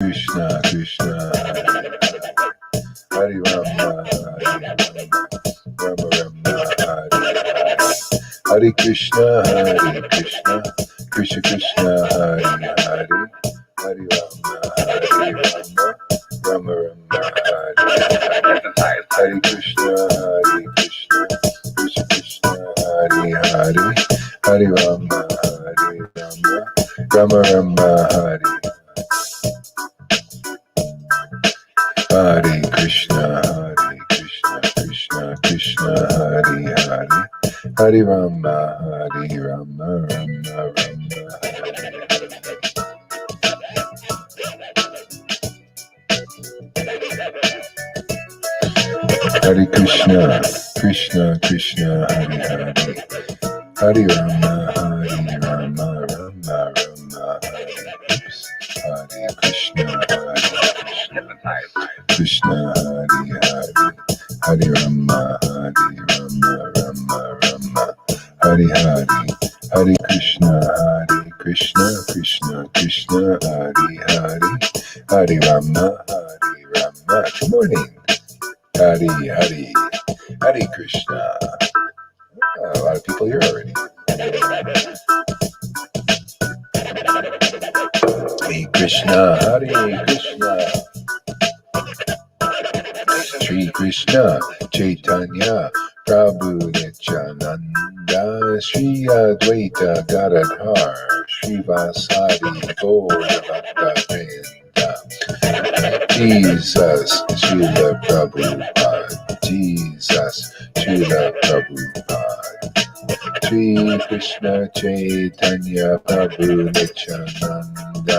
Krishna, Krishna, Hare Rama, Rama Rama, Hare Krishna, Krishna Krishna, Hare Hare, Hare Rama, Rama Rama, Hare Krishna, Krishna Krishna, Hare Hare, Hare Rama, Rama Rama, Hare Krishna, Krishna Krishna, Hare Hare, Hare Rama, Rama Rama. Hare Krishna, Krishna Krishna, Hare Hare, Hare Rama, Rama Rama, Hare Krishna, Krishna, Hare Rama, Rama Rama, Hare Hare, Hare Krishna, Krishna Krishna, Hare Hare, Hare Rama, Rama. Good morning. Hare Hare, Hare Krishna. A lot of people here already. Hare Krishna, Hare Krishna. Shri Krishna, Chaitanya, Prabhu Nityananda, Shri Advaita Gadadhar, Shri Vasadi Gaurabhakta Jesus, Srila Prabhupada, Jesus, Srila Prabhupada. Shri Krishna Chaitanya Prabhu Nityananda,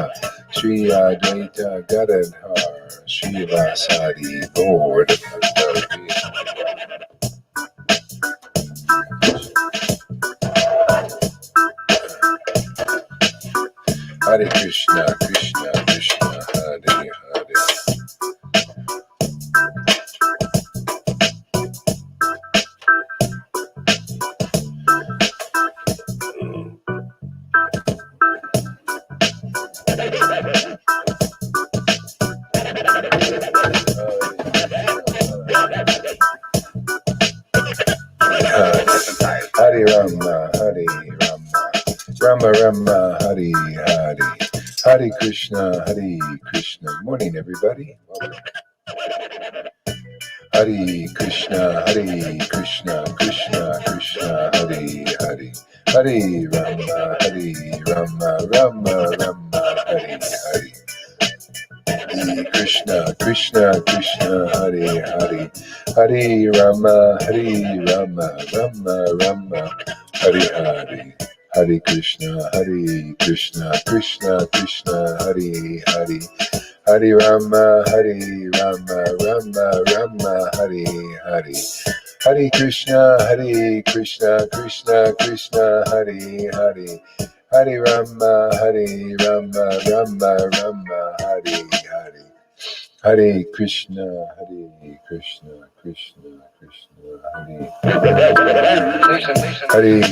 Shri Advaita Gadadhar, Shri Vasadi Gaurabhakta. Hare Krishna, Krishna Krishna, Hare Hare. Hare Rama, Rama Rama, Hare Hare, Hare Krishna, Krishna. Morning, everybody. Hare Krishna, Krishna Krishna, Hare Hare, Hare Rama, Rama Rama, Hare Hare. Hare Krishna, Krishna Hare Hare, Hare Rama, Rama Rama, Hare Hare. Hare Krishna, Krishna Krishna, Hare Hare, Hare Rama, Rama Rama, Hare Hare. Hare Krishna, Krishna Krishna, Hare Hare, Hare Rama, Rama Rama, Hare Hare. Hare Krishna, Krishna Krishna, Hare Hare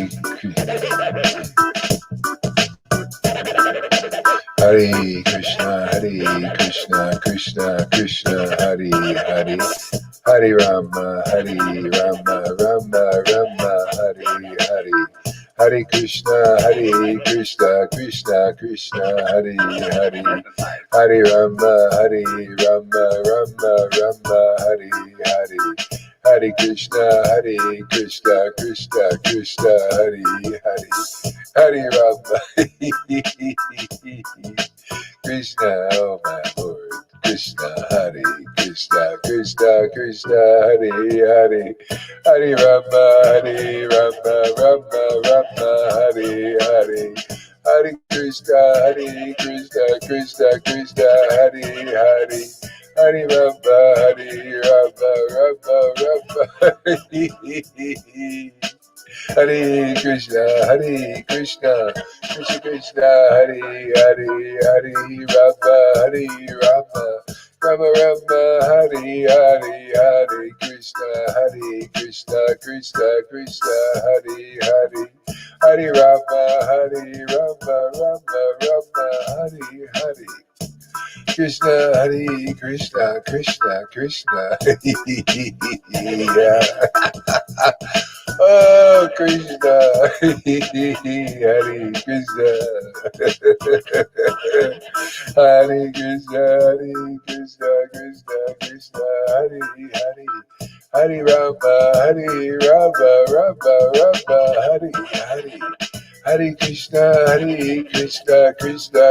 Krishna. Hare Krishna, Krishna Krishna, Hare Hare, Hare Rama, Rama Rama, Hare Hare. Hare Krishna, Krishna Krishna, Hare Hare, Hare Rama, Rama Rama, Hare Hare. Hare Krishna, Krishna Krishna, Hare Hare, Hare Rama. Krishna, oh my Lord, Krishna, Hare Krishna, Krishna Hare Hare, Hare Rama, Rama Rama, Hare Hare. Hare Krishna, Krishna Krishna, Hare Hare, Hare Rama, Rama Rama, Hare Krishna, Krishna Krishna, Hare Hare, Hare Rama, Rama Rama, Hare Hare, Hare Krishna, Krishna Krishna, Hare Hare, Hare Rama, Rama Rama, Hare Hare. Krishna, Hare Krishna, Krishna Krishna. Yeah. Oh, Krishna, Hare Krishna. Hare Krishna, Hare Krishna, Krishna Krishna, Hare Hare. Hare Rama, Hare Rama, Rama Rama, Hare Hare. Hare Krishna, Krishna Krishna,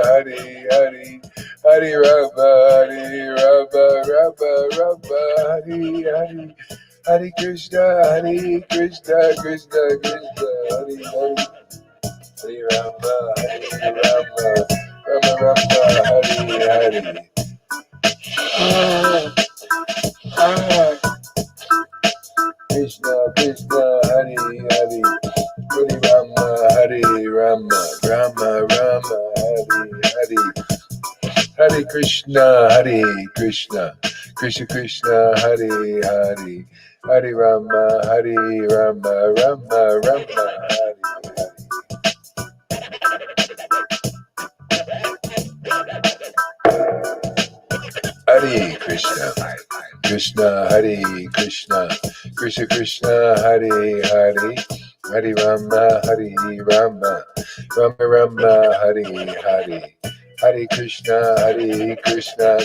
Hare Hare. Hare Rama, Rama Rama, Hare Hare. Hare Krishna, Krishna Krishna, Hare Hare. Hare Rama, Rama Rama, Hare Hare. Krishna, Krishna, Hare Hare. Hare Rama, Rama Rama, Hare Hare. Hare Krishna, Krishna Krishna, Hare Hare. Hare Rama, Rama Rama, Hare Hare. Hare Krishna, Krishna Hare Krishna, Krishna Krishna, Hare Hare. Hare Rama, Rama Rama, Hare Hare. Hare Krishna, Krishna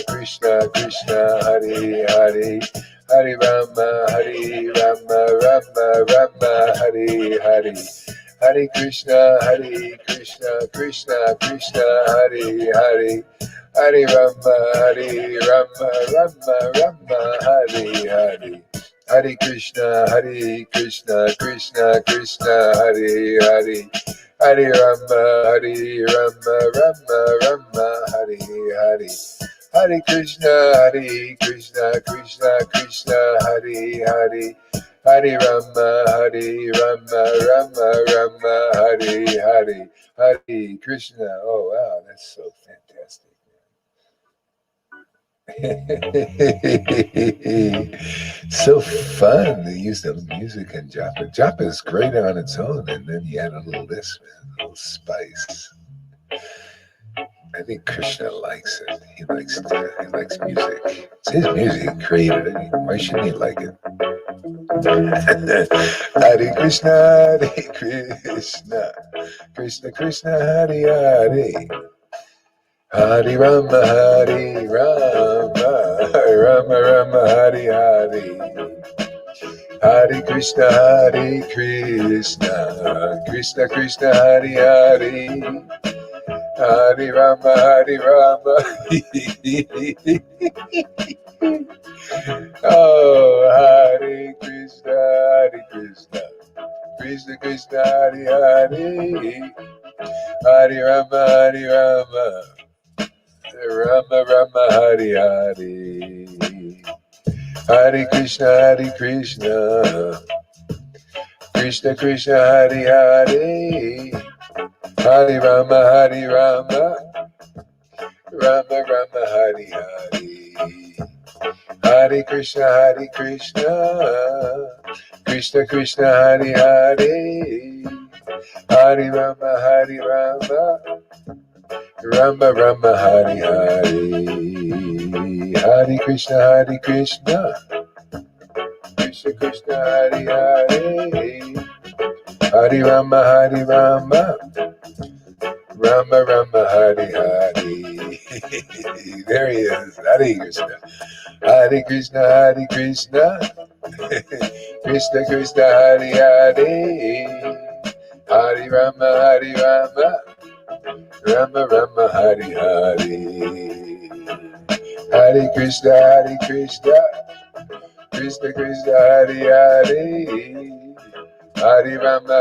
Krishna, Hare Hare. Hare Rama, Rama Hare Hare. Hare Krishna, Krishna Krishna, Hare Hare. Hare Rama, Rama Hare Hare. Hare Krishna, Krishna Krishna, Hare Hare. Hare Rama, Rama Hare Hare. Hare Krishna, Krishna Krishna, Hare Hare. Hare Rama, Rama Hare Hare. Hare Krishna. Oh wow, that's so fantastic. So fun to use the music in Japa. Japa is great on its own, and then you add a little this, man, a little spice. I think Krishna likes it. He likes music. It's his music. He created it. Why shouldn't he like it? Hare Krishna, Krishna, Krishna Krishna, Hare Hare. Hare Rama, Rama Rama, Hare Hare. Hare Krishna, Krishna, Krishna Krishna, Hare Hare. Hare Rama, Oh, Hare Krishna, Krishna Krishna, Hare Hare. Hare Rama, Rama Rama, Hare Hare. Hare Krishna, Krishna Krishna, Hare Hare. Hare Rama, Rama Rama, Hare Hare. Hare Krishna, Krishna Krishna, Hare Hare. Hare Rama, Rama Rama, Hare Hare. Hare Krishna, Krishna Krishna, Hare Hare. Hare Rama, Rama Rama, Hare Hare. There he is. Hare Krishna. Hare Krishna, Krishna Krishna, Hare Hare. Hare Rama, Rama Rama, Hare Hare. Hare Krishna, Krishna Krishna, Hare Hare. Hare Rama,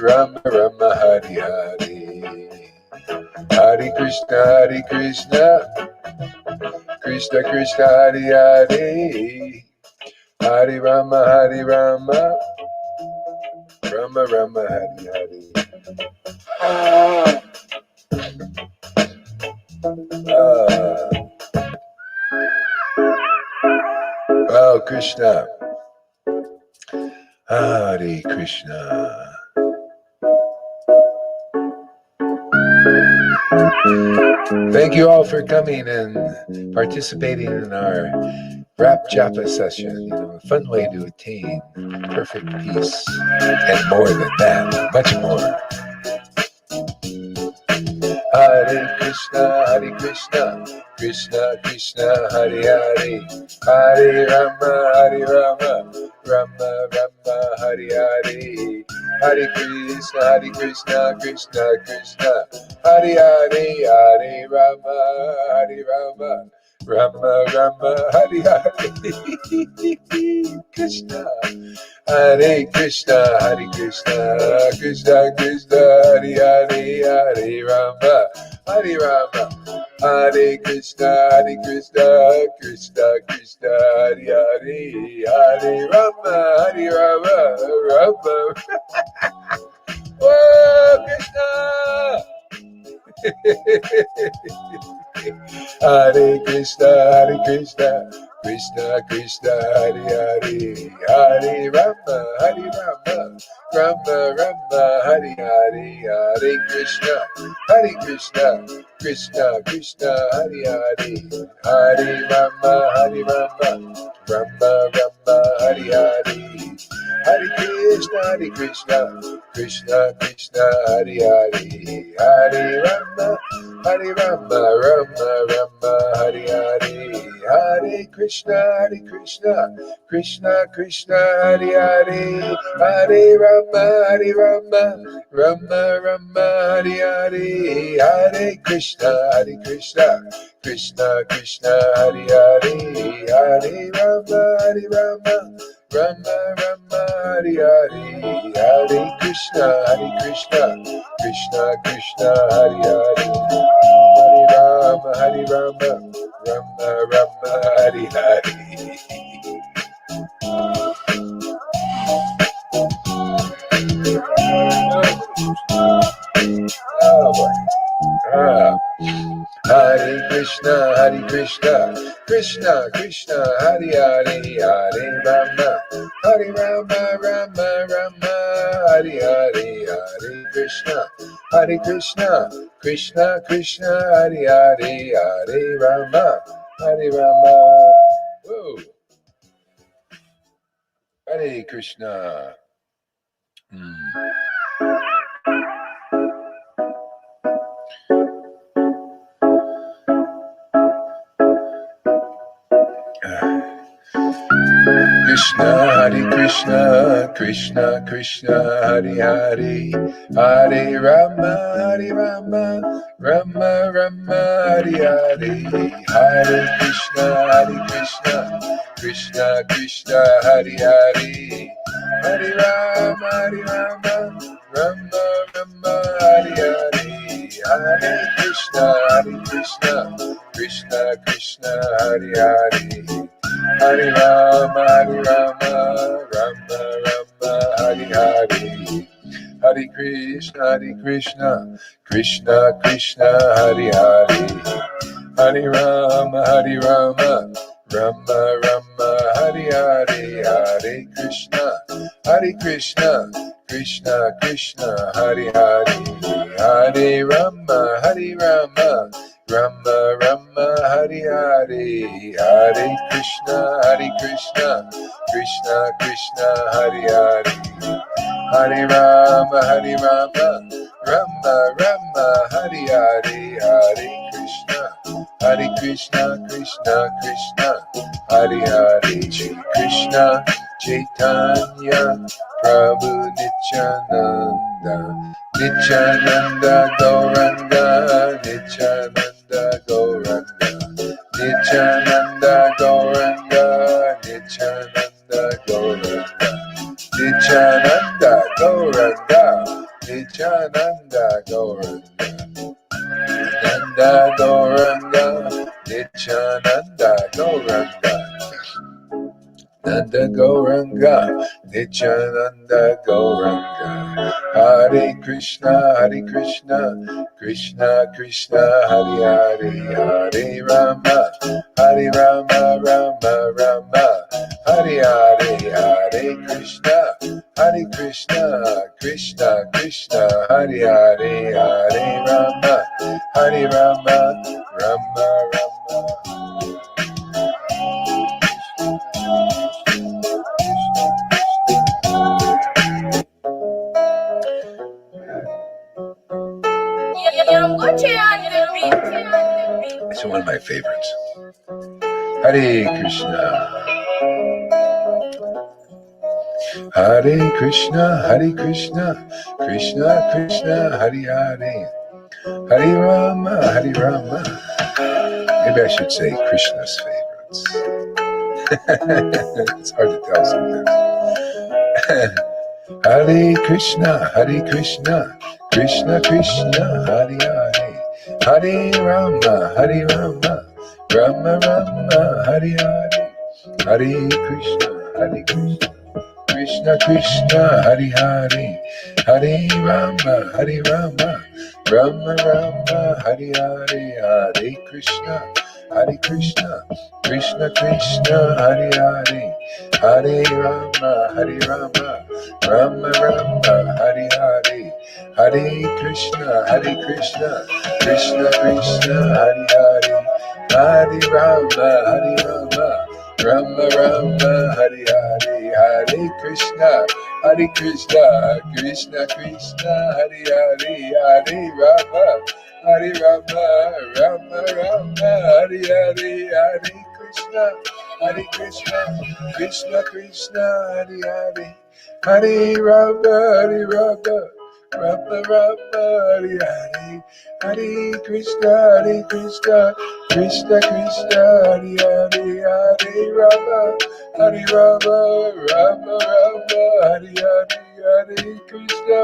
Rama Rama, Hare Hare. Hare Krishna, Krishna Krishna, Hare Hare. Hare Rama, Rama Rama, Hare Hare. Oh, Krishna. Hare Krishna. Thank you all for coming and participating in our Rap Japa session. A fun way to attain perfect peace, and more than that, much more. Hare Krishna, Krishna Krishna, Hare Hare, Hare Rama, Rama Rama, Hare Hare, Hare Krishna, Krishna Krishna, Hare Hare, Hare Rama, Rama Rama, Hare Hare, Krishna. Hare Krishna, Krishna Krishna, Hare Hare, Hare Rama, Hare Krishna, Krishna Krishna, Hare Hare, Hare Rama, Rama. Whoa, Krishna! Hare Krishna, Krishna Krishna, Hare Hare, Hare Rama, Rama Rama, Hare Hare, Hare Krishna, Krishna Krishna, Hare Hare, Hare Rama, Rama Rama, Hare Hare, Hare Krishna, Krishna Krishna, Hare Hare, Hare Rama, Rama Rama, Hare Hare, Hare Krishna, Krishna Krishna, Hare Hare, Hare Rama, Rama Rama, Hare Hare, Hare Krishna, Krishna Krishna, Hare Hare, Hare Rama, Rama Rama, Hare Hare, Hare Krishna, Krishna Krishna, Hare Hare, Hare Rama, Rama Rama, Hare Hare. Oh boy. Hare Krishna, Krishna Krishna, Hare Hare, Hare Rama, Rama Rama, Hare Hare, Hare Krishna, Krishna Krishna, Hare Hare, Hare Rama, Whoa. Hare Krishna. Krishna, Krishna Krishna, Hare Hare, Hare Rama, Rama Rama, Hare Hare, Hare Krishna, Krishna Krishna, Hare Hare, Hare Rama, Rama Rama, Hare Hare, Hare Krishna, Krishna Krishna, Hare Hare, Hare Rama, Rama Rama, Hare Hare, Hare Krishna, Krishna Krishna, Hare Hare, Hare Rama, Rama Rama, Hare Hare, Hare Krishna, Krishna Krishna, Hare Hare, Hare Rama, Rama Rama, Hare Hare, Hare Krishna, Krishna Krishna, Hare Hare, Hare Rama, Rama Rama, Hare Hare, Hare Krishna, Krishna Krishna, Hare Hare, Shri Krishna Chaitanya Prabhu Nityananda, Nityananda Gauranga, Nityananda Gauranga, Nityananda Gauranga, Nityananda Gauranga, Nityananda Gauranga, Nityananda Gauranga, Nanda Gauranga, Nityananda Gauranga, Nanda Gauranga, Nityananda Gauranga, Hare Krishna, Krishna Krishna, Hare Hare, Hare Rama, Rama Rama, Hare Hare, Hare Krishna, Hare Krishna, Krishna Krishna, Hare Hare, Hare Rama, Hare Rama, Rama Rama. It's one of my favorites. Hare Krishna, Hare Krishna, Hare Krishna, Krishna Krishna, Hare Hare, Hare Rama, Hare Rama. Maybe I should say Krishna's favorites. It's hard to tell sometimes. Hare Krishna, Hare Krishna, Krishna Krishna, Hare Hare, Hare Rama, Hare Rama, Rama Rama, Hare Hare, Hare Krishna, Hare Krishna, Krishna Krishna, Hare Hare, Hare Rama, Hare Rama, Rama Rama, Hare Hare, Hare Krishna, Hare Krishna, Krishna Krishna, Hare Hare, Hare Rama, Hare Rama, Rama Rama, Hare Hare, Hare Krishna, Krishna Krishna, Hare Hare, Hare Rama, Rama Rama, Hare Hare, Hare Krishna, Krishna Krishna, Hare Hare, Hare Rama, Rama Rama, Hare Hare, Hare Krishna, Krishna Krishna, Hare Hare, Hare Rama, Rama Rama, Hare Hare, Hare Krishna, Krishna Krishna, Hare Hare, Hare Rama, Rama Rama, Hare Hare, Hare Krishna,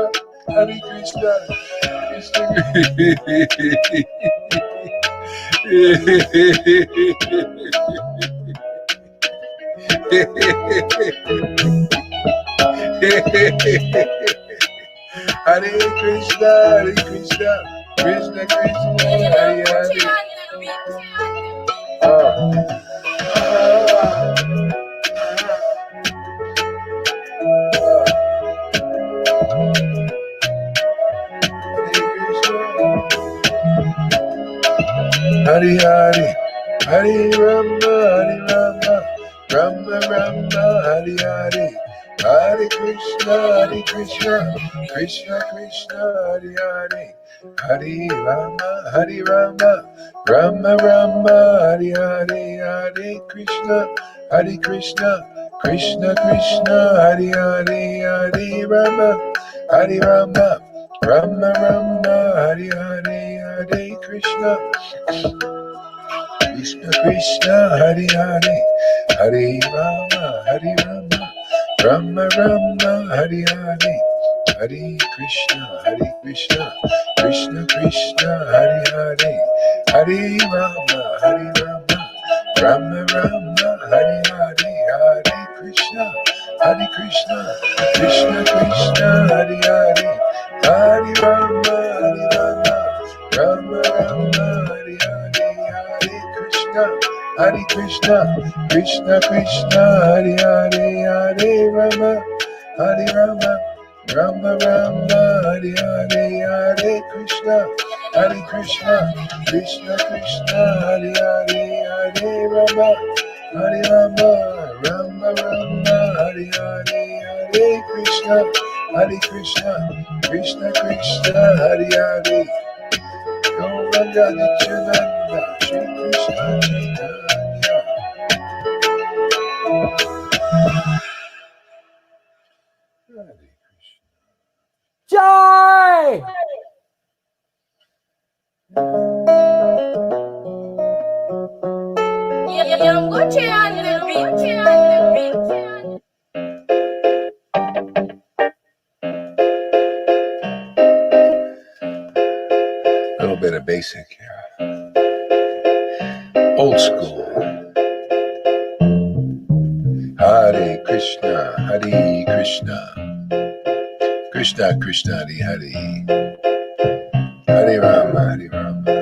Krishna Hare Krishna, Krishna Krishna, Hare Hare. Hare Hare, Hare Rama, Rama Rama, Hare Hare, Hare Krishna, Krishna Krishna, Hare Hare, Hare Rama, Rama Rama, Hare Hare, Hare Krishna, Krishna Krishna, Hare Hare, Hare Rama, Rama Rama, Hare Hare, Hare Krishna, Krishna Krishna, Hare Hare, Hare Rama, Rama Rama, Hare Hare, Hare Krishna, Krishna Krishna, Hare Hare, Hare Rama, Rama Rama, Hare Hare, Hare Krishna, Krishna Krishna, Hare Hare, Hare Rama, Rama Rama, Hare Hare, Hare Krishna, Krishna Krishna, Hare Hare, Hare Rama, Rama Rama, Hare Hare, Hare Krishna, Krishna Krishna, Hare Hare, Hare Rama, Rama Rama, Hare Hare, Hare Krishna, Krishna Krishna, Hare Hare. Gauranga Nityananda, Shri Krishna Chaitanya. Hare Krishna. Jai! A little bit of basic here. Old school. Hare Krishna, Hare Krishna, Krishna Krishna, Hare Hare, Hare Rama, Hare Rama.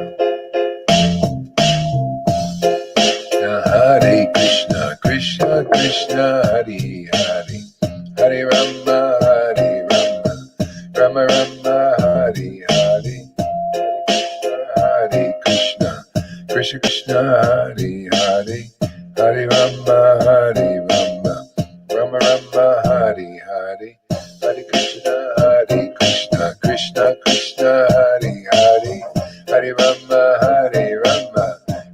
Hare Krishna, Krishna Krishna, Hare Hare, Hare Rama, Krishna Krishna Hare Hare, Hare Rama Hare Rama, Rama Rama Hare Hare, Hare Krishna Krishna Krishna Hare Hare, Hare Rama Hare Rama,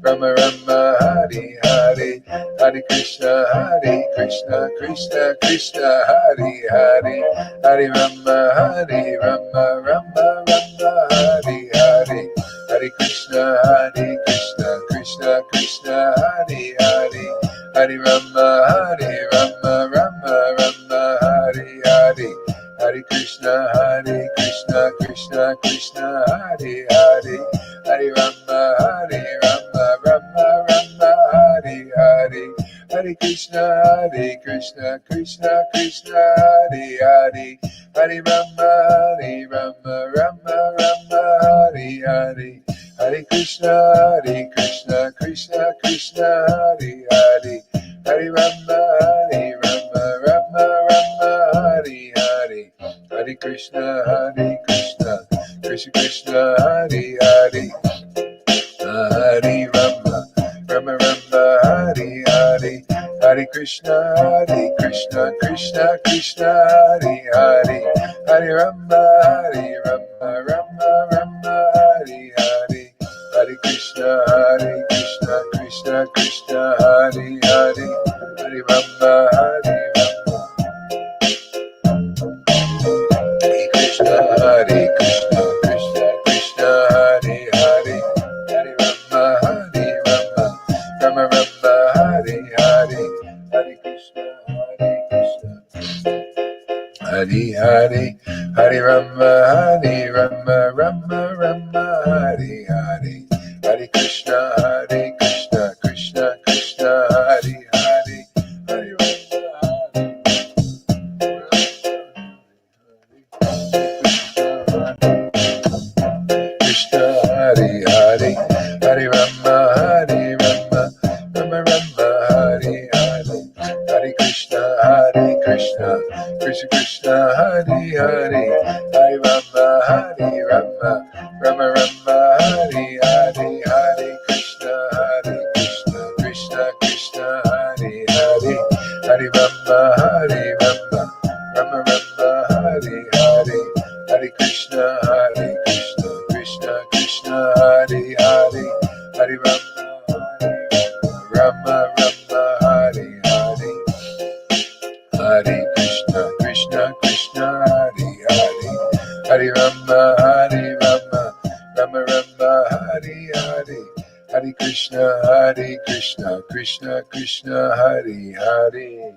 Rama Rama Hare Hare, Hare Krishna Krishna Krishna Hare Hare, Hare Rama Rama, Rama Hare Hare, Hare Krishna Krishna Krishna Hare Hare, Hare Rama Rama, Rama Hare Hare, Hare Krishna Krishna Krishna Hare Hare, Hare Rama Rama, Rama Hare Hare, Hare Krishna Krishna Krishna Hare Hare, Hare Rama Rama Hare Hare, Hare Krishna Krishna Krishna Hare Hare, Hare Rama Rama Hare Hare, Hare Krishna Krishna Krishna Hare Hare, Hare Rama Rama Hare Hare, Hare Krishna Krishna Krishna Hare Hare, Hare Rama Rama Hare Hare, Hare Krishna Krishna Krishna Hare Hare, Hare Rama Hare Krishna Krishna Krishna Hare Hare, Hare Rama Rama Hare Hare, Hare Krishna Hare Hare, Hare Rama Rama Hare Hare, Hare Krishna Krishna Krishna Hare Hare, Hare Krishna Hare Hare, Hare Rama Rama Hare Hare, Hare Krishna Krishna Krishna Hare Hare, Hare Rama Rama Hare Hare, Hare Krishna Krishna Hare Hare, Hare Rama Rama Hare Hare, Hare Krishna Krishna Hare Hare, Hare Rama Hare Hare, Hare Krishna Krishna Hare Hare, Hare Rama Rama Hare Hare, Hare Krishna Krishna Hare Hare.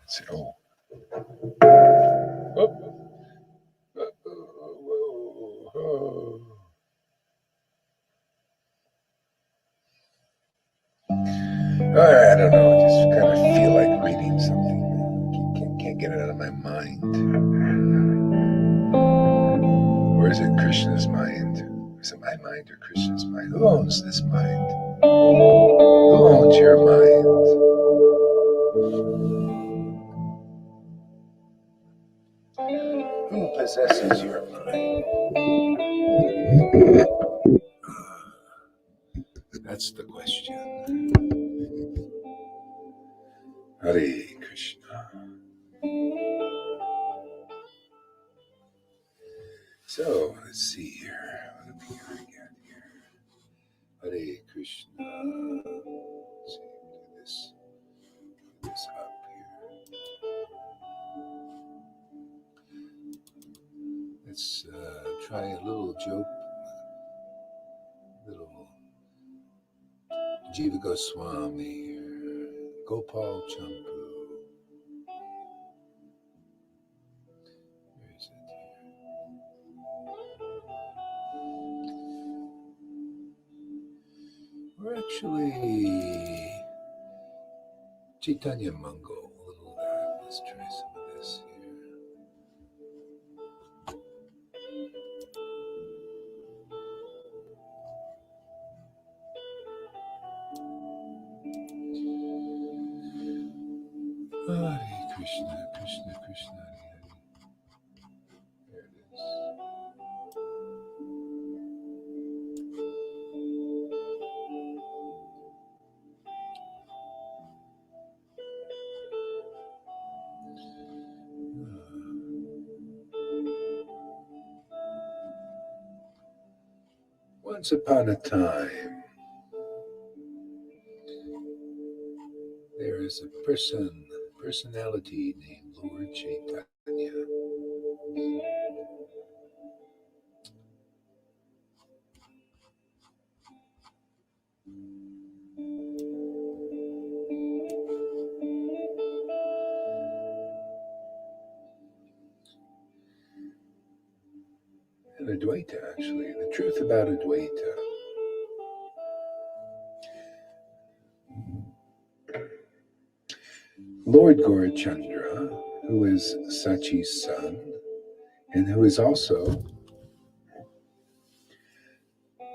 So, I don't know. I just kind of feel like reading something. Can't get it out of my mind. Or is it Krishna's mind? Is it my mind or Krishna's mind? Who owns this mind? Who owns your mind? Who possesses your mind? That's the question. Hare Krishna. So, let's see here. What do we got here? Hare Krishna. Let's see, do this up here. Let's try a little joke. Little Jiva Goswami here. Gopal Champu. Where is it here? We're actually Chaitanya Mango. A little of that. Let's try some of this here. Hare Krishna, Krishna, Krishna, Hare Hare. There it is. Once upon a time, there is a personality named Lord Chaitanya. And Advaita, actually, the truth about Advaita. Lord Gaurachandra, who is Sachi's son, and who is also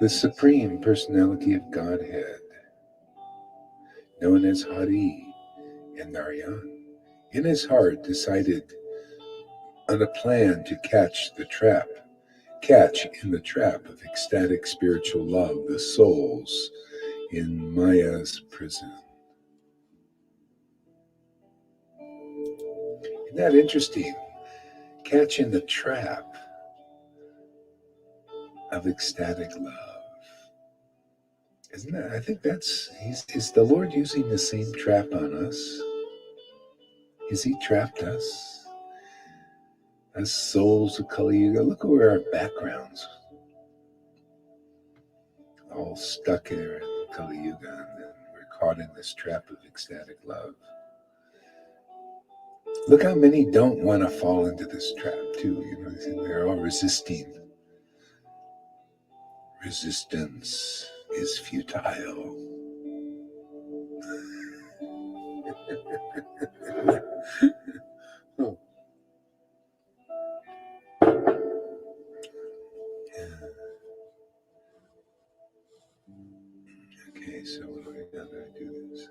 the Supreme Personality of Godhead, known as Hari and Narayan, in his heart decided on a plan to catch in the trap of ecstatic spiritual love the souls in Maya's prison. Isn't that interesting? Catch in the trap of ecstatic love. Isn't that? I think is the Lord using the same trap on us? Has He trapped us as souls of Kali Yuga? Look where our backgrounds all stuck here in Kali Yuga, and then we're caught in this trap of ecstatic love. Look how many don't want to fall into this trap too. They're all resisting. Resistance is futile. Oh. Okay, so what do I gotta do this?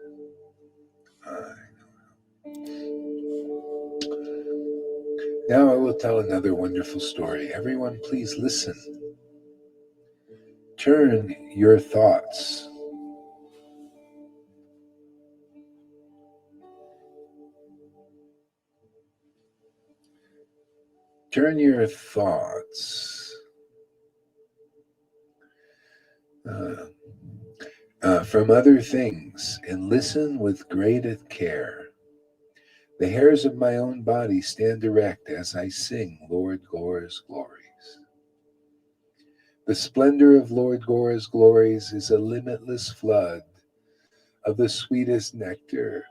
Now I will tell another wonderful story. Everyone, please listen. Turn your thoughts from other things and listen with great care. The hairs of my own body stand erect as I sing Lord Gaura's glories. The splendor of Lord Gaura's glories is a limitless flood of the sweetest nectar.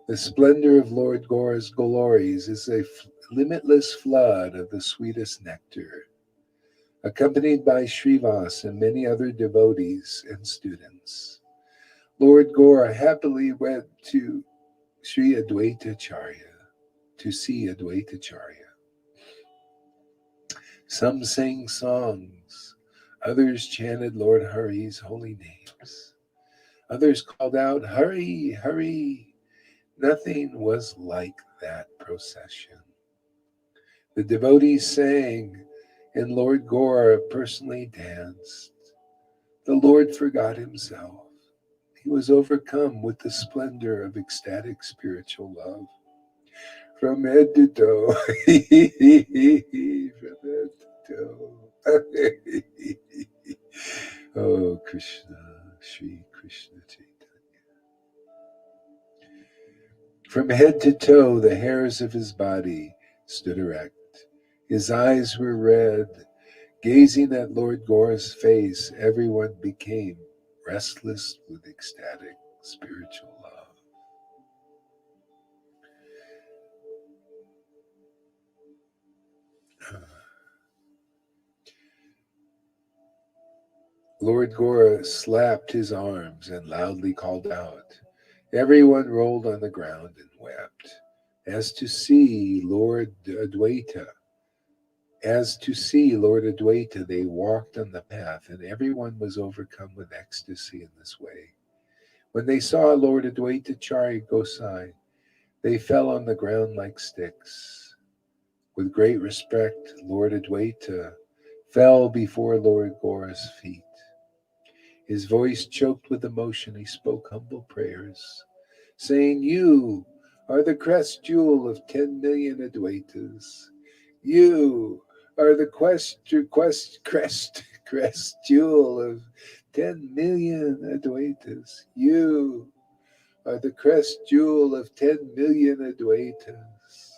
The splendor of Lord Gaura's glories is a limitless flood of the sweetest nectar. Accompanied by Srivas and many other devotees and students, Lord Gaura happily went to Sri Advaitacharya to see Advaitacharya. Some sang songs, others chanted Lord Hari's holy names. Others called out, Hari, Hari. Nothing was like that procession. The devotees sang, and Lord Gaura personally danced. The Lord forgot himself. He was overcome with the splendor of ecstatic spiritual love. From head to toe. From head to toe. Oh, Krishna, Sri Krishna Chaitanya. From head to toe, the hairs of his body stood erect. His eyes were red. Gazing at Lord Gaura's face, everyone became restless with ecstatic spiritual love. Lord Gaura slapped his arms and loudly called out. Everyone rolled on the ground and wept. As to see Lord Advaita, they walked on the path, and everyone was overcome with ecstasy in this way. When they saw Lord Advaitacharya Gosai, They fell on the ground like sticks. With great respect, Lord Adwaita fell before Lord Gora's feet. His voice choked with emotion, he spoke humble prayers, saying, "You are the crest jewel of 10 million Advaitas. You are the crest jewel of 10 million Advaitas. You are the crest jewel of 10 million Advaitas.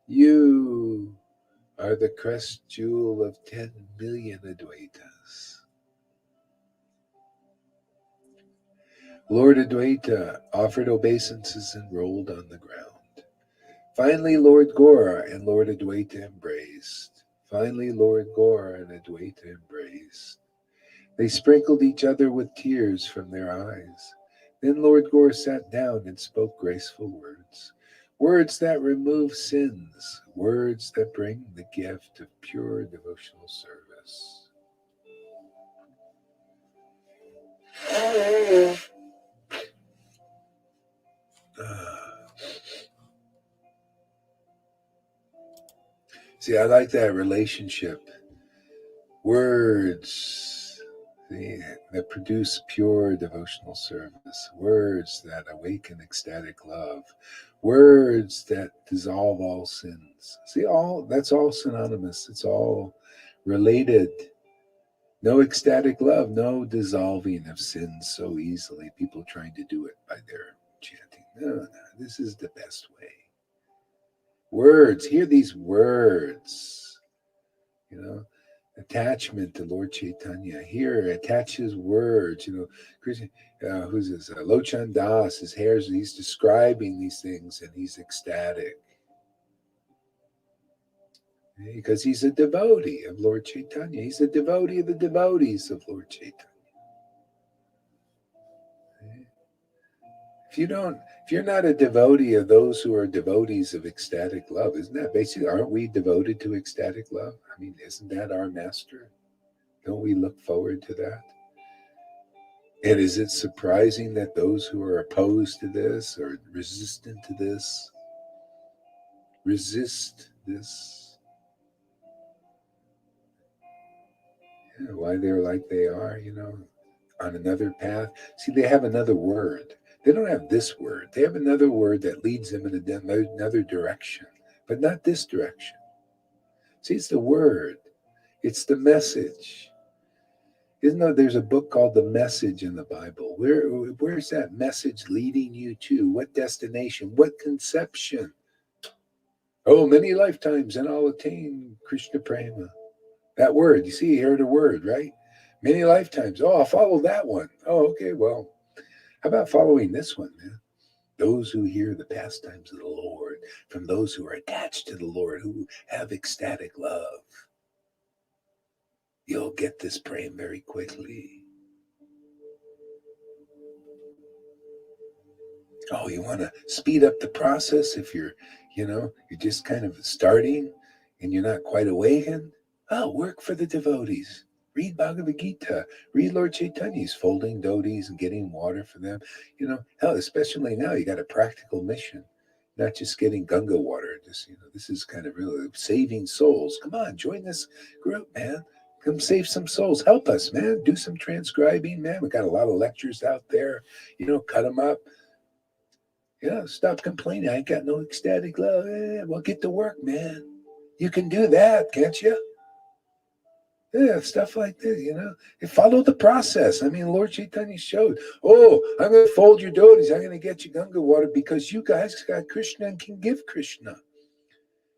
You are the crest jewel of 10 million Advaitas." Lord Adwaita offered obeisances and rolled on the ground. Finally, Lord Gora and Lord Adwaita embraced. Finally, Lord Gora and Adwaita embraced. They sprinkled each other with tears from their eyes. Then Lord Gora sat down and spoke graceful words. Words that remove sins. Words that bring the gift of pure devotional service. See, I like that relationship. Words that produce pure devotional service. Words that awaken ecstatic love. Words that dissolve all sins. See, that's all synonymous. It's all related. No ecstatic love, no dissolving of sins so easily. People trying to do it by their chanting. No, this is the best way. Words, hear these words, you know, attachment to Lord Chaitanya. Here, attach his words, Krishna, who's this? Lochan Das, his hairs, he's describing these things and he's ecstatic. Because he's a devotee of Lord Chaitanya. He's a devotee of the devotees of Lord Chaitanya. If you're not a devotee of those who are devotees of ecstatic love, isn't that basically, aren't we devoted to ecstatic love? I mean, isn't that our master? Don't we look forward to that? And is it surprising that those who are opposed to this or resistant to this resist this? Yeah, why they're like they are, on another path. See, they have another word. They don't have this word. They have another word that leads them in another direction, but not this direction. See, it's the word. It's the message. Isn't there's a book called The Message in the Bible? Where's that message leading you to? What destination? What conception? Oh, many lifetimes and I'll attain Krishna Prema. That word, you see, you heard a word, right? Many lifetimes. Oh, I'll follow that one. Oh, okay, well, how about following this one, man? Those who hear the pastimes of the Lord, from those who are attached to the Lord, who have ecstatic love. You'll get this praying very quickly. Oh, you want to speed up the process if you're just kind of starting and you're not quite awakened? Oh, work for the devotees. Read Bhagavad Gita. Read Lord Chaitanya's folding dhotis and getting water for them. Hell, especially now, you got a practical mission, not just getting Ganga water. Just, this is kind of really saving souls. Come on, join this group, man. Come save some souls. Help us, man. Do some transcribing, man. We got a lot of lectures out there. Cut them up. Yeah, stop complaining. I ain't got no ecstatic love. Well, get to work, man. You can do that, can't you? Yeah, stuff like this, And follow the process. I mean, Lord Chaitanya showed, I'm going to fold your dhotis. I'm going to get you Ganga water because you guys got Krishna and can give Krishna.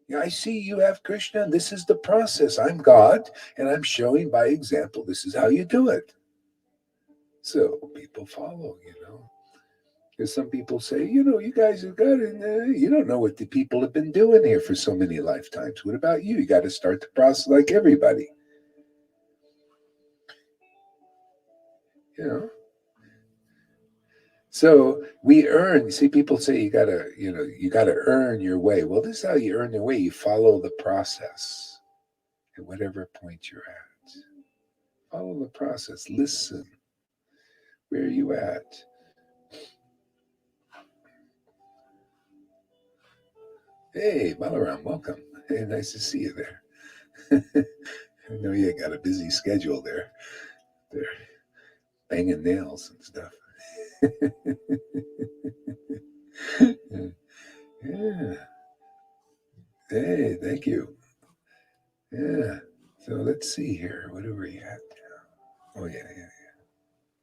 Yeah, I see you have Krishna, and this is the process. I'm God, and I'm showing by example. This is how you do it. So people follow, Because some people say, you guys have got it. You don't know what the people have been doing here for so many lifetimes. What about you? You got to start the process like everybody. So we earn. See, people say you gotta earn your way. Well, this is how you earn your way. You follow the process at whatever point you're at. Follow the process. Listen. Where are you at? Hey, Balaram, welcome. Hey, nice to see you there. I know you got a busy schedule there. They're banging nails and stuff. Yeah. Hey, thank you. Yeah. So let's see here. What are we at now? Oh, yeah.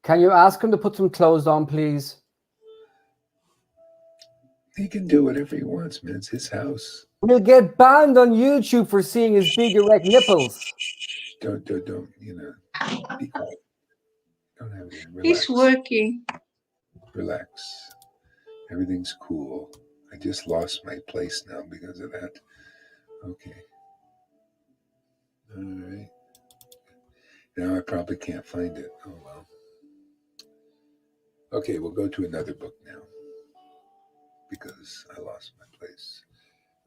Can you ask him to put some clothes on, please? He can do whatever he wants, man. It's his house. We'll get banned on YouTube for seeing his big erect nipples. Shh, don't, be quiet. Don't have any. Relax. He's working. Relax. Everything's cool. I just lost my place now because of that. Okay. All right. Now I probably can't find it. Oh, well. Okay, we'll go to another book now because I lost my place.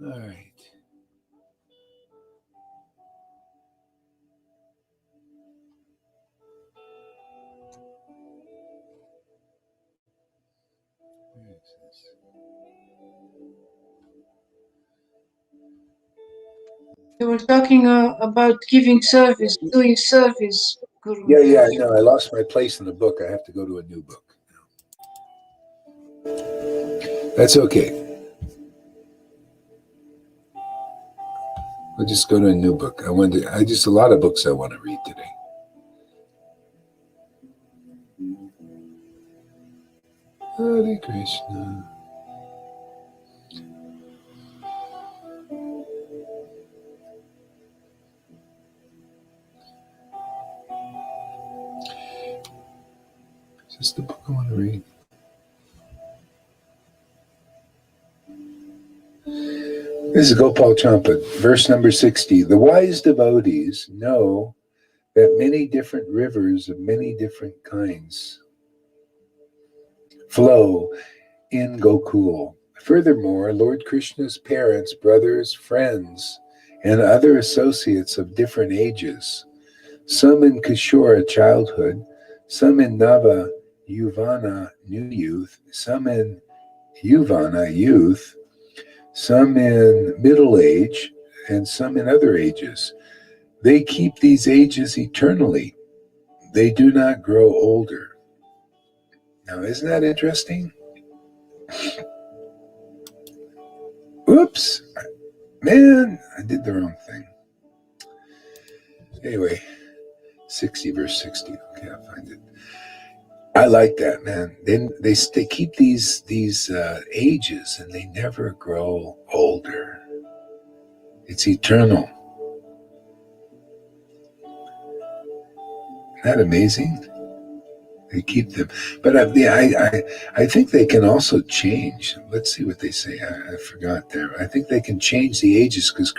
All right. Where is this? They were talking about giving service, doing service, Guru. Yeah, no, I lost my place in the book. I have to go to a new book now. That's okay. I'll just go to a new book. I just a lot of books I want to read today. Hare Krishna. Is this the book I want to read? This is Gopal Champa, verse number 60. The wise devotees know that many different rivers of many different kinds flow in Gokul. Furthermore, Lord Krishna's parents, brothers, friends, and other associates of different ages, some in Kishora childhood, some in Nava Yuvana new youth, some in Yuvana youth, some in middle age, and some in other ages. They keep these ages eternally. They do not grow older. Now, isn't that interesting? Oops, man, I did the wrong thing. Anyway, 60 verse 60. Okay, I'll find it. I like that, man. Then they keep these ages and they never grow older. It's eternal. Isn't that amazing? They keep them, but I think they can also change. Let's see what they say. I forgot there. I think they can change the ages because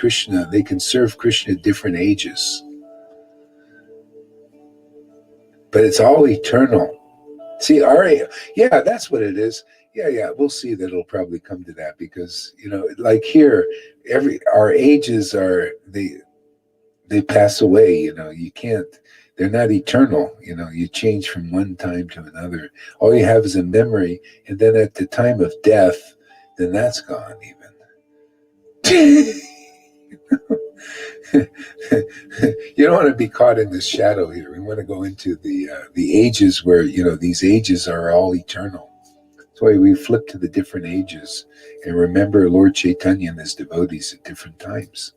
they can serve Krishna at different ages, but it's all eternal. See, yeah, that's what it is. Yeah, we'll see that it'll probably come to that because like here, our ages they pass away. You can't. They're not eternal. You change from one time to another. All you have is a memory, and then at the time of death, then that's gone. Even you don't want to be caught in this shadow here. We want to go into the ages where these ages are all eternal. That's why we flip to the different ages and remember Lord Chaitanya and his devotees at different times.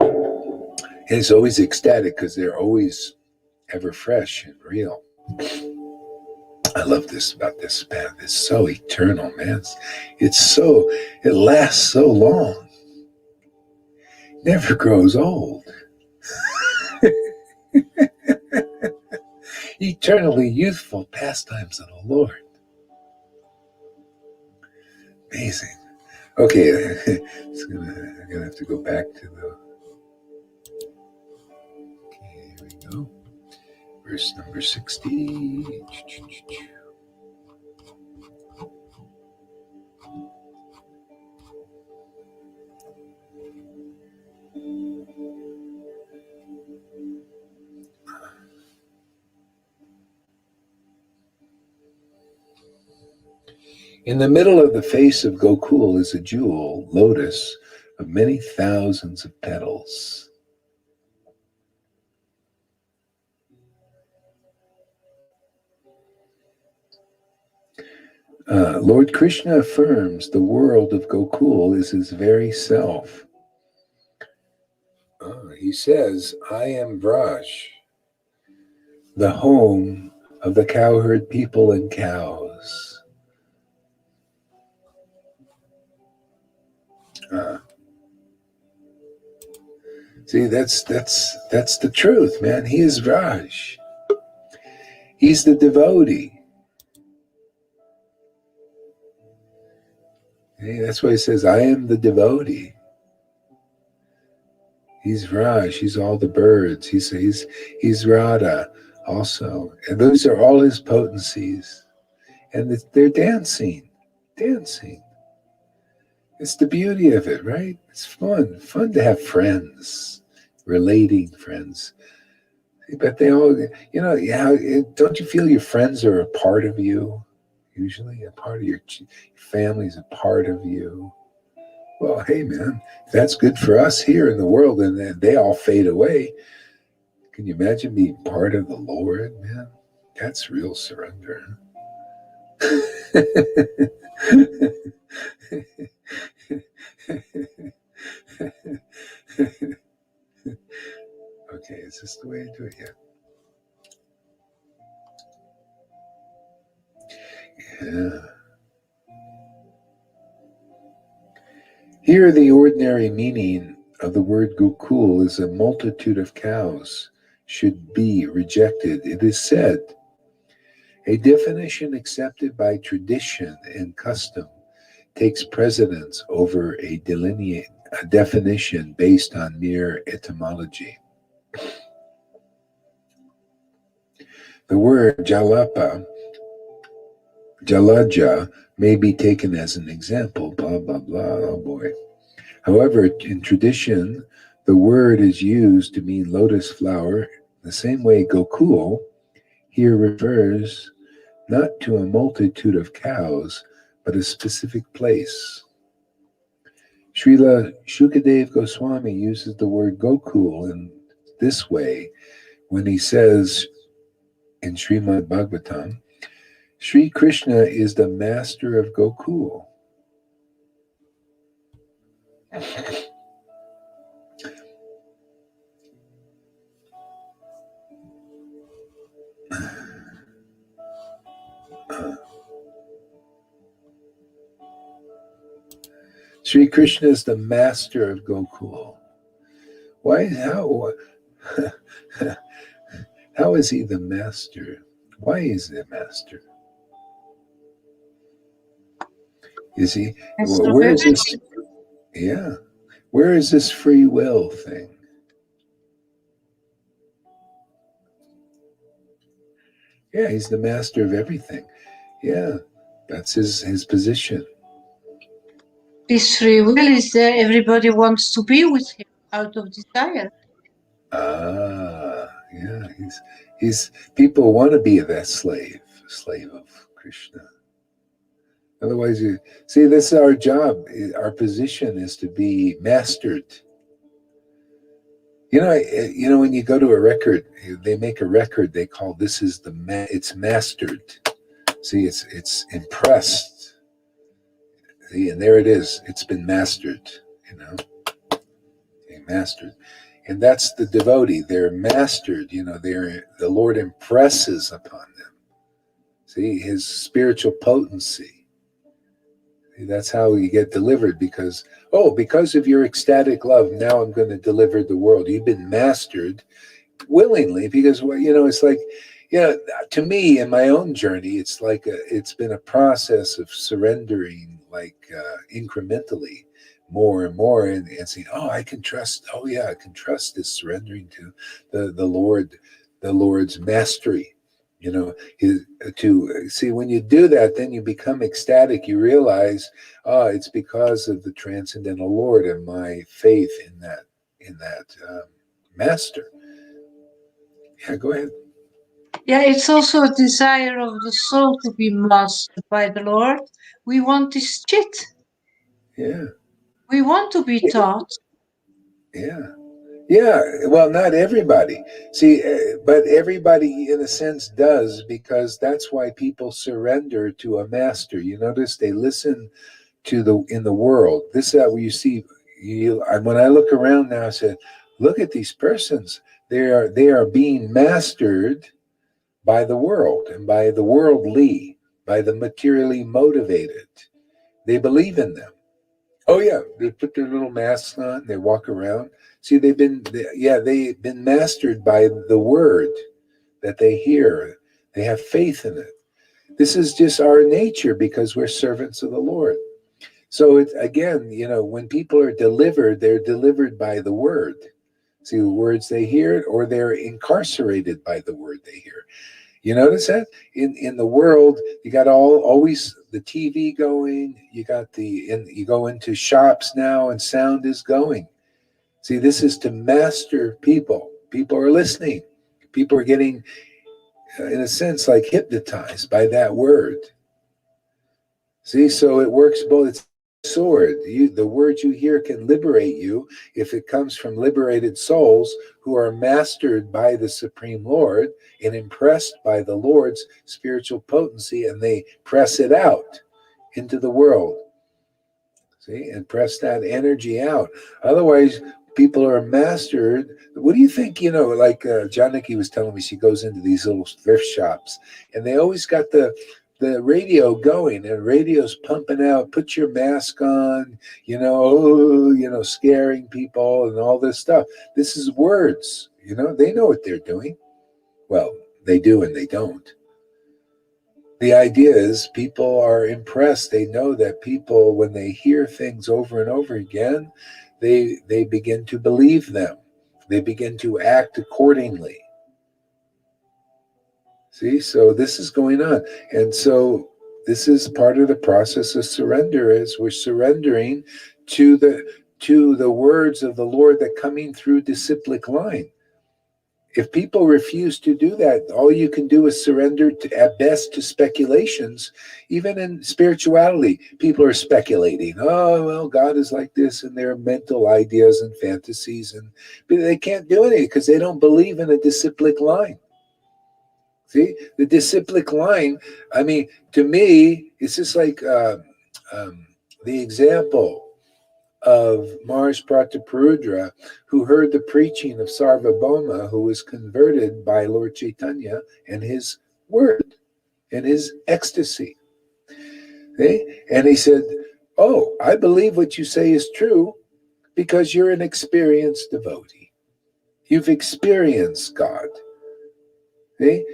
And it's always ecstatic because they're always ever fresh and real. I love this about this path. It's so eternal, man. It lasts so long. Never grows old. Eternally youthful pastimes of the Lord. Amazing. Okay, I'm gonna have to go back to the. Okay, here we go. Verse number 60. In the middle of the face of Gokul is a jewel, lotus, of many thousands of petals. Lord Krishna affirms the world of Gokul is his very self. He says, I am Vraj, the home of the cowherd people and cows. See, that's the truth, man. He is Vraj. He's the devotee. Hey, that's why he says, I am the devotee. He's Raj. He's all the birds. He's Radha also. And those are all his potencies. And they're dancing. Dancing. It's the beauty of it, right? It's fun. Fun to have friends. Relating friends. But they all, don't you feel your friends are a part of you? Usually a part of your family's a part of you. Well, hey, man, that's good for us here in the world, and then they all fade away. Can you imagine being part of the Lord, man? That's real surrender. Okay, is this the way to do it? Yeah. Here, the ordinary meaning of the word Gokul is a multitude of cows should be rejected. It is said, a definition accepted by tradition and custom takes precedence over a definition based on mere etymology. The word Jalaja may be taken as an example, blah, blah, blah, oh boy. However, in tradition, the word is used to mean lotus flower. The same way Gokul here refers not to a multitude of cows, but a specific place. Srila Shukadev Goswami uses the word Gokul in this way when he says in Srimad Bhagavatam, Sri Krishna is the master of Gokul. Sri Krishna is the master of Gokul. How is he the master? Why is he the master? Is he? Where is this? Yeah. Where is this free will thing? Yeah, he's the master of everything. Yeah, that's his position. This free will is there. Everybody wants to be with him out of desire. Yeah. He's people want to be that slave of Krishna. Otherwise, you see, this is our job. Our position is to be mastered. When you go to a record, they make a record. They call this is it's mastered. See, it's impressed. See, and there it is. It's been mastered. Mastered, and that's the devotee. They're mastered. The Lord impresses upon them. See, his spiritual potency. See, that's how you get delivered. Because of your ecstatic love, now I'm going to deliver the world. You've been mastered willingly, because it's like, to me in my own journey, it's like it's been a process of surrendering, like incrementally, more and more, and saying, I can trust. I can trust this, surrendering to the Lord's mastery. To see, when you do that, then you become ecstatic. You realize, it's because of the transcendental Lord and my faith in that master. Yeah, go ahead. Yeah, it's also a desire of the soul to be mastered by the Lord. We want this chit. Yeah, We want to be taught. yeah. Yeah, well, not everybody. See, but everybody in a sense does, because that's why people surrender to a master. You notice they listen to the in the world. This is how you see you. When I look around now, I said, look at these persons. They are being mastered by the world and by the worldly, by the materially motivated. They believe in them. Oh yeah, they put their little masks on. They walk around. See, they've been mastered by the word that they hear. They have faith in it. This is just our nature because we're servants of the Lord. So it's again, when people are delivered, they're delivered by the word. See, the words they hear, or they're incarcerated by the word they hear. You notice that in the world, you got always the TV going. You got you go into shops now, and sound is going. See, this is to master people. People are listening. People are getting, in a sense, like hypnotized by that word. See, so it works both. It's a sword. The word you hear can liberate you if it comes from liberated souls who are mastered by the Supreme Lord and impressed by the Lord's spiritual potency, and they press it out into the world. See, and press that energy out. Otherwise, people are mastered. What do you think? Like Janaki was telling me, she goes into these little thrift shops, and they always got the radio going, and radio's pumping out, put your mask on, scaring people and all this stuff. This is words. They know what they're doing. Well, they do and they don't. The idea is people are impressed. They know that people, when they hear things over and over again, they begin to believe them. They begin to act accordingly. See, so this is going on. And so this is part of the process of surrender, is we're surrendering to the words of the Lord that coming through disciplic line. If people refuse to do that, all you can do is surrender at best to speculations. Even in spirituality, people are speculating. Oh, well, God is like this, and their mental ideas and fantasies, but they can't do anything because they don't believe in a disciplic line. See, the disciplic line, I mean, to me, it's just like the example of Mars Prataparudra, who heard the preaching of Sarvabhauma, who was converted by Lord Chaitanya and his word and his ecstasy. See? And he said, oh, I believe what you say is true because you're an experienced devotee. You've experienced God. See?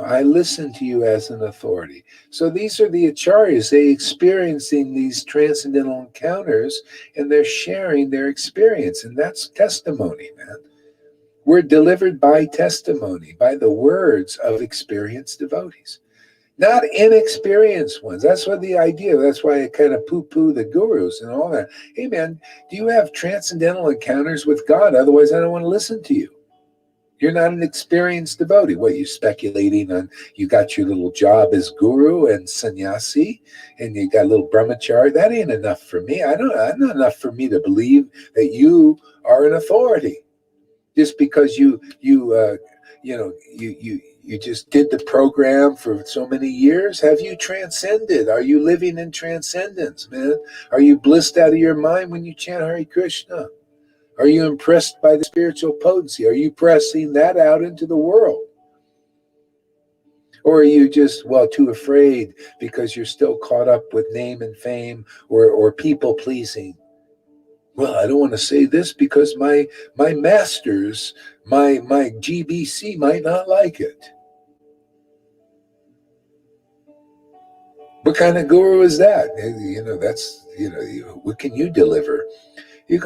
I listen to you as an authority. So these are the acharyas. They experiencing these transcendental encounters, and they're sharing their experience, and that's testimony, man. We're delivered by testimony, by the words of experienced devotees, not inexperienced ones. That's what the idea. That's why I kind of poo-poo the gurus and all that. Hey, man, do you have transcendental encounters with God? Otherwise, I don't want to listen to you. You're not an experienced devotee. What, you speculating on, you got your little job as guru and sannyasi, and you got a little brahmachari? That ain't enough for me. Not enough for me to believe that you are an authority. Just because you just did the program for so many years. Have you transcended? Are you living in transcendence, man? Are you blissed out of your mind when you chant Hare Krishna? Are you impressed by the spiritual potency? Are you pressing that out into the world? Or are you just, too afraid because you're still caught up with name and fame or people pleasing? Well, I don't want to say this because my masters, my GBC might not like it. What kind of guru is that? What can you deliver?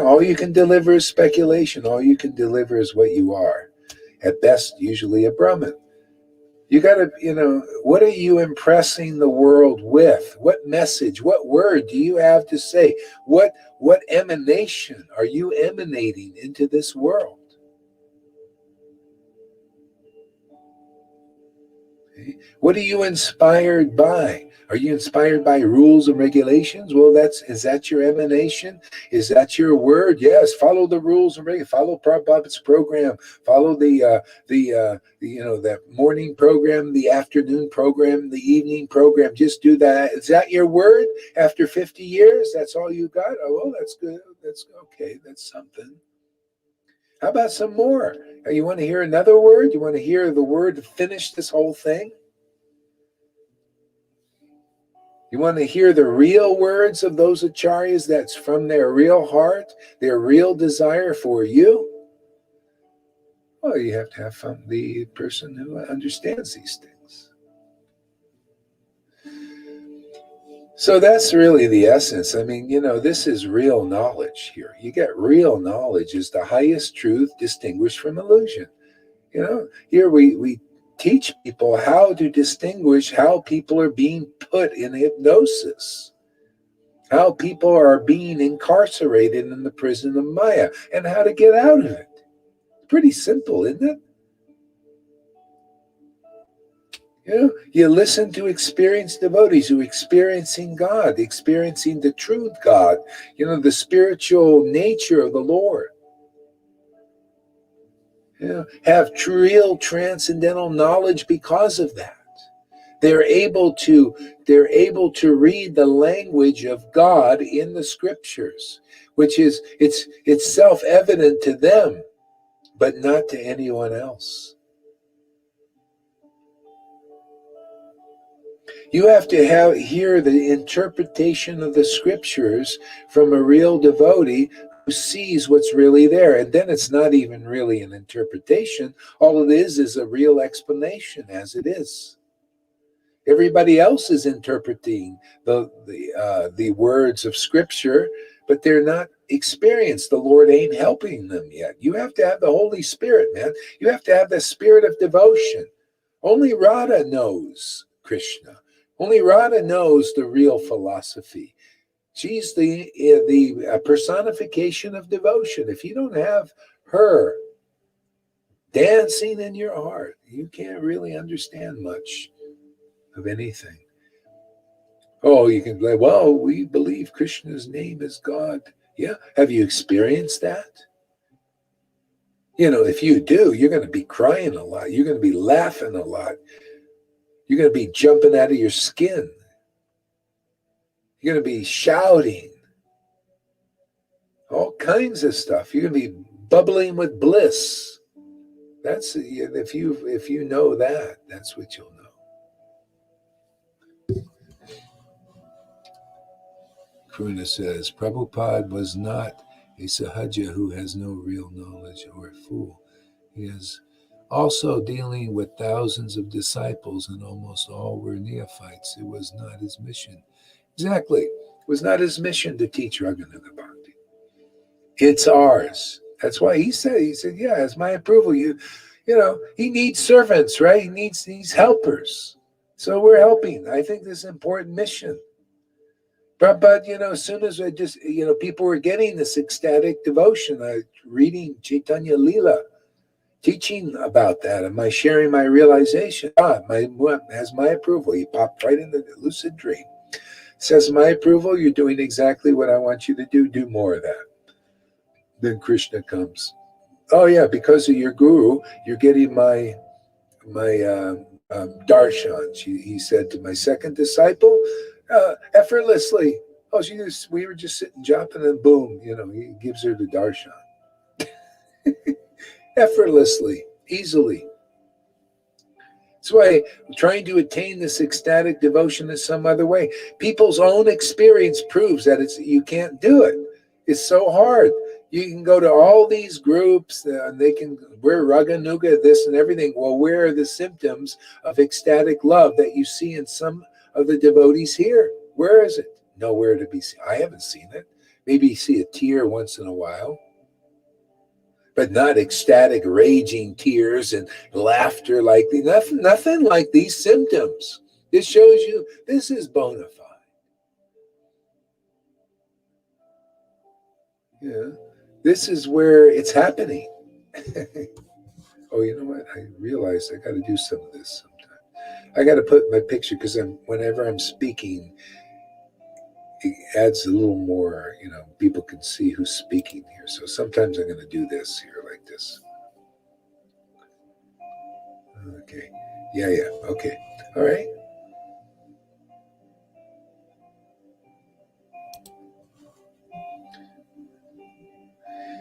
All you can deliver is speculation. All you can deliver is what you are. At best, usually a Brahmin. You got to, what are you impressing the world with? What message, what word do you have to say? What emanation are you emanating into this world? What are you inspired by? Are you inspired by rules and regulations? Well, is that your emanation? Is that your word? Yes. Follow the rules and regulations. Follow Prabhupada's program. Follow that morning program, the afternoon program, the evening program. Just do that. Is that your word? After 50 years, that's all you got? Oh, well, that's good. That's okay. That's something. How about some more? You want to hear another word? You want to hear the word to finish this whole thing? You want to hear the real words of those acharyas that's from their real heart, their real desire for you? Well, you have to have the person who understands these things. So that's really the essence. I mean, this is real knowledge here. You get real knowledge is the highest truth distinguished from illusion. Here we teach people how to distinguish how people are being put in hypnosis, how people are being incarcerated in the prison of Maya, and how to get out of it. Pretty simple, isn't it? You listen to experienced devotees who are experiencing God, experiencing the truth God, the spiritual nature of the Lord. Have real transcendental knowledge because of that. They're able to read the language of God in the scriptures, which is it's self-evident to them, but not to anyone else. You have to hear the interpretation of the scriptures from a real devotee who sees what's really there. And then it's not even really an interpretation. All it is a real explanation as it is. Everybody else is interpreting the words of scripture, but they're not experienced. The Lord ain't helping them yet. You have to have the Holy Spirit, man. You have to have the spirit of devotion. Only Radha knows Krishna. Only Radha knows the real philosophy. She's the personification of devotion. If you don't have her dancing in your heart, you can't really understand much of anything. Oh, you can say, well, we believe Krishna's name is God. Yeah. Have you experienced that? If you do, you're going to be crying a lot. You're going to be laughing a lot. You're going to be jumping out of your skin. You're going to be shouting. All kinds of stuff. You're going to be bubbling with bliss. That's if you know that, that's what you'll know. Krishna says, Prabhupada was not a sahaja who has no real knowledge or a fool. He is also dealing with thousands of disciples, and almost all were neophytes. It was not his mission. Exactly. It was not his mission to teach Raganuga Bhakti. It's ours. That's why he said, yeah, it's my approval. He needs servants, right? He needs helpers. So we're helping. I think this is an important mission. But as soon as I just, people were getting this ecstatic devotion, reading Chaitanya Leela, teaching about that, am I sharing my realization? God has my approval. He popped right in the lucid dream. Says my approval, you're doing exactly what I want you to do. Do more of that. Then Krishna comes. Oh yeah, because of your guru, you're getting my darshan. He said to my second disciple, effortlessly. Oh, we were just sitting jumping, and boom, he gives her the darshan. Effortlessly, easily. That's why trying to attain this ecstatic devotion in some other way. People's own experience proves that you can't do it. It's so hard. You can go to all these groups, and we're Raganuga, this and everything. Well, where are the symptoms of ecstatic love that you see in some of the devotees here? Where is it? Nowhere to be seen. I haven't seen it. Maybe you see a tear once in a while, but not ecstatic, raging tears and laughter like nothing like these symptoms. This shows you this is bona fide. Yeah, this is where it's happening. Oh, you know what? I realized I got to do some of this sometime. I got to put my picture because whenever I'm speaking, it adds a little more, people can see who's speaking here. So sometimes I'm going to do this here like this. Okay. Yeah. Okay. All right.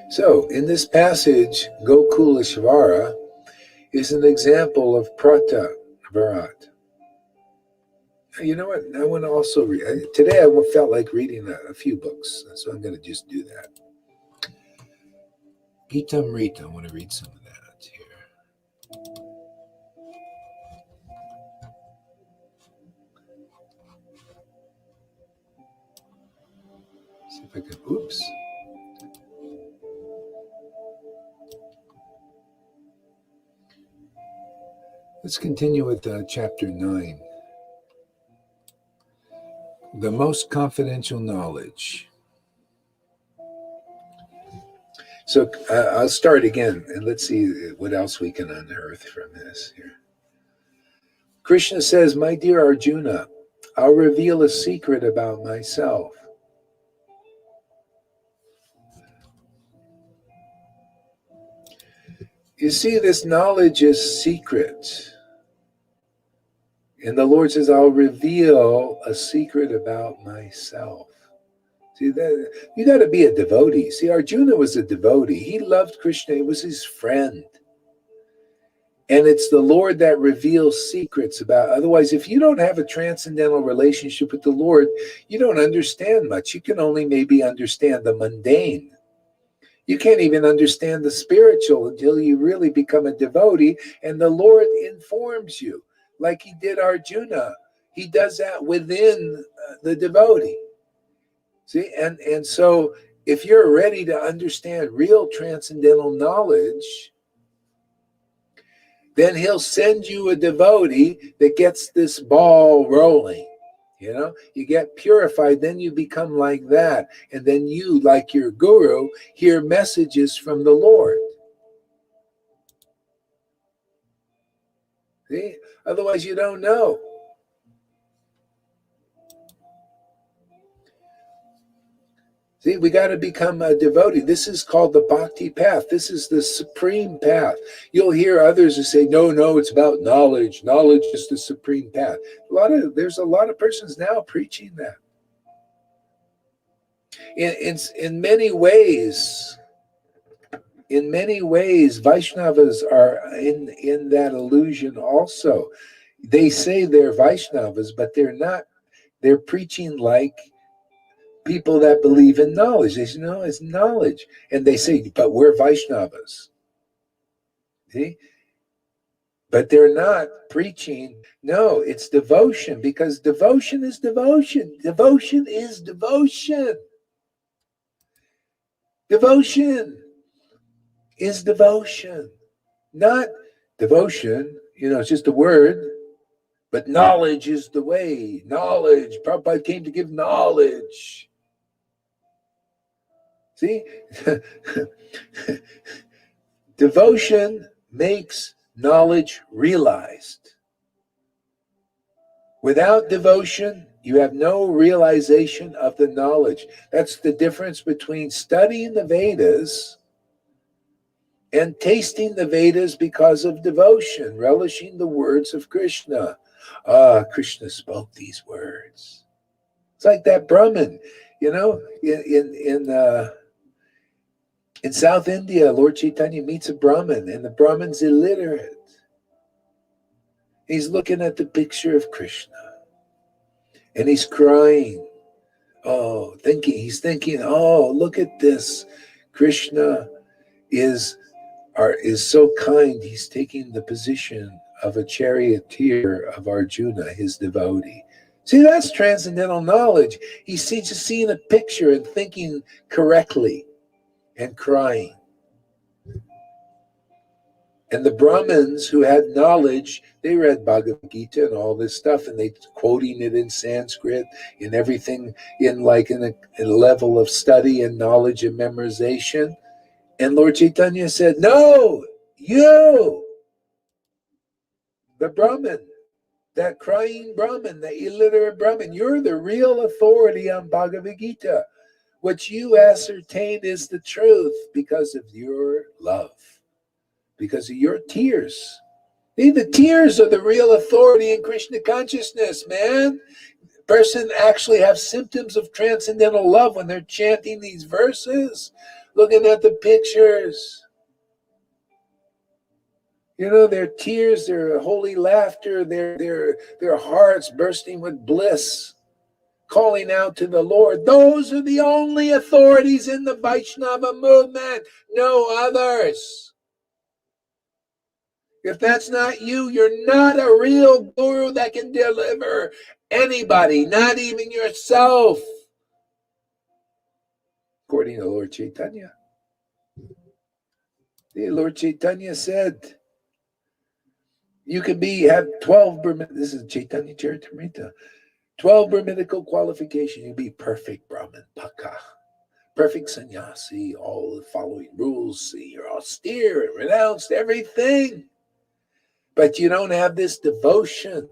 So in this passage, Gokuleshvara is an example of Prata Bharat. You know what? I want to also read. Today I felt like reading a few books, so I'm going to just do that. Gita Amrita, I want to read some of that here. See if I can, oops. Let's continue with chapter 9. The most confidential knowledge. So I'll start again, and let's see what else we can unearth from this here. Krishna says, my dear Arjuna, I'll reveal a secret about myself. You see, this knowledge is secret. And the Lord says, I'll reveal a secret about myself. See, that you got to be a devotee. See, Arjuna was a devotee. He loved Krishna. He was his friend. And it's the Lord that reveals secrets about. Otherwise, if you don't have a transcendental relationship with the Lord, you don't understand much. You can only maybe understand the mundane. You can't even understand the spiritual until you really become a devotee and the Lord informs you, like he did Arjuna. He does that within the devotee. See, and so if you're ready to understand real transcendental knowledge, then he'll send you a devotee that gets this ball rolling. You get purified, then you become like that. And then you, like your guru, hear messages from the Lord. See? Otherwise, you don't know. See, we got to become a devotee. This is called the bhakti path. This is the supreme path. You'll hear others who say, no, it's about knowledge. Knowledge is the supreme path. There's a lot of persons now preaching that. In many ways, Vaishnavas are in that illusion also. They say they're Vaishnavas, but they're not. They're preaching like people that believe in knowledge. They say, no, it's knowledge. And they say, but we're Vaishnavas. See? But they're not preaching, no, it's devotion, because devotion is devotion. Devotion is devotion. Devotion is devotion. Not devotion, it's just a word, but knowledge is the way. Knowledge. Prabhupada came to give knowledge. See? Devotion makes knowledge realized. Without devotion, you have no realization of the knowledge. That's the difference between studying the Vedas and tasting the Vedas because of devotion, relishing the words of Krishna. Krishna spoke these words. It's like that Brahmin, in South India, Lord Chaitanya meets a Brahmin, and the Brahmin's illiterate. He's looking at the picture of Krishna, and he's crying. He's thinking, look at this. Krishna is so kind. He's taking the position of a charioteer of Arjuna, his devotee. See, that's transcendental knowledge. He's just seeing a picture and thinking correctly and crying. And the Brahmins who had knowledge, they read Bhagavad Gita and all this stuff, and they quoting it in Sanskrit and everything in a level of study and knowledge and memorization. And Lord Chaitanya said, no, you, the Brahmin, that crying Brahmin, the illiterate Brahmin. You're the real authority on Bhagavad Gita. What you ascertained is the truth because of your love, because of your tears. See, the tears are the real authority in Krishna consciousness, man. Person actually have symptoms of transcendental love when they're chanting these verses, looking at the pictures. You know, their tears, their holy laughter, their hearts bursting with bliss, calling out to the Lord. Those are the only authorities in the Vaishnava movement, no others. If that's not you, you're not a real guru that can deliver anybody, not even yourself. According to Lord Chaitanya. Lord Chaitanya said, you can have 12 this is Chaitanya Charitamrita, 12 Brahminical qualifications. You be perfect Brahmin, Paka, perfect sannyasi, all the following rules. See, you're austere and renounced everything. But you don't have this devotion.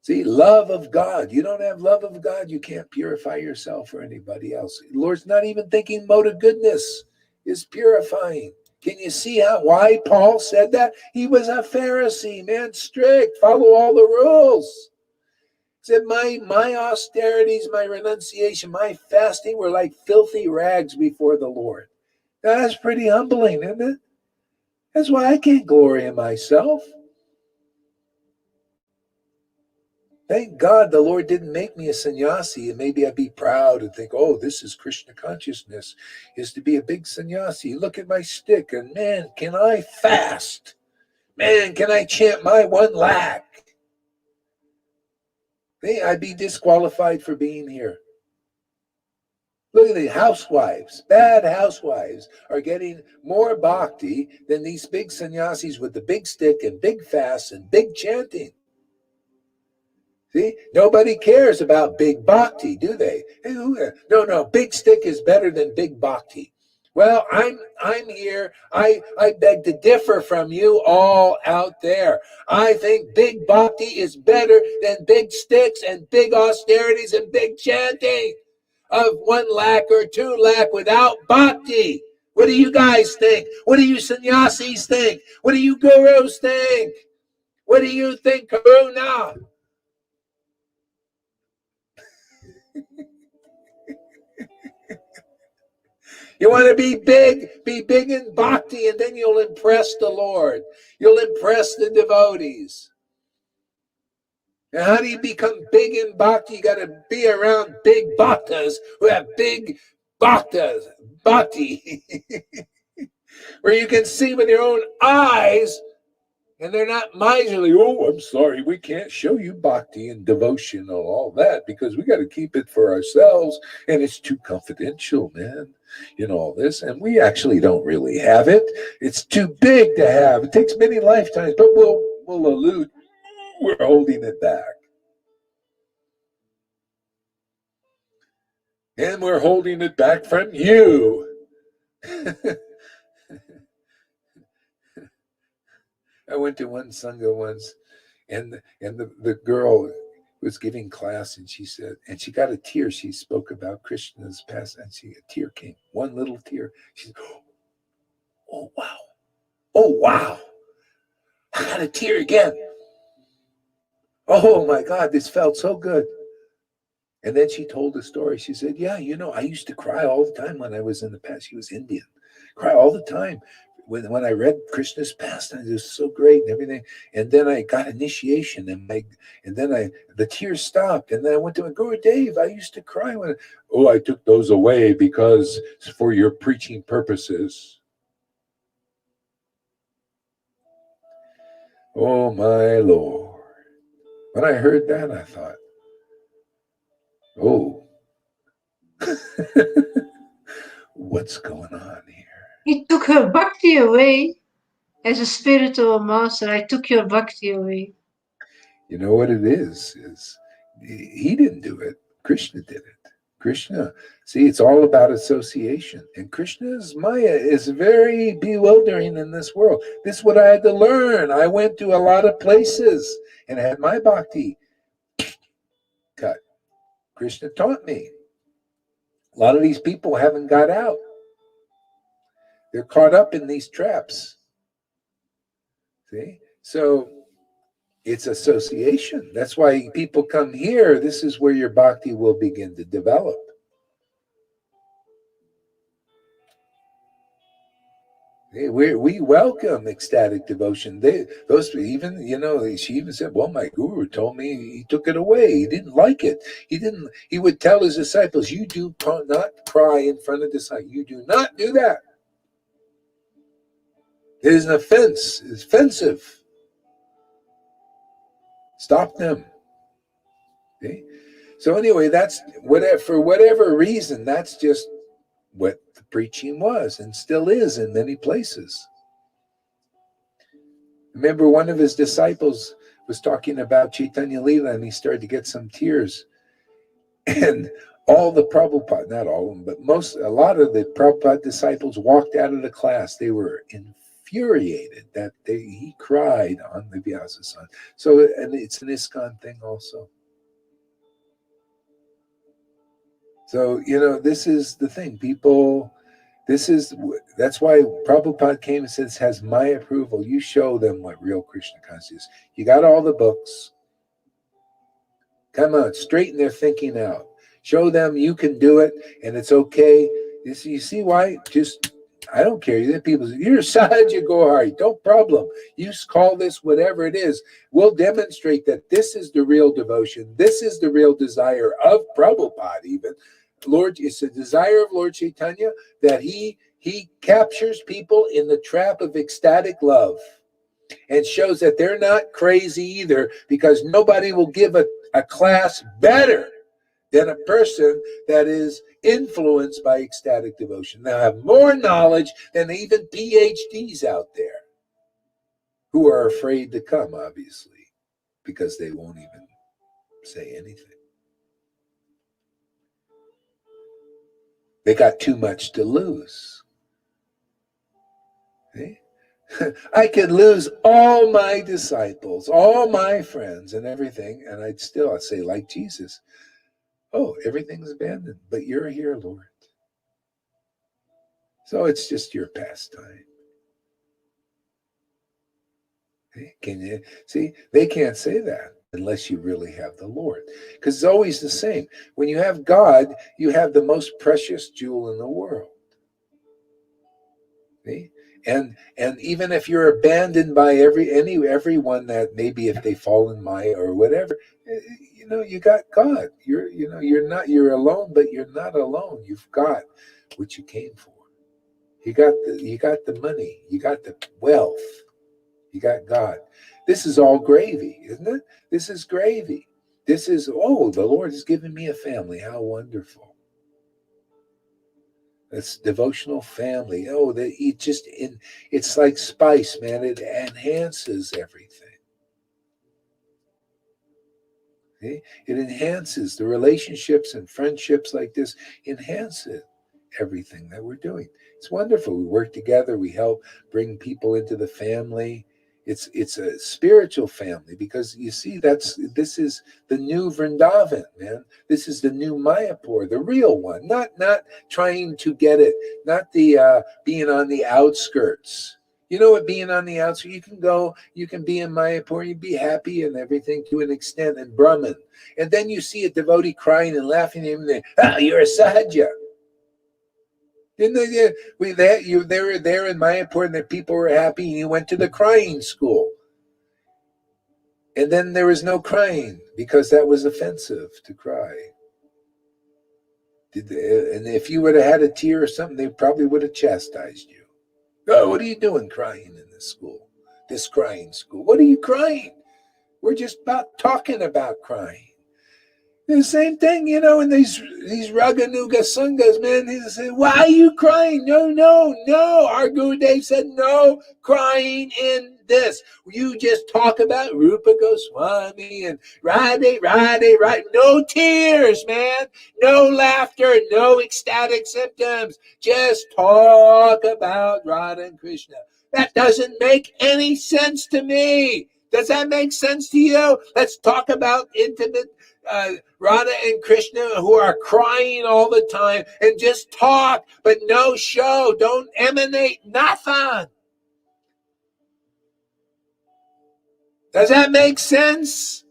See, love of God. You don't have love of God, you can't purify yourself or anybody else. The Lord's not even thinking mode of goodness is purifying. Can you see why Paul said that? He was a Pharisee, man, strict, follow all the rules. He said, my austerities, my renunciation, my fasting were like filthy rags before the Lord. Now, that's pretty humbling, isn't it? That's why I can't glory in myself. Thank God the Lord didn't make me a sannyasi, and maybe I'd be proud and think, oh, this is Krishna consciousness, is to be a big sannyasi. Look at my stick, and man, can I fast? Man, can I chant my 1 lakh? I'd be disqualified for being here. Look at the housewives, bad housewives are getting more bhakti than these big sannyasis with the big stick and big fasts and big chanting. See, nobody cares about big bhakti, do they? No, big stick is better than big bhakti. Well, I'm here. I beg to differ from you all out there. I think big bhakti is better than big sticks and big austerities and big chanting of 1 lakh or 2 lakh without bhakti. What do you guys think? What do you sannyasis think? What do you gurus think? What do you think, Karuna? You want to be big in bhakti, and then you'll impress the Lord. You'll impress the devotees. And how do you become big in bhakti? You got to be around big bhaktas who have big bhakti, where you can see with your own eyes, and they're not miserly. Oh, I'm sorry, we can't show you bhakti and devotion and all that because we got to keep it for ourselves, and it's too confidential, man. You know, all this, and we actually don't really have it. It's too big to have. It takes many lifetimes, but we'll allude. We're holding it back. And we're holding it back from you. I went to one Sangha once, and the girl was giving class, and she said, and she got a tear. She spoke about Krishna's past, and a tear came, one little tear. She said, oh, wow. Oh, wow. I got a tear again. Oh, my God, this felt so good. And then she told a story. She said, yeah, I used to cry all the time when I was in the past. She was Indian. Cry all the time. When I read Krishna's pastimes, it was so great and everything. And then I got initiation, and then the tears stopped. And then I went to Guru Dev. I used to cry I took those away because for your preaching purposes. Oh my Lord. When I heard that, I thought, oh, what's going on here? He took her bhakti away. As a spiritual master, I took your bhakti away. You know what it is he didn't do it. Krishna did it. Krishna. See, it's all about association. And Krishna's Maya is very bewildering in this world. This is what I had to learn. I went to a lot of places and had my bhakti cut. Krishna taught me. A lot of these people haven't got out. They're caught up in these traps. See? So it's association. That's why people come here. This is where your bhakti will begin to develop. We welcome ecstatic devotion. Those even, she even said, well, my guru told me he took it away. He didn't like it. He would tell his disciples, you do not cry in front of disciples. You do not do that. It is an offense. It's offensive. Stop them. Okay? So anyway, that's for whatever reason, that's just what the preaching was and still is in many places. Remember, one of his disciples was talking about Chaitanya Leela, and he started to get some tears. And all the Prabhupada, not all of them, but a lot of the Prabhupada disciples walked out of the class. They were infuriated that he cried on the Vyasa-san. So, and it's an ISKCON thing also. So, this is the thing. People, that's why Prabhupada came and says, has my approval. You show them what real Krishna consciousness is. You got all the books. Come on, straighten their thinking out. Show them you can do it and it's okay. You see why? I don't care. People say, you're Sahaja Gohari, no problem. You call this whatever it is. We'll demonstrate that this is the real devotion. This is the real desire of Prabhupada even. Lord, it's the desire of Lord Chaitanya that he captures people in the trap of ecstatic love and shows that they're not crazy either, because nobody will give a class better than a person that is influenced by ecstatic devotion. They have more knowledge than even PhDs out there who are afraid to come, obviously, because they won't even say anything. They got too much to lose. See? I could lose all my disciples, all my friends and everything, and I'd say, like Jesus, oh, everything's abandoned, but you're here, Lord. So it's just your pastime. Can you see? They can't say that unless you really have the Lord, because it's always the same. When you have God, you have the most precious jewel in the world. See? And even if you're abandoned by everyone, that maybe if they fall in Maya or whatever, you got God. You're alone, but you're not alone. You've got what you came for. You got the money. You got the wealth. You got God. This is all gravy, isn't it? This is gravy. This is, the Lord has given me a family. How wonderful. It's devotional family. It's like spice, man. It enhances everything. See? It enhances the relationships and friendships like this, enhances everything that we're doing. It's wonderful. We work together. We help bring people into the family. It's a spiritual family, because you see, this is the new Vrindavan, man. This is the new Mayapur, the real one. Not trying to get it, not the being on the outskirts. You know what, being on the outskirts, you can be in Mayapur, you be happy and everything to an extent, and Brahman. And then you see a devotee crying and laughing at him, and you're a Sahaja. Didn't they? They were there in Mayapur, and the people were happy, and you went to the crying school. And then there was no crying, because that was offensive to cry. And if you would have had a tear or something, they probably would have chastised you. Oh, what are you doing crying in this school? This crying school. What are you crying? We're just talking about crying. The same thing, in these Raganuga Sanghas, man. They say, why are you crying? No. Our Gurudev said no crying in this. You just talk about Rupa Goswami and Radhe, right? No tears, man. No laughter, no ecstatic symptoms. Just talk about Radha and Krishna. That doesn't make any sense to me. Does that make sense to you? Let's talk about intimate Radha and Krishna who are crying all the time and just talk, but no show. Don't emanate nothing. Does that make sense?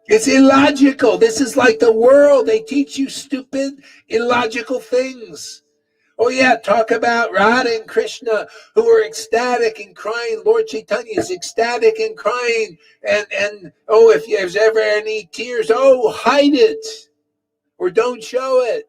It's illogical. This is like the world. They teach you stupid, illogical things. Oh yeah, talk about Radha and Krishna who are ecstatic and crying. Lord Chaitanya is ecstatic and crying. And oh, if there's ever any tears, oh, hide it or don't show it.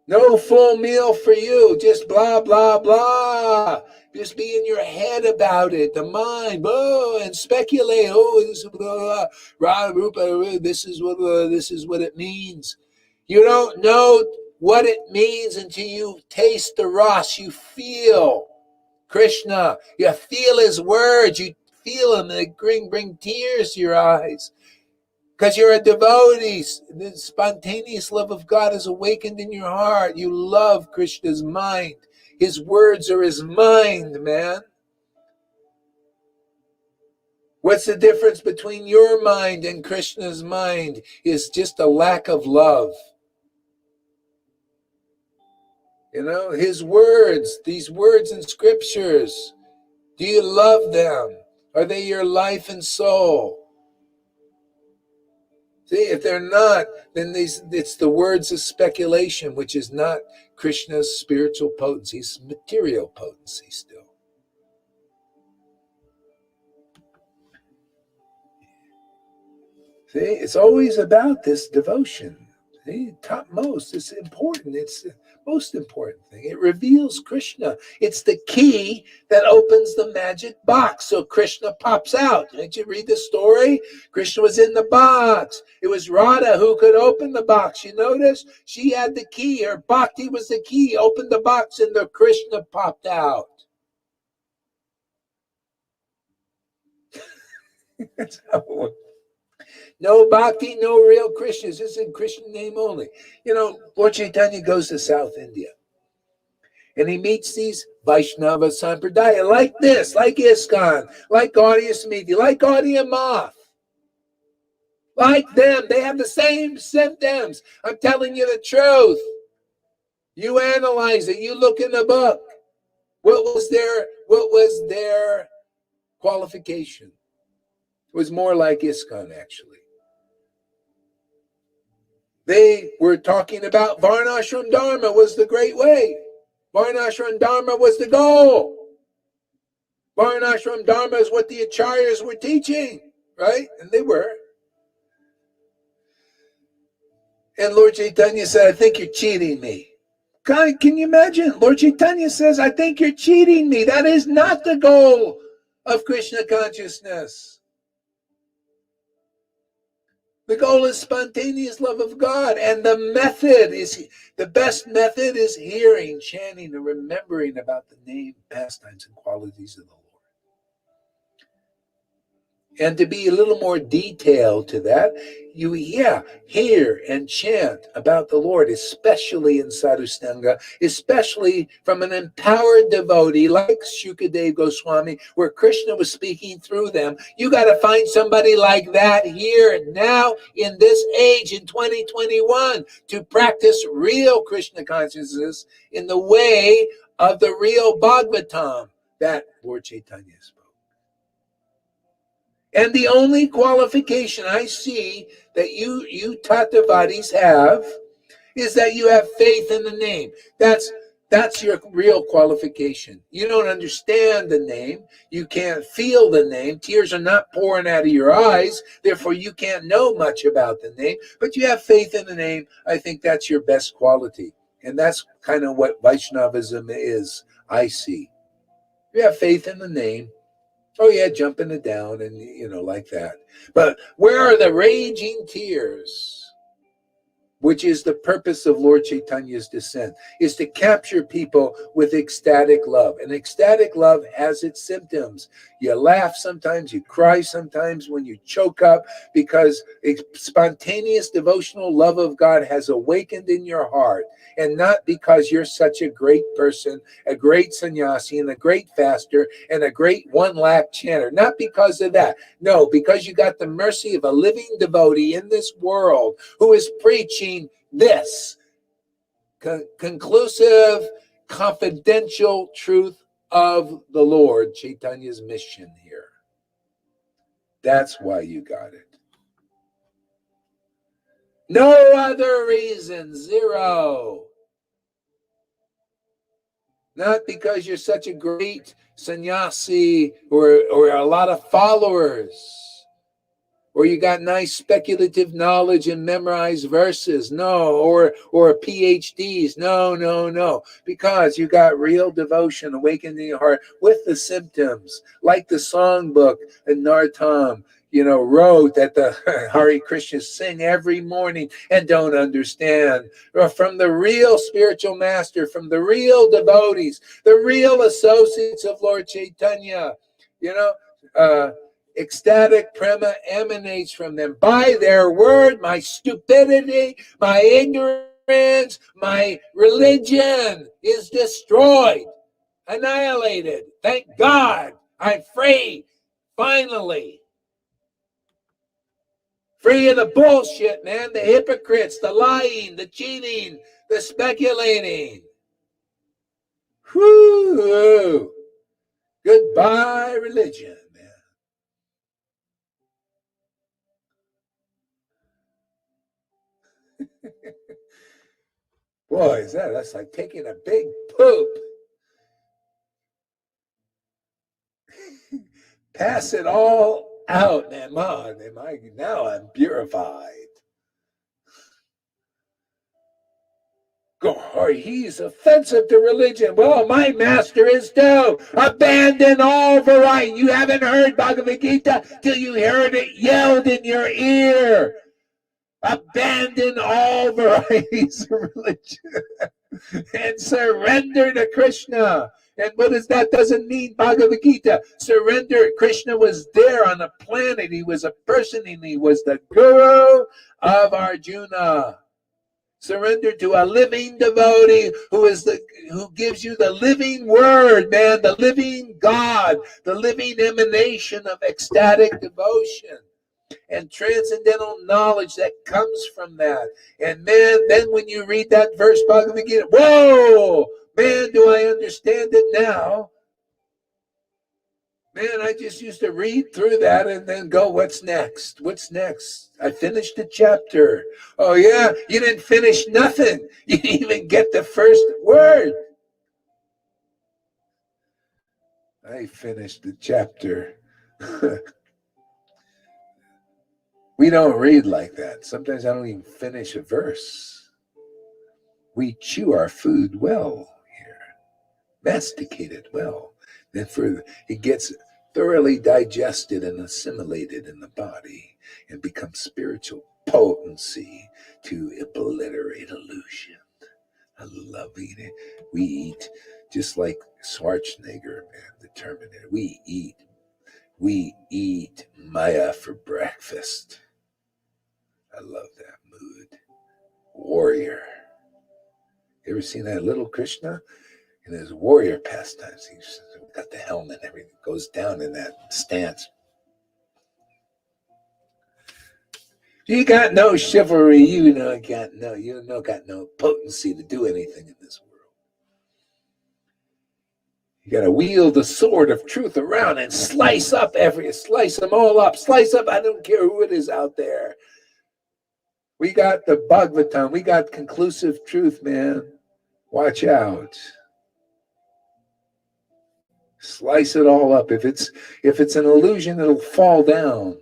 No full meal for you. Just blah, blah, blah. Just be in your head about it, the mind, oh, and speculate. Oh, this is blah, blah, blah, this is what it means. You don't know what it means until you taste the ras. You feel Krishna. You feel his words. You feel him. They bring tears to your eyes. Because you're a devotee. The spontaneous love of God is awakened in your heart. You love Krishna's mind. His words are his mind, man. What's the difference between your mind and Krishna's mind? Is just a lack of love. You know, his words, these words in scriptures, do you love them? Are they your life and soul? See, if they're not, then it's the words of speculation, which is not Krishna's spiritual potency. It's material potency still. See, it's always about this devotion. See, topmost. It's important. It's the most important thing. It reveals Krishna. It's the key that opens the magic box. So Krishna pops out. Did you read the story? Krishna was in the box. It was Radha who could open the box. You notice? She had the key. Her bhakti was the key. Opened the box and the Krishna popped out. That's how it works. No bhakti, no real Krishnas. This is in Krishna name only. You know, Lord Chaitanya goes to South India. And he meets these Vaishnava Sampradaya like this, like ISKCON, like Gaudiya Samiti, like Gaudiya Math. Like them. They have the same symptoms. I'm telling you the truth. You analyze it. You look in the book. What was their qualification? It was more like ISKCON, actually. They were talking about Varnashram Dharma was the great way. Varnashram Dharma was the goal. Varnashram Dharma is what the acharyas were teaching, right? And they were. And Lord Chaitanya said, I think you're cheating me. God, can you imagine? Lord Chaitanya says, I think you're cheating me. That is not the goal of Krishna consciousness. The goal is spontaneous love of God. And the best method is hearing, chanting, and remembering about the name, pastimes, and qualities of the Lord. And to be a little more detailed to that, you hear and chant about the Lord, especially in Sadhustanga, especially from an empowered devotee like Shukadev Goswami, where Krishna was speaking through them. You got to find somebody like that here now in this age in 2021 to practice real Krishna consciousness in the way of the real Bhagavatam that Lord Chaitanya spoke. And the only qualification I see that you Tattavadis have is that you have faith in the name. That's your real qualification. You don't understand the name. You can't feel the name. Tears are not pouring out of your eyes. Therefore, you can't know much about the name. But you have faith in the name. I think that's your best quality. And that's kind of what Vaishnavism is, I see. You have faith in the name. Oh yeah, jumping it down and like that. But where are the raging tears? which is the purpose of Lord Chaitanya's descent, is to capture people with ecstatic love. And ecstatic love has its symptoms. You laugh sometimes, you cry sometimes when you choke up, because a spontaneous devotional love of God has awakened in your heart, and not because you're such a great person, a great sannyasi, and a great faster, and a great one-lap chanter. Not because of that. No, because you got the mercy of a living devotee in this world who is preaching this conclusive, confidential truth of the Lord, Chaitanya's mission here. That's why you got it. No other reason, zero. Not because you're such a great sannyasi or a lot of followers, or you got nice speculative knowledge and memorized verses. No, or PhDs. No. Because you got real devotion awakened in your heart with the symptoms, like the songbook and Nartam, wrote that the Hare Krishnas sing every morning and don't understand. Or from the real spiritual master, from the real devotees, the real associates of Lord Chaitanya, ecstatic prema emanates from them. By their word, my stupidity, my ignorance, my religion is destroyed, annihilated. Thank God I'm free, finally. Free of the bullshit, man, the hypocrites, the lying, the cheating, the speculating. Whoo! Goodbye, religion, man. Boy, that's like taking a big poop. Pass it all out, man. Now I'm purified. He's offensive to religion. Well, my master is too. Abandon all variety. You haven't heard Bhagavad Gita till you heard it yelled in your ear. Abandon all varieties of religion and surrender to Krishna. And what is that? Doesn't mean Bhagavad Gita. Surrender. Krishna was there on a planet. He was a person, and he was the guru of Arjuna. Surrender to a living devotee who gives you the living word, man, the living God, the living emanation of ecstatic devotion and transcendental knowledge that comes from that. And man, then when you read that verse, Bhagavad Gita, whoa, man, do I understand it now? Man, I just used to read through that and then go, what's next? What's next? I finished the chapter. Oh, yeah, you didn't finish nothing. You didn't even get the first word. I finished the chapter. We don't read like that. Sometimes I don't even finish a verse. We chew our food well here, masticate it well. Then it gets thoroughly digested and assimilated in the body and becomes spiritual potency to obliterate illusion. I love eating. We eat just like Schwarzenegger, man, the Terminator. We eat Maya for breakfast. I love that mood. Warrior. You ever seen that little Krishna? In his warrior pastimes, he's got the helmet and everything, goes down in that stance. You got no chivalry, you got no potency to do anything in this world. You got to wield the sword of truth around and slice them all up, slice up. I don't care who it is out there. We got the Bhagavatam. We got conclusive truth, man. Watch out. Slice it all up. If it's an illusion, it'll fall down.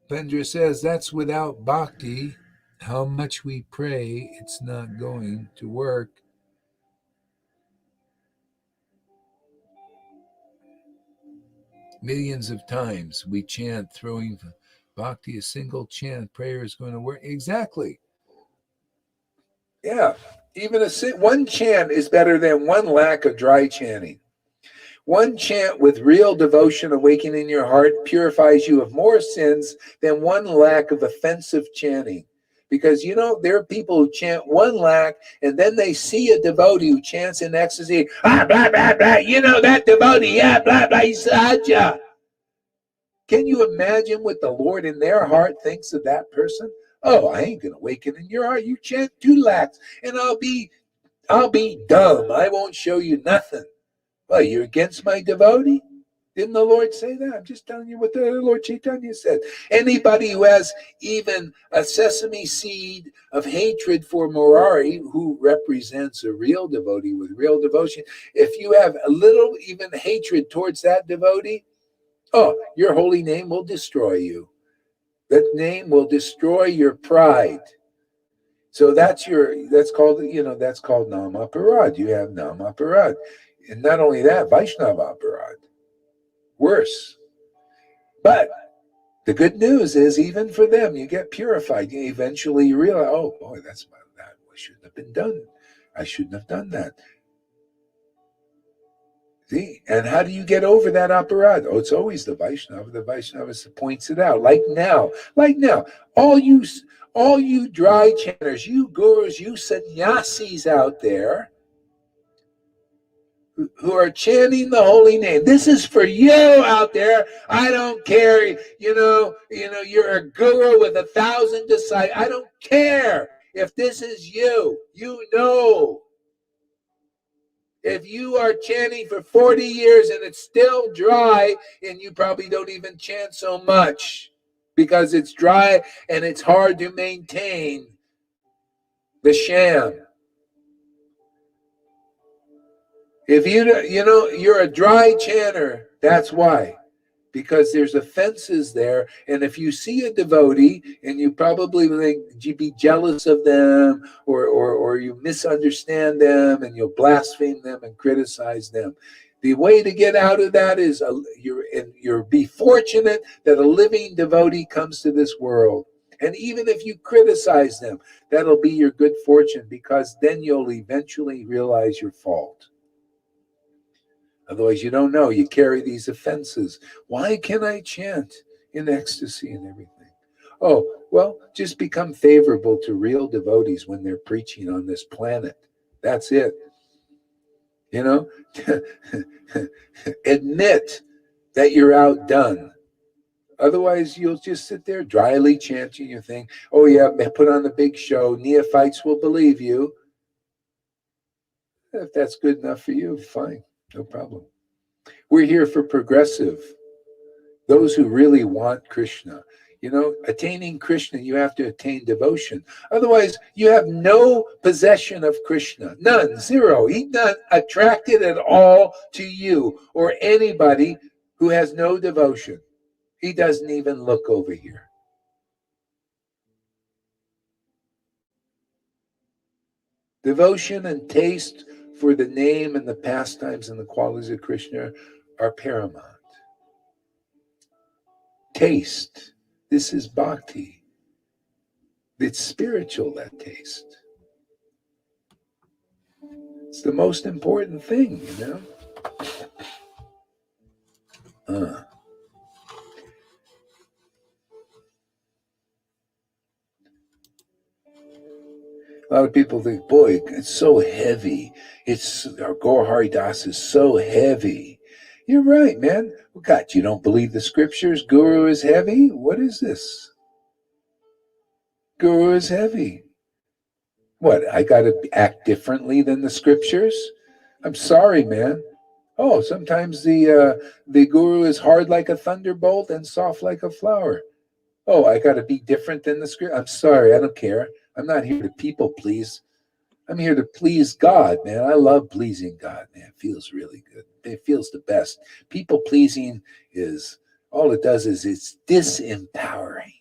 Pendra says that's without bhakti. How much we pray, it's not going to work. Millions of times we chant, throwing bhakti, a single chant, prayer is going to work. Exactly. Yeah. Even one chant is better than one lack of dry chanting. One chant with real devotion awakening your heart purifies you of more sins than one lack of offensive chanting. Because, there are people who chant one lack and then they see a devotee who chants in ecstasy, blah, blah, blah. That devotee, yeah, blah, blah, sahaja. Can you imagine what the Lord in their heart thinks of that person? Oh, I ain't going to awaken in your heart. You chant 2 lakhs and I'll be dumb. I won't show you nothing. Well, you're against my devotee? Didn't the Lord say that? I'm just telling you what the Lord Chaitanya said. Anybody who has even a sesame seed of hatred for Murari, who represents a real devotee with real devotion, if you have a little even hatred towards that devotee, oh, your holy name will destroy you. That name will destroy your pride. So that's called Nama Parad. You have Nama Parad. And not only that, Vaishnava Parad. Worse. But the good news is, even for them, you get purified. Eventually you realize, oh boy, that shouldn't have been done. I shouldn't have done that. See? And how do you get over that aparad? Oh, it's always the Vaishnava. The Vaishnava points it out. Like now, all you dry chanters, you gurus, you sannyasis out there who are chanting the holy name. This is for you out there. I don't care. You're a guru with 1,000 disciples. I don't care if this is you. If you are chanting for 40 years and it's still dry, and you probably don't even chant so much because it's dry and it's hard to maintain the sham. If you're a dry chanter, that's why. Because there's offenses there, and if you see a devotee and you probably be jealous of them, or you misunderstand them and you'll blaspheme them and criticize them, the way to get out of that is you're be fortunate that a living devotee comes to this world. And even if you criticize them, that'll be your good fortune, because then you'll eventually realize your fault. Otherwise, you don't know. You carry these offenses. Why can I chant in ecstasy and everything? Oh, well, just become favorable to real devotees when they're preaching on this planet. That's it. Admit that you're outdone. Otherwise, you'll just sit there dryly chanting your thing. Oh, yeah, put on the big show. Neophytes will believe you. If that's good enough for you, fine. No problem. We're here for progressive, those who really want Krishna. Attaining Krishna, you have to attain devotion. Otherwise, you have no possession of Krishna. None, zero. He's not attracted at all to you or anybody who has no devotion. He doesn't even look over here. Devotion and taste for the name and the pastimes and the qualities of Krishna are paramount. Taste. This is bhakti. It's spiritual, that taste. It's the most important thing, A lot of people think, boy, it's so heavy. Our Gaur Hari Das is so heavy. You're right, man. God, you don't believe the scriptures? Guru is heavy? What is this? Guru is heavy. What, I got to act differently than the scriptures? I'm sorry, man. Oh, sometimes the guru is hard like a thunderbolt and soft like a flower. Oh, I got to be different than the script. I'm sorry, I don't care. I'm not here to people please. I'm here to please God, man. I love pleasing God, man. It feels really good. It feels the best. People pleasing is all it does is it's disempowering.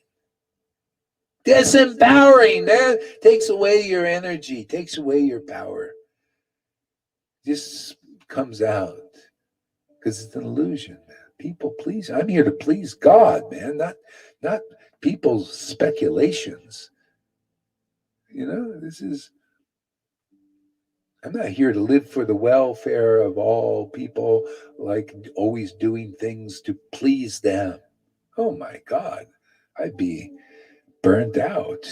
Disempowering, man. Takes away your energy, takes away your power. Just comes out because it's an illusion, man. people please. I'm here to please God, man, not people's speculations. I'm not here to live for the welfare of all people, like always doing things to please them. Oh my God, I'd be burnt out.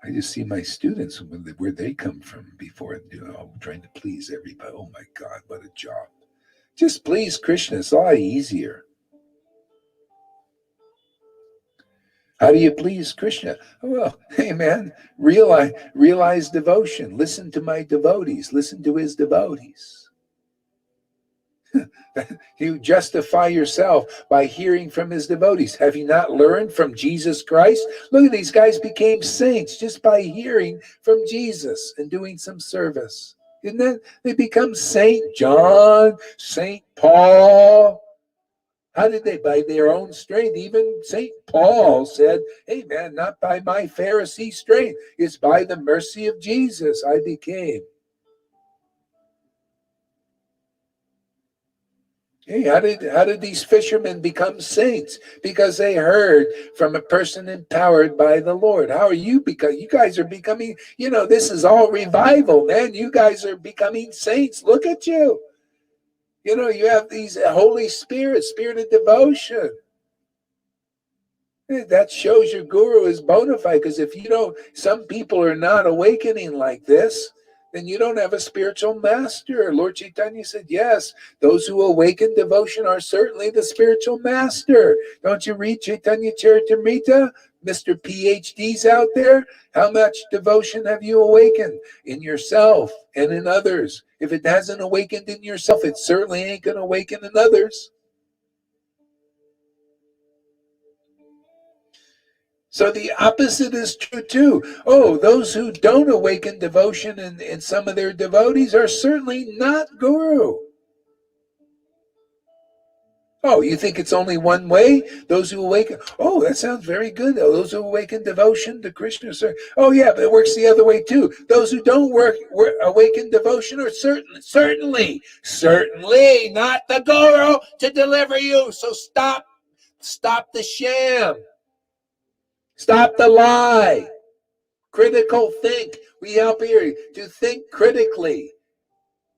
I just see my students where they come from before, trying to please everybody. Oh my God, what a job. Just please Krishna. It's a lot easier. How do you please Krishna? Well, hey man, realize devotion. Listen to my devotees. Listen to his devotees. You justify yourself by hearing from his devotees. Have you not learned from Jesus Christ? Look at these guys became saints just by hearing from Jesus and doing some service. Isn't that? They become Saint John, Saint Paul. How did they? By their own strength. Even St. Paul said, hey man, not by my Pharisee strength. It's by the mercy of Jesus I became. Hey, how did these fishermen become saints? Because they heard from a person empowered by the Lord. How are you? Because you guys are becoming, this is all revival, man. You guys are becoming saints. Look at you. You have these Holy Spirit of devotion. That shows your guru is bona fide, because if you don't, some people are not awakening like this, then you don't have a spiritual master. Lord Chaitanya said, yes, those who awaken devotion are certainly the spiritual master. Don't you read Chaitanya Charitamrita? Mr. PhDs out there, how much devotion have you awakened in yourself and in others? If it hasn't awakened in yourself, it certainly ain't going to awaken in others. So the opposite is true too. Oh, those who don't awaken devotion in some of their devotees are certainly not guru. Oh, you think it's only one way? Those who awaken. Oh, that sounds very good. Those who awaken devotion to Krishna. Oh, yeah, but it works the other way too. Those who don't awaken devotion are certainly not the guru to deliver you. So stop the sham. Stop the lie. Critical think. We help here to think critically.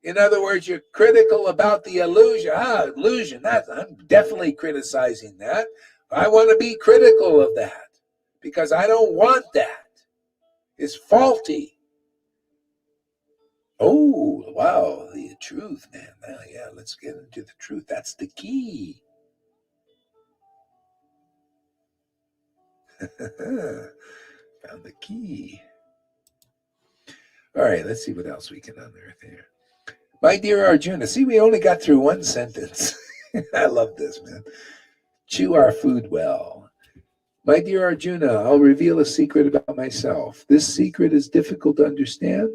In other words, you're critical about the illusion. Illusion. I'm definitely criticizing that. I want to be critical of that because I don't want that. It's faulty. Oh, wow. The truth, man. Yeah, let's get into the truth. That's the key. Found the key. All right, let's see what else we can unearth here. My dear Arjuna, see, we only got through one sentence. I love this, man. Chew our food well. My dear Arjuna, I'll reveal a secret about myself. This secret is difficult to understand,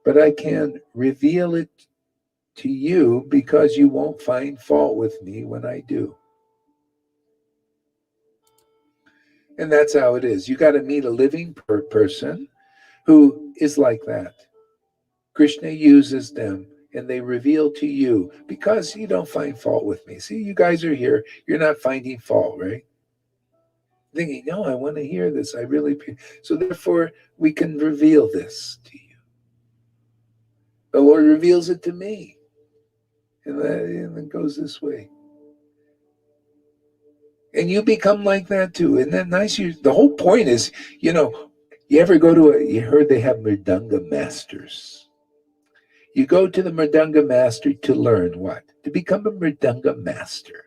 but I can reveal it to you because you won't find fault with me when I do. And that's how it is. You got to meet a living person who is like that. Krishna uses them and they reveal to you because you don't find fault with me. See, you guys are here. You're not finding fault, right? Thinking, no, I want to hear this. I really. So therefore, we can reveal this to you. The Lord reveals it to me. And it goes this way. And you become like that too. Isn't that nice? The whole point is, you ever go to you heard they have Mridanga masters. You go to the Mridanga master to learn what? To become a Mridanga master.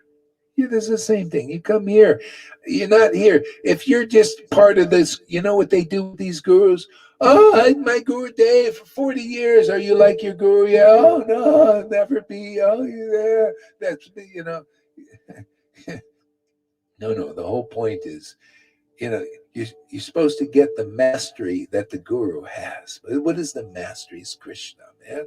Yeah, this is the same thing. You come here. You're not here. If you're just part of this, you know what they do with these gurus? Oh, I had my guru day for 40 years. Are you like your guru? Yeah. Oh, no, I'll never be. Oh, you're there. That's, No, the whole point is, you're supposed to get the mastery that the guru has. What is the mastery? It's Krishna, man.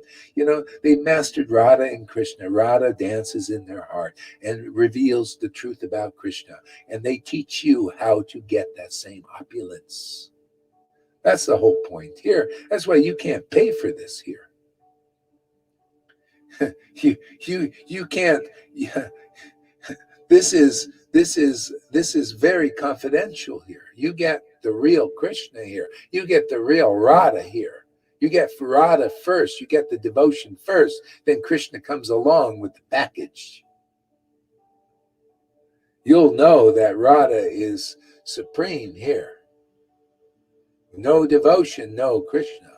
They mastered Radha and Krishna. Radha dances in their heart and reveals the truth about Krishna. And they teach you how to get that same opulence. That's the whole point here. That's why you can't pay for this here. You can't. Yeah, this is very confidential here. You get the real Krishna here. You get the real Radha here. You get Radha first. You get the devotion first. Then Krishna comes along with the package. You'll know that Radha is supreme here. No devotion, no Krishna.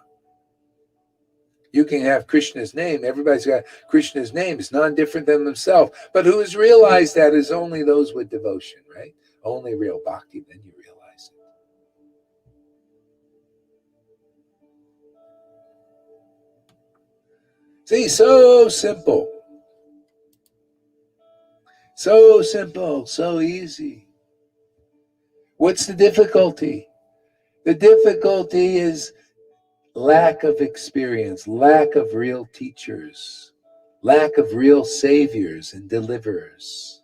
You can have Krishna's name. Everybody's got Krishna's name. It's none different than themselves. But who has realized that is only those with devotion, right? Only real bhakti, then you realize it. See, so simple. So simple, so easy. What's the difficulty? The difficulty is lack of experience, lack of real teachers, lack of real saviors and deliverers.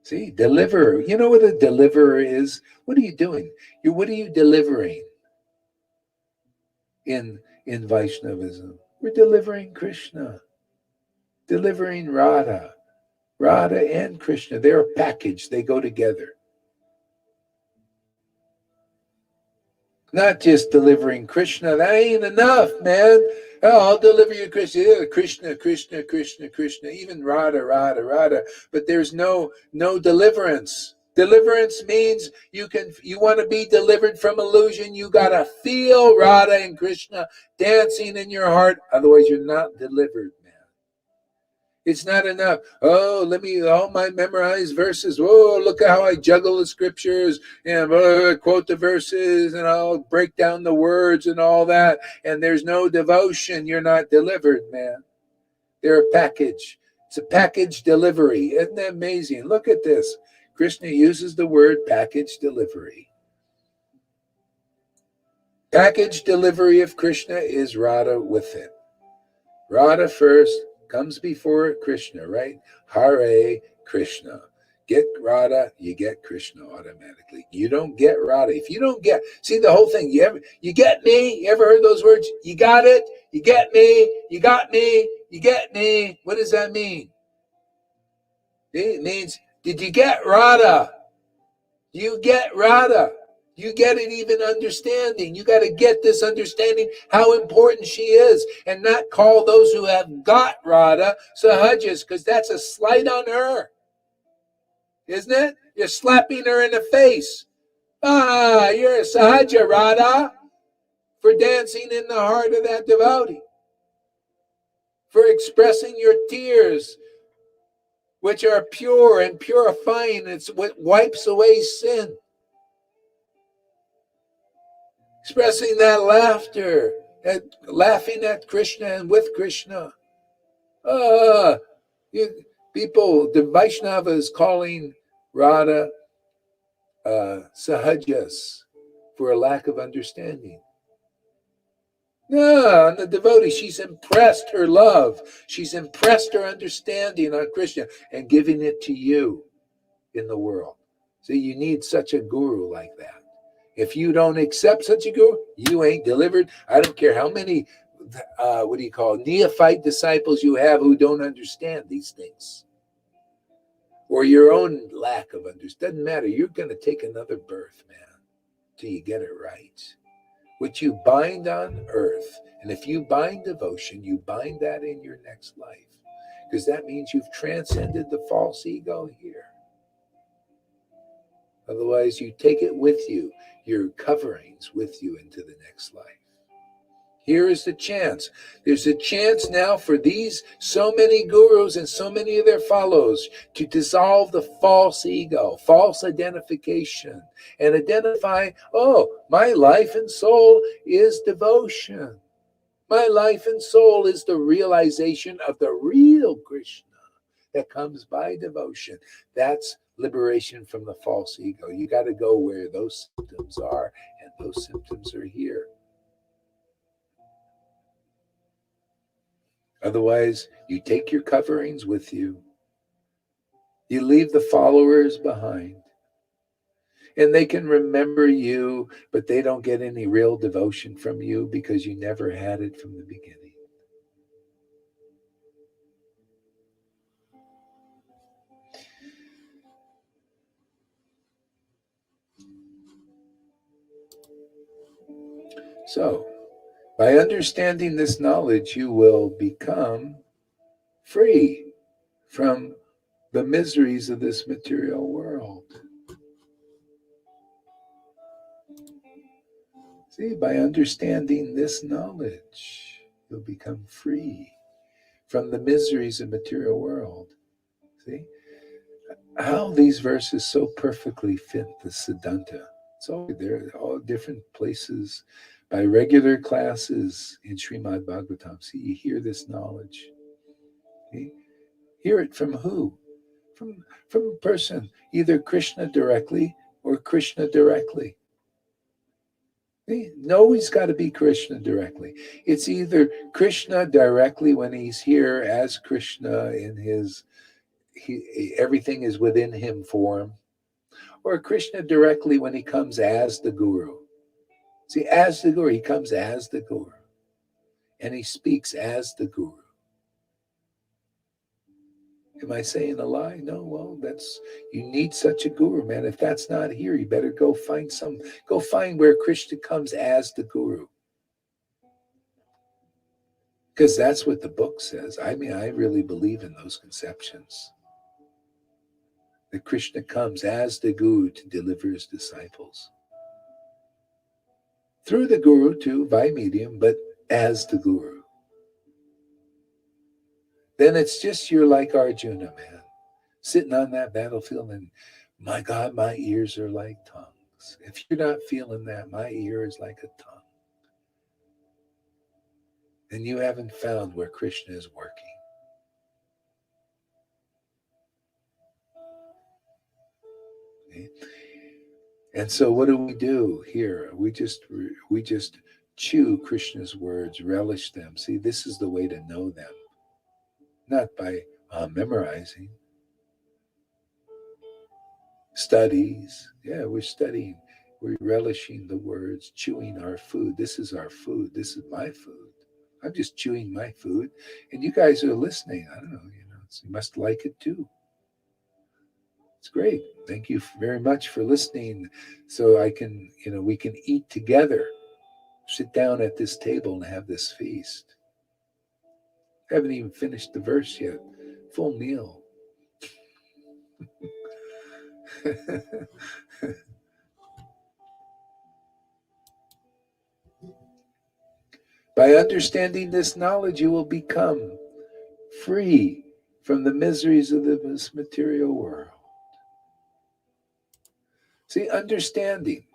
See, deliverer. You know what a deliverer is? What are you doing? What are you delivering in Vaishnavism? We're delivering Krishna, delivering Radha. Radha and Krishna, they're a package. They go together. Not just delivering Krishna. That ain't enough, man. Oh, I'll deliver you Krishna. Yeah, Krishna, Krishna, Krishna, Krishna. Even Radha, Radha, Radha. But there's no deliverance. Deliverance means you want to be delivered from illusion. You gotta feel Radha and Krishna dancing in your heart. Otherwise, you're not delivered, man. It's not enough. Oh, all my memorized verses. Oh, look at how I juggle the scriptures and quote the verses and I'll break down the words and all that. And there's no devotion. You're not delivered, man. They're a package. It's a package delivery. Isn't that amazing? Look at this. Krishna uses the word package delivery. Package delivery of Krishna is Radha with it. Radha first comes before Krishna, right? Hare Krishna. Get Radha, you get Krishna automatically. You don't get Radha. If you don't see the whole thing, you get me? You ever heard those words? You got it? You get me? You got me? You get me? What does that mean? It means, did you get Radha? You get Radha. You get it even understanding. You got to get this understanding how important she is and not call those who have got Radha sahajas, because that's a slight on her. Isn't it? You're slapping her in the face. Ah, you're a sahaja, Radha, for dancing in the heart of that devotee, for expressing your tears, which are pure and purifying. It's what wipes away sin. Expressing that laughter, laughing at Krishna and with Krishna. People, the Vaishnava is calling Radha sahajas for a lack of understanding. No, the devotee, she's impressed her love. She's impressed her understanding on Krishna and giving it to you in the world. So you need such a guru like that. If you don't accept such a guru, you ain't delivered. I don't care how many, neophyte disciples you have who don't understand these things. Or your own lack of understanding. Doesn't matter. You're going to take another birth, man, till you get it right. What you bind on earth, and if you bind devotion, you bind that in your next life. Because that means you've transcended the false ego here. Otherwise, you take it with you, your coverings with you into the next life. Here is the chance. There's a chance now for these so many gurus and so many of their followers to dissolve the false ego, false identification, and identify, my life and soul is devotion. My life and soul is the realization of the real Krishna that comes by devotion. That's liberation from the false ego. You got to go where those symptoms are, and those symptoms are here. Otherwise, you take your coverings with you. You leave the followers behind. And they can remember you, but they don't get any real devotion from you because you never had it from the beginning. So, by understanding this knowledge, you will become free from the miseries of this material world. See, by understanding this knowledge, you'll become free from the miseries of material world. See how these verses so perfectly fit the Siddhanta. So they're all different places by regular classes in Srimad Bhagavatam. See, you hear this knowledge. See? Hear it from who? From a person, either Krishna directly or Krishna directly. See? No, he's got to be Krishna directly. It's either Krishna directly when he's here as Krishna in his everything is within him form, or Krishna directly when he comes as the Guru. See, as the Guru, he comes as the Guru, and he speaks as the Guru. Am I saying a lie? No, well, you need such a Guru, man. If that's not here, you better go find where Krishna comes as the Guru. Because that's what the book says. I mean, I really believe in those conceptions. That Krishna comes as the Guru to deliver his disciples. Through the Guru too, by medium, but as the Guru. Then it's just you're like Arjuna, man, sitting on that battlefield and my God, my ears are like tongues. If you're not feeling that, my ear is like a tongue, then you haven't found where Krishna is working. Okay? And so what do here? We just chew Krishna's words, relish them. See, this is the way to know them. Not by memorizing. Studies. Yeah, we're studying. We're relishing the words, chewing our food. This is our food. This is my food. I'm just chewing my food. And you guys are listening. I don't know, you must like it too. It's great. Thank you very much for listening. So we can eat together, sit down at this table and have this feast. I haven't even finished the verse yet. Full meal. By understanding this knowledge, you will become free from the miseries of this material world. See, understanding.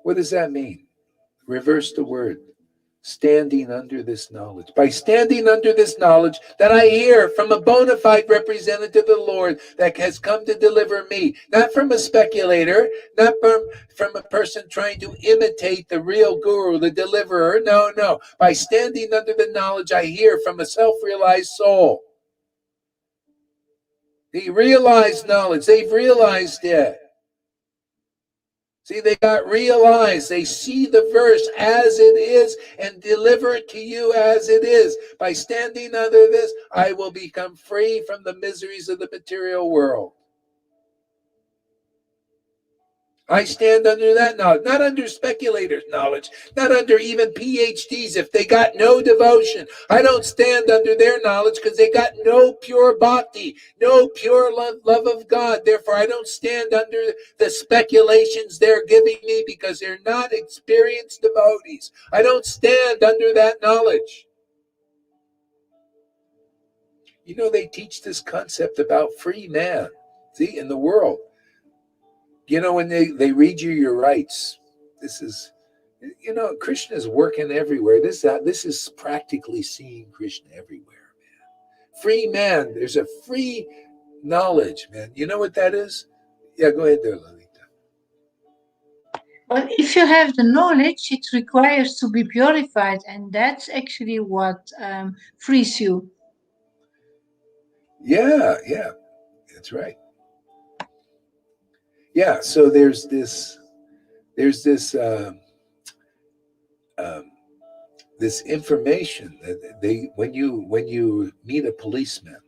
What does that mean? Reverse the word. Standing under this knowledge. By standing under this knowledge that I hear from a bona fide representative of the Lord that has come to deliver me, not from a speculator, not from a person trying to imitate the real guru, the deliverer. No. By standing under the knowledge I hear from a self-realized soul. The realized knowledge, they've realized it. See, they got realized. They see the verse as it is and deliver it to you as it is. By standing under this, I will become free from the miseries of the material world. I stand under that knowledge, not under speculators' knowledge, not under even PhDs if they got no devotion. I don't stand under their knowledge because they got no pure bhakti, no pure love of God. Therefore, I don't stand under the speculations they're giving me because they're not experienced devotees. I don't stand under that knowledge. They teach this concept about free man, see, in the world. When they read you your rights, this is, Krishna is working everywhere. This is practically seeing Krishna everywhere, man. Free man, there's a free knowledge, man. You know what that is? Yeah, go ahead there, Lalita. But if you have the knowledge, it requires to be purified, and that's actually what frees you. Yeah, that's right. Yeah, so there's this this information that when you meet a policeman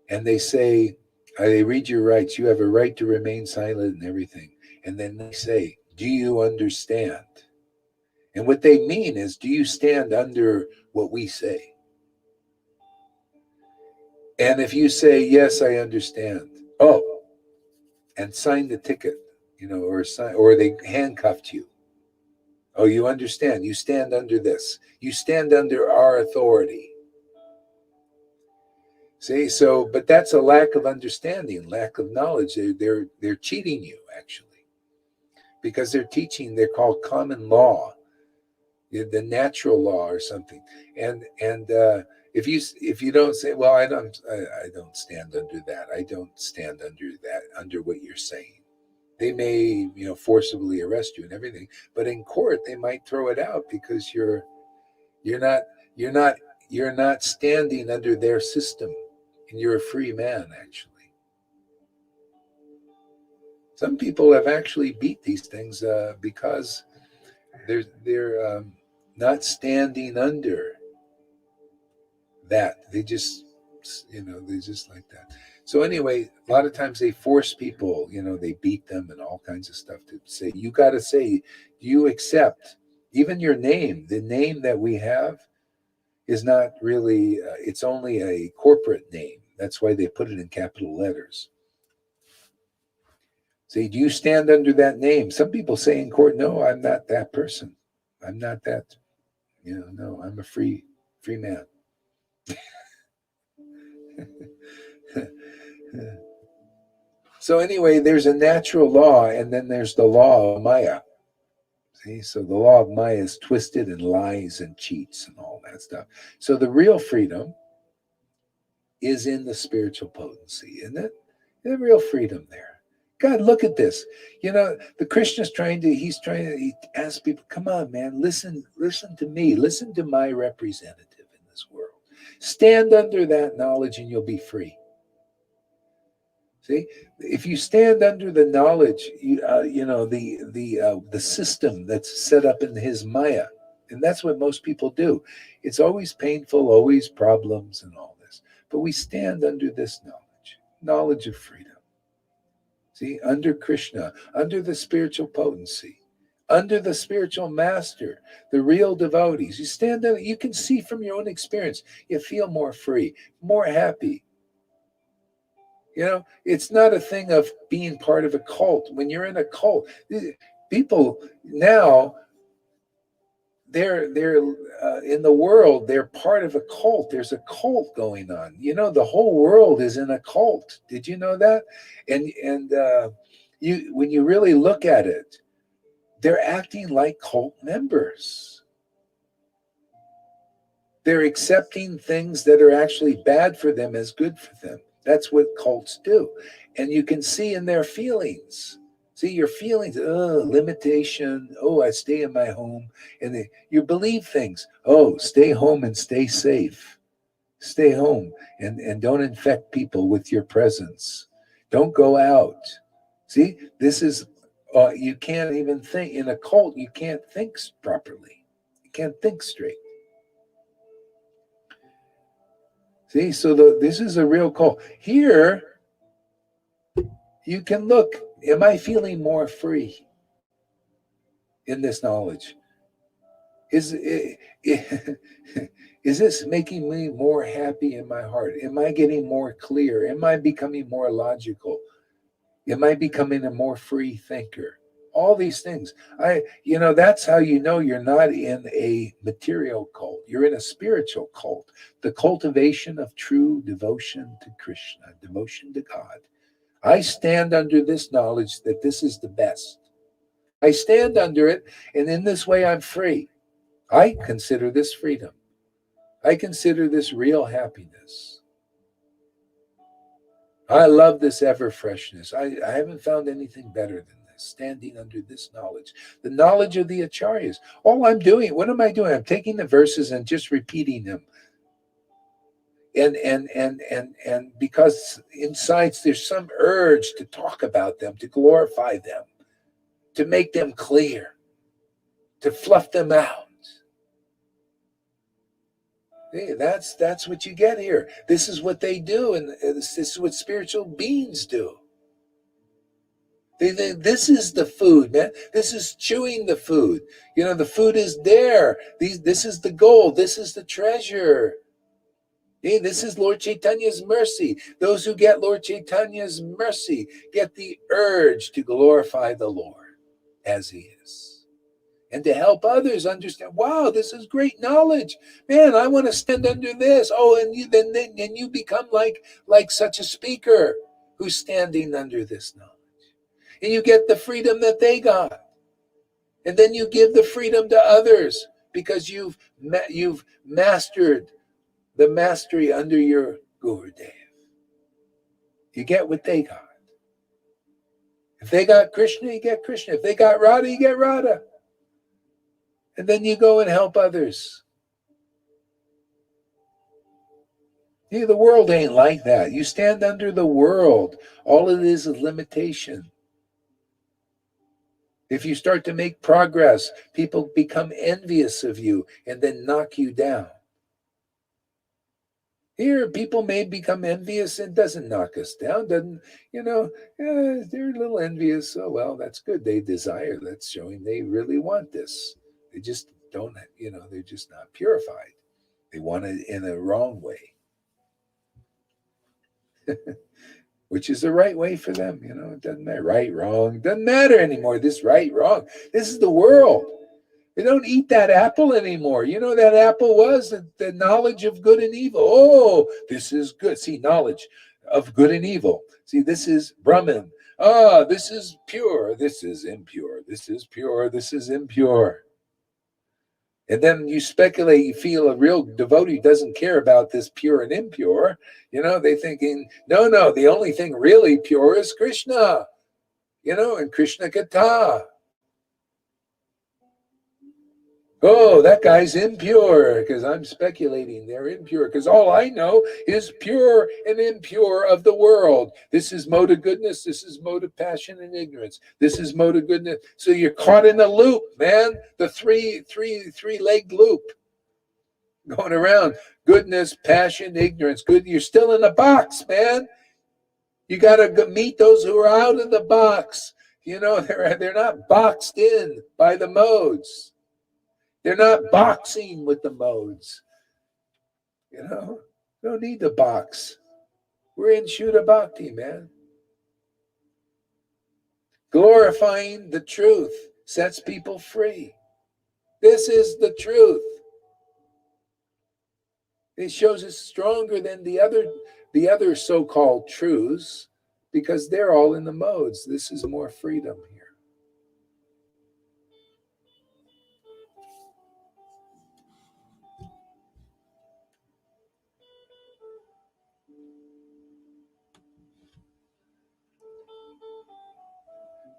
and they say, they read your rights, you have a right to remain silent and everything, and then they say, do you understand? And what they mean is, do you stand under what we say? And if you say, yes, I understand, oh, and sign the ticket, or they handcuffed you. Oh, you understand. You stand under this. You stand under our authority. See, so, but that's a lack of understanding, lack of knowledge. They're cheating you, actually, because they're teaching. They're called common law, the natural law or something. And if you don't say, well, I don't stand under that. I don't stand under that, under what you're saying. They may, forcibly arrest you and everything, but in court they might throw it out because you're not you're not you're not standing under their system, and you're a free man. Actually, some people have actually beat these things because they're not standing under that. They just like that. So anyway, a lot of times they force people, they beat them and all kinds of stuff to say, you got to say, do you accept even your name? The name that we have is not really, it's only a corporate name. That's why they put it in capital letters. Say, do you stand under that name? Some people say in court, no, I'm not that person. I'm not that, no, I'm a free man. So anyway, there's a natural law, and then there's the law of Maya. See, so the law of Maya is twisted and lies and cheats and all that stuff. So the real freedom is in the spiritual potency, isn't it? The real freedom there. God, look at this. The Krishna's he's trying to ask people, come on, man, listen to me. Listen to my representative in this world. Stand under that knowledge and you'll be free. See, if you stand under the knowledge, the system that's set up in his Maya, and that's what most people do. It's always painful, always problems, and all this. But we stand under this knowledge of freedom. See, under Krishna, under the spiritual potency, under the spiritual master, the real devotees. You stand there, you can see from your own experience, you feel more free, more happy. It's not a thing of being part of a cult. When you're in a cult, people now they're in the world. They're part of a cult. There's a cult going on. The whole world is in a cult. Did you know that? And when you really look at it, they're acting like cult members. They're accepting things that are actually bad for them as good for them. That's what cults do. And you can see in their feelings. See, your feelings, limitation. Oh, I stay in my home. And you believe things. Oh, stay home and stay safe. Stay home and don't infect people with your presence. Don't go out. See, this is, you can't even think. In a cult, you can't think properly. You can't think straight. See, so this is a real call. Here, you can look, am I feeling more free in this knowledge? Is this making me more happy in my heart? Am I getting more clear? Am I becoming more logical? Am I becoming a more free thinker? All these things. That's how you know you're not in a material cult. You're in a spiritual cult. The cultivation of true devotion to Krishna, devotion to God. I stand under this knowledge that this is the best. I stand under it, and in this way I'm free. I consider this freedom. I consider this real happiness. I love this ever freshness. I haven't found anything better than this, standing under this knowledge, the knowledge of the acharyas. All I'm doing, what am I doing? I'm taking the verses and just repeating them. And because inside there's some urge to talk about them, to glorify them, to make them clear, to fluff them out. Hey, that's what you get here. This is what they do, and this is what spiritual beings do. They think this is the food, man. This is chewing the food. The food is there. This is the gold. This is the treasure. Hey, this is Lord Chaitanya's mercy. Those who get Lord Chaitanya's mercy get the urge to glorify the Lord as he is. And to help others understand, wow, this is great knowledge. Man, I want to stand under this. Oh, and you become like such a speaker who's standing under this knowledge. And you get the freedom that they got. And then you give the freedom to others because you've mastered the mastery under your Gurudev. You get what they got. If they got Krishna, you get Krishna. If they got Radha, you get Radha. And then you go and help others. See, the world ain't like that. You stand under the world. All it is limitation. If you start to make progress, people become envious of you and then knock you down. Here, people may become envious and doesn't knock us down. Doesn't, they're a little envious. Oh, well, that's good. They desire. That's showing they really want this. They just don't, they're just not purified. They want it in a wrong way, which is the right way for them. It doesn't matter. Right, wrong. It doesn't matter anymore. This right, wrong. This is the world. They don't eat that apple anymore. That apple was the knowledge of good and evil. Oh, this is good. See, knowledge of good and evil. See, this is Brahman. Ah, this is pure. This is impure. This is pure. This is impure. And then you speculate, you feel a real devotee doesn't care about this pure and impure. They're thinking, no, the only thing really pure is Krishna, and Krishna Katha. Oh, that guy's impure because I'm speculating they're impure because all I know is pure and impure of the world. This is mode of goodness. This is mode of passion and ignorance. This is mode of goodness. So you're caught in a loop, man. The three-legged loop going around. Goodness, passion, ignorance. Good. You're still in a box, man. You got to meet those who are out of the box. They're not boxed in by the modes. They're not boxing with the modes. Don't need the box. We're in Shuddha Bhakti, man. Glorifying the truth sets people free. This is the truth. It shows us stronger than the other so-called truths because they're all in the modes. This is more freedom here.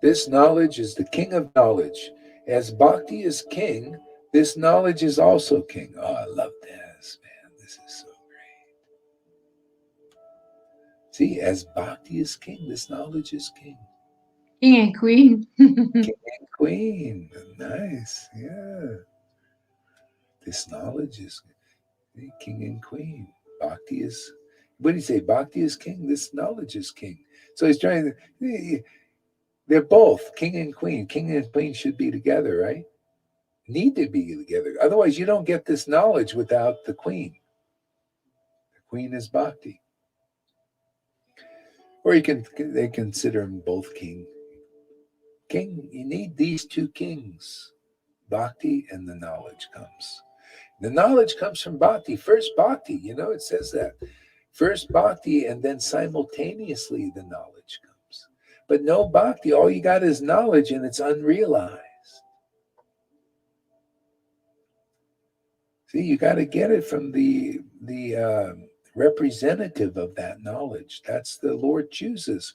This knowledge is the king of knowledge. As Bhakti is king, this knowledge is also king. Oh, I love this, man. This is so great. See, as Bhakti is king, this knowledge is king. King and queen. King and queen. Nice. Yeah. This knowledge is king and queen. Bhakti is, what do you say? Bhakti is king. This knowledge is king. So he's trying to, they're both king and queen. King and queen should be together, right? Need to be together. Otherwise, you don't get this knowledge without the queen. The queen is Bhakti. Or they consider them both king. King, you need these two kings. Bhakti and the knowledge comes. The knowledge comes from Bhakti. First Bhakti, it says that. First Bhakti and then simultaneously the knowledge comes. But no Bhakti, all you got is knowledge and it's unrealized. See, you got to get it from the representative of that knowledge. That's the Lord chooses.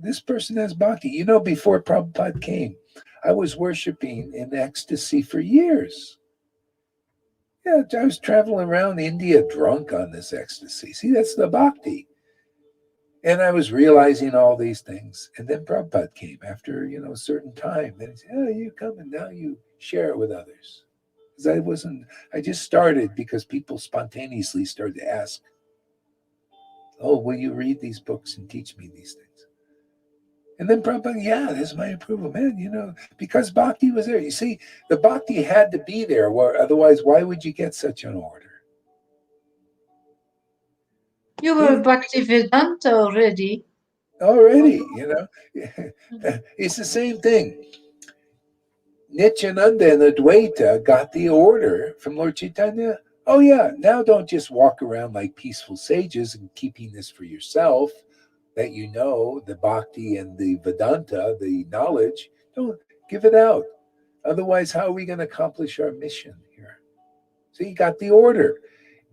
This person has Bhakti. Before Prabhupada came, I was worshiping in ecstasy for years. Yeah, I was traveling around India drunk on this ecstasy. See, that's the Bhakti. And I was realizing all these things. And then Prabhupada came after, a certain time. Then he said, oh, you come and now you share it with others. Because I just started because people spontaneously started to ask, oh, will you read these books and teach me these things? And then Prabhupada, yeah, this is my approval, man. Because bhakti was there. You see, the bhakti had to be there. Otherwise, why would you get such an order? You were Bhaktivedanta already. Already, it's the same thing. Nityananda and Advaita got the order from Lord Chaitanya. Oh yeah, now don't just walk around like peaceful sages and keeping this for yourself, that the bhakti and the Vedanta, the knowledge. Don't give it out. Otherwise, how are we going to accomplish our mission here? So you got the order.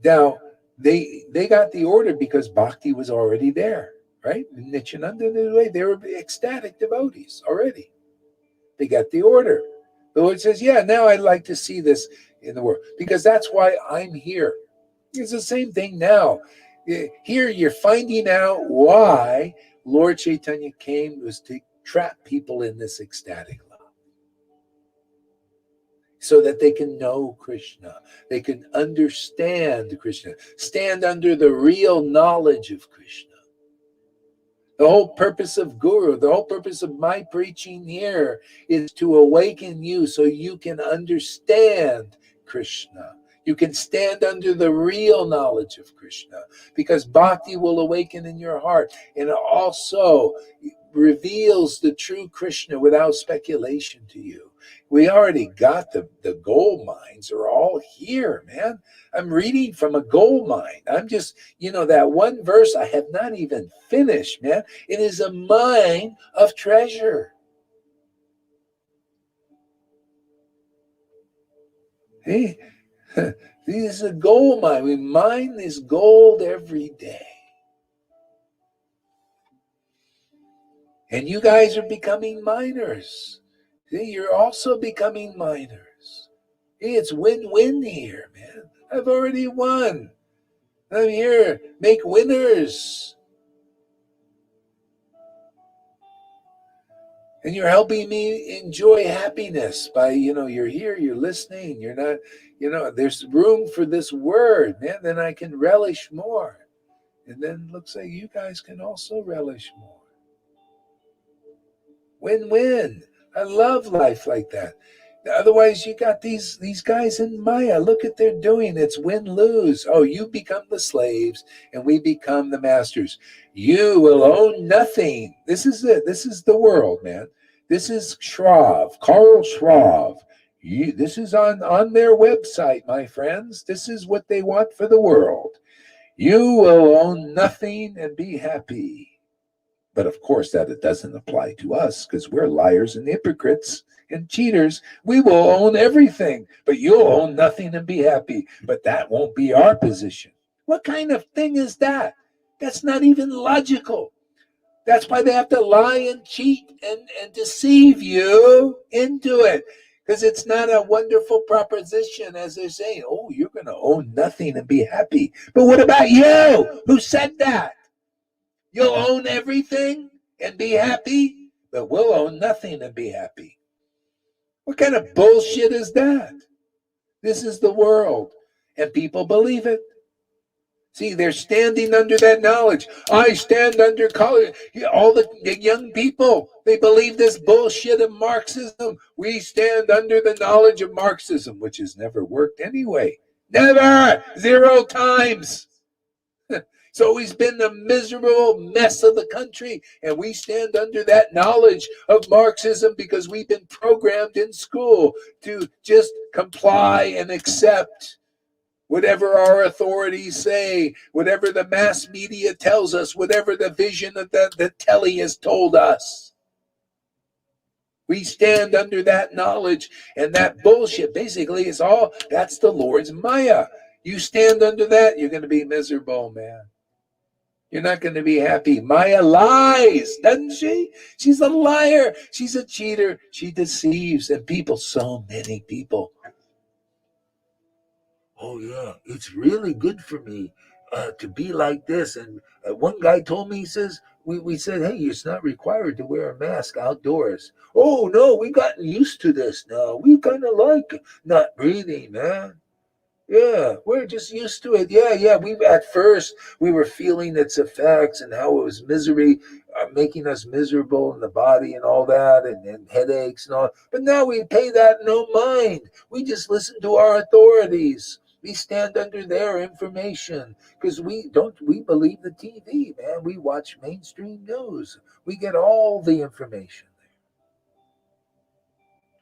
Now, they got the order because bhakti was already there, right? Nityananda and Advaita, they were ecstatic devotees already. They got the order. The Lord says, yeah, now I'd like to see this in the world, because that's why I'm here. It's the same thing now. Here you're finding out why Lord Chaitanya came, was to trap people in this ecstatic love, so that they can know Krishna. They can understand Krishna, stand under the real knowledge of Krishna. The whole purpose of Guru, the whole purpose of my preaching here is to awaken you so you can understand Krishna. You can stand under the real knowledge of Krishna, because bhakti will awaken in your heart, and it also reveals the true Krishna without speculation to you. We already got the gold mines are all here, man. I'm reading from a gold mine. I'm just, that one verse I have not even finished, man. It is a mine of treasure. Hey, this is a gold mine. We mine this gold every day. And you guys are becoming miners. See, you're also becoming miners. Hey, it's win-win here, man. I've already won. I'm here. Make winners. And you're helping me enjoy happiness by, you're here, you're listening, you're not, there's room for this word, man. Then I can relish more. And then looks like you guys can also relish more. Win-win. I love life like that. Otherwise, you got these guys in Maya. Look at they're doing. It's win-lose. Oh, you become the slaves and we become the masters. You will own nothing. This is it. This is the world, man. This is Shrav, Karl Shrav. This is on their website, my friends. This is what they want for the world. You will own nothing and be happy. But of course, that it doesn't apply to us, because we're liars and hypocrites and cheaters. We will own everything, but you'll own nothing and be happy. But that won't be our position. What kind of thing is that? That's not even logical. That's why they have to lie and cheat and deceive you into it, because it's not a wonderful proposition, as they're saying. Oh, you're going to own nothing and be happy. But what about you? Who said that? You'll own everything and be happy, but we'll own nothing and be happy. What kind of bullshit is that? This is the world, and people believe it. See, they're standing under that knowledge. I stand under college. All the young people, they believe this bullshit of Marxism. We stand under the knowledge of Marxism, which has never worked anyway. Never! 0 times. It's always been the miserable mess of the country, and we stand under that knowledge of Marxism because we've been programmed in school to just comply and accept whatever our authorities say, whatever the mass media tells us, whatever the vision of the telly has told us. We stand under that knowledge, and that bullshit basically is all, that's the Lord's Maya. You stand under that, you're going to be miserable, man. You're not going to be happy. Maya lies, doesn't she? She's a liar. She's a cheater. She deceives. And people, so many people. Oh, yeah, it's really good for me to be like this. And one guy told me, he says, we said, hey, it's not required to wear a mask outdoors. Oh, no, we gotten used to this now. We kind of like not breathing, man. Yeah, we're just used to it. Yeah. We at first we were feeling its effects and how it was misery, making us miserable in the body and all that, and headaches and all. But now we pay that no mind. We just listen to our authorities. We stand under their information because we believe the TV, man. We watch mainstream news. We get all the information.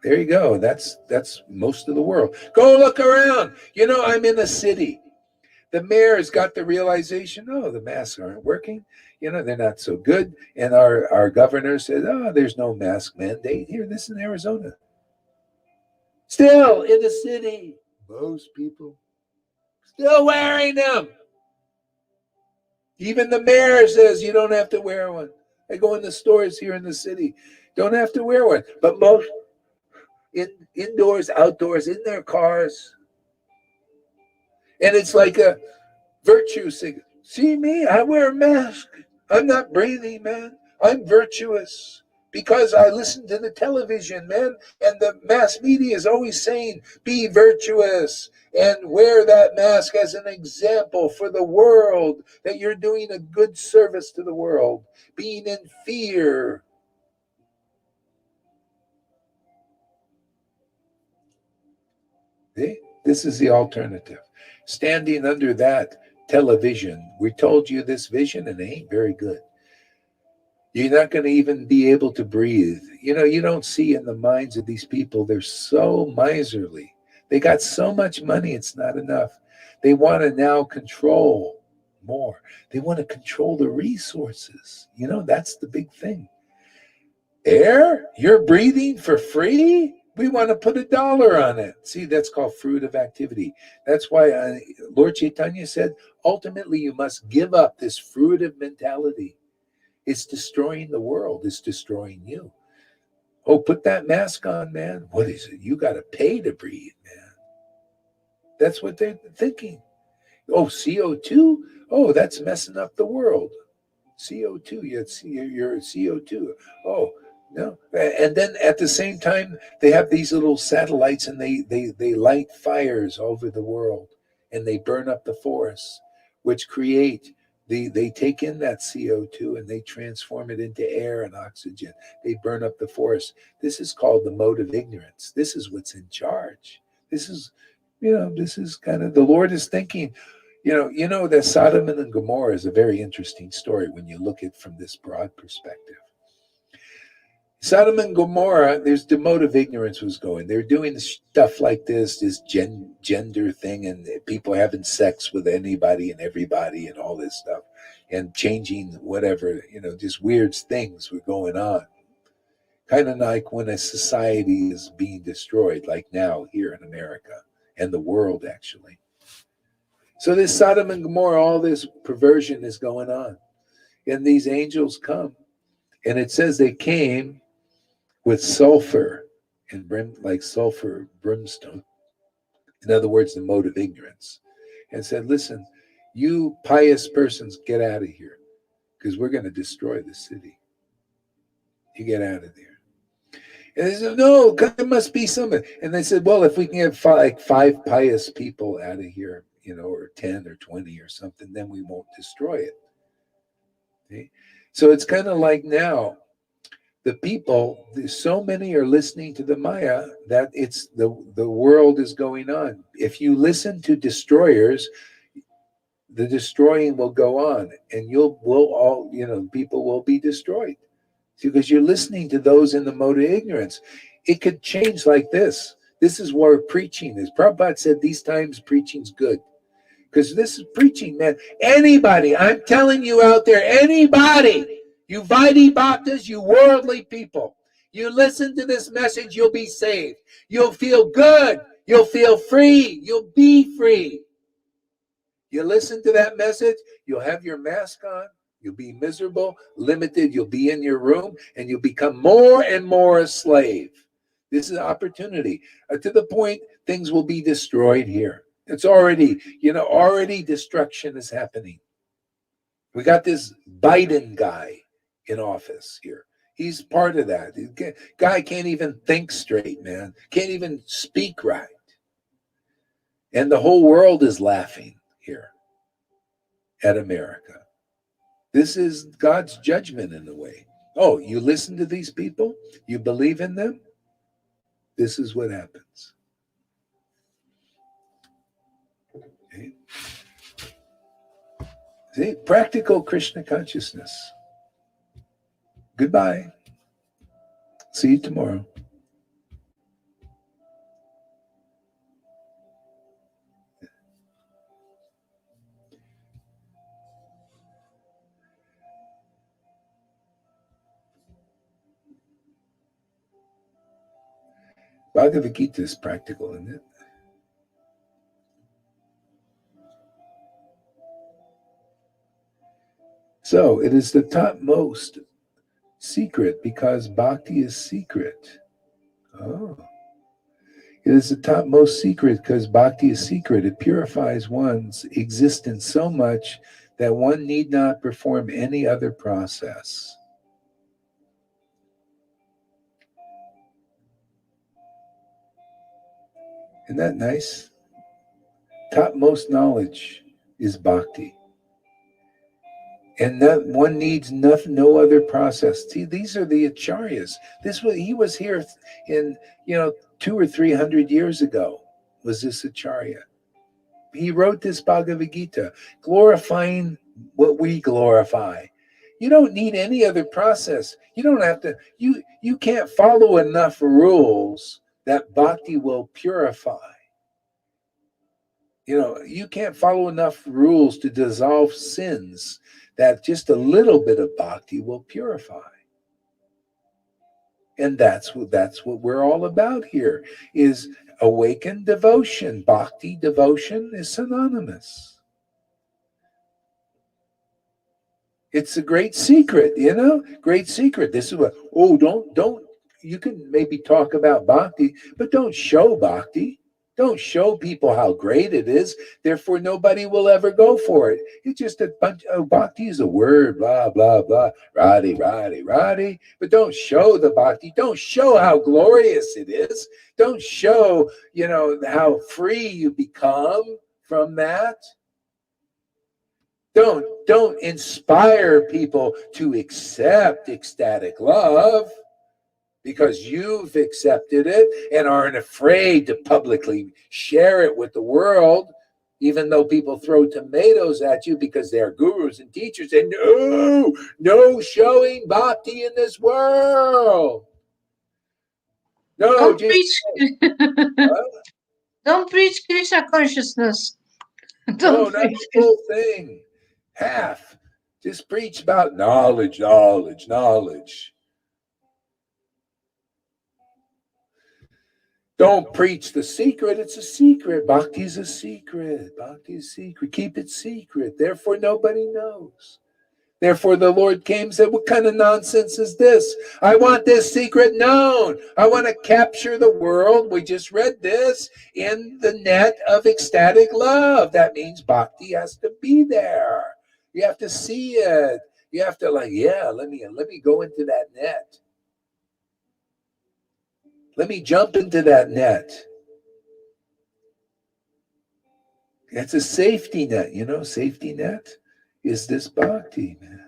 There you go. That's most of the world. Go look around. I'm in a city. The mayor's got the realization, oh, the masks aren't working. They're not so good. And our governor said, oh, there's no mask mandate here. This is in Arizona. Still in the city, most people still wearing them. Even the mayor says you don't have to wear one. I go in the stores here in the city, don't have to wear one. But most indoors, outdoors, in their cars. And it's like a virtue signal. See me? I wear a mask. I'm not breathing, man. I'm virtuous because I listen to the television, man. And the mass media is always saying, be virtuous and wear that mask as an example for the world that you're doing a good service to the world. Being in fear. See? This is the alternative. Standing under that television, we told you this vision and it ain't very good. You're not going to even be able to breathe. You don't see in the minds of these people, they're so miserly. They got so much money, it's not enough. They want to now control more. They want to control the resources. That's the big thing. Air, you're breathing for free? We want to put $1 on it. See, that's called fruit of activity. That's why Lord Chaitanya said, ultimately, you must give up this fruitive mentality. It's destroying the world. It's destroying you. Oh, put that mask on, man. What is it? You got to pay to breathe, man. That's what they're thinking. Oh, CO2? Oh, that's messing up the world. CO2, you're CO2. Oh, no. And then at the same time, they have these little satellites and they light fires over the world and they burn up the forests, which create they take in that CO2 and they transform it into air and oxygen. They burn up the forest. This is called the mode of ignorance. This is what's in charge. This is kind of the Lord is thinking. That Sodom and Gomorrah is a very interesting story when you look at it from this broad perspective. Sodom and Gomorrah, there's the mode of ignorance was going. They're doing stuff like this gender thing, and people having sex with anybody and everybody and all this stuff, and changing whatever, just weird things were going on. Kind of like when a society is being destroyed, like now here in America and the world, actually. So this Sodom and Gomorrah, all this perversion is going on. And these angels come. And it says they came with sulfur and like sulfur brimstone. In other words, the mode of ignorance. And said, listen, you pious persons, get out of here because we're going to destroy the city. You get out of there. And they said, no, there must be somebody. And they said, well, if we can get five pious people out of here, or 10 or 20 or something, then we won't destroy it. Okay? So it's kind of like now, the people, so many are listening to the Maya that it's the world is going on. If you listen to destroyers, the destroying will go on, and people will be destroyed because you're listening to those in the mode of ignorance. It could change like this. This is where preaching is. Prabhupada said these times preaching's good. Because this is preaching, man. Anybody, I'm telling you out there, anybody, you Vaidhi Bhaktas, you worldly people, you listen to this message, you'll be saved. You'll feel good. You'll feel free. You'll be free. You listen to that message, you'll have your mask on. You'll be miserable, limited. You'll be in your room, and you'll become more and more a slave. This is an opportunity to the point things will be destroyed here. It's already destruction is happening. We got this Biden guy in office here. He's part of that. Guy can't even think straight, man. Can't even speak right. And the whole world is laughing here at America. This is God's judgment in a way. Oh, you listen to these people? You believe in them? This is what happens. Okay. See, practical Krishna consciousness. Goodbye. See you tomorrow. Bhagavad Gita is practical, isn't it? So it is the topmost secret because bhakti is secret. Oh. It is the topmost secret because bhakti is secret. It purifies one's existence so much that one need not perform any other process. Isn't that nice? Topmost knowledge is bhakti. And that one needs no other process. See, these are the acharyas. He was here in 200 or 300 years ago. Was this acharya? He wrote this Bhagavad Gita, glorifying what we glorify. You don't need any other process. You don't have to. You can't follow enough rules that bhakti will purify. You can't follow enough rules to dissolve sins that just a little bit of bhakti will purify. And that's what we're all about here, is awakened devotion. Bhakti devotion is synonymous. It's a great secret, great secret. This is what, don't, you can maybe talk about bhakti, but don't show bhakti. Don't show people how great it is. Therefore, nobody will ever go for it. It's just a bunch of bhakti is a word, blah, blah, blah, radhi. But don't show the bhakti. Don't show how glorious it is. Don't show, how free you become from that. Don't inspire people to accept ecstatic love, because you've accepted it and aren't afraid to publicly share it with the world, even though people throw tomatoes at you because they're gurus and teachers and no showing bhakti in this world. No, Don't preach. Don't preach Krishna consciousness. No, not the whole thing. Half. Just preach about knowledge. Don't preach the secret. It's a secret. Bhakti is a secret. Keep it secret. Therefore, nobody knows. Therefore, the Lord came and said, what kind of nonsense is this? I want this secret known. I want to capture the world. We just read this in the net of ecstatic love. That means bhakti has to be there. You have to see it. You have to let me go into that net. Let me jump into that net. It's a safety net, safety net is this bhakti, man.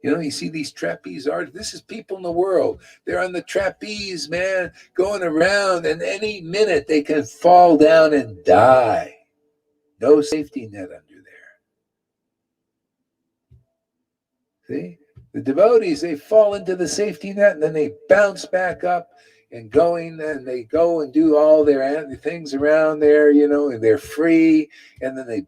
You see these trapeze artists. This is people in the world. They're on the trapeze, man, going around, and any minute they can fall down and die. No safety net under there. See? The devotees, they fall into the safety net and then they bounce back up and they go and do all their things around there, and they're free. And then they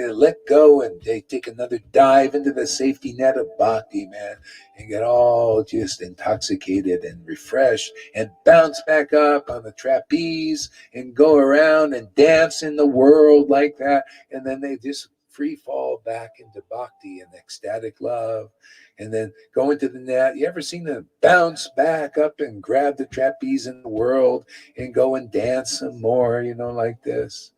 let go and they take another dive into the safety net of bhakti, man, and get all just intoxicated and refreshed and bounce back up on the trapeze and go around and dance in the world like that. And then they just free fall back into bhakti and ecstatic love, and then go into the net. You ever seen them bounce back up and grab the trapeze in the world and go and dance some more, like this?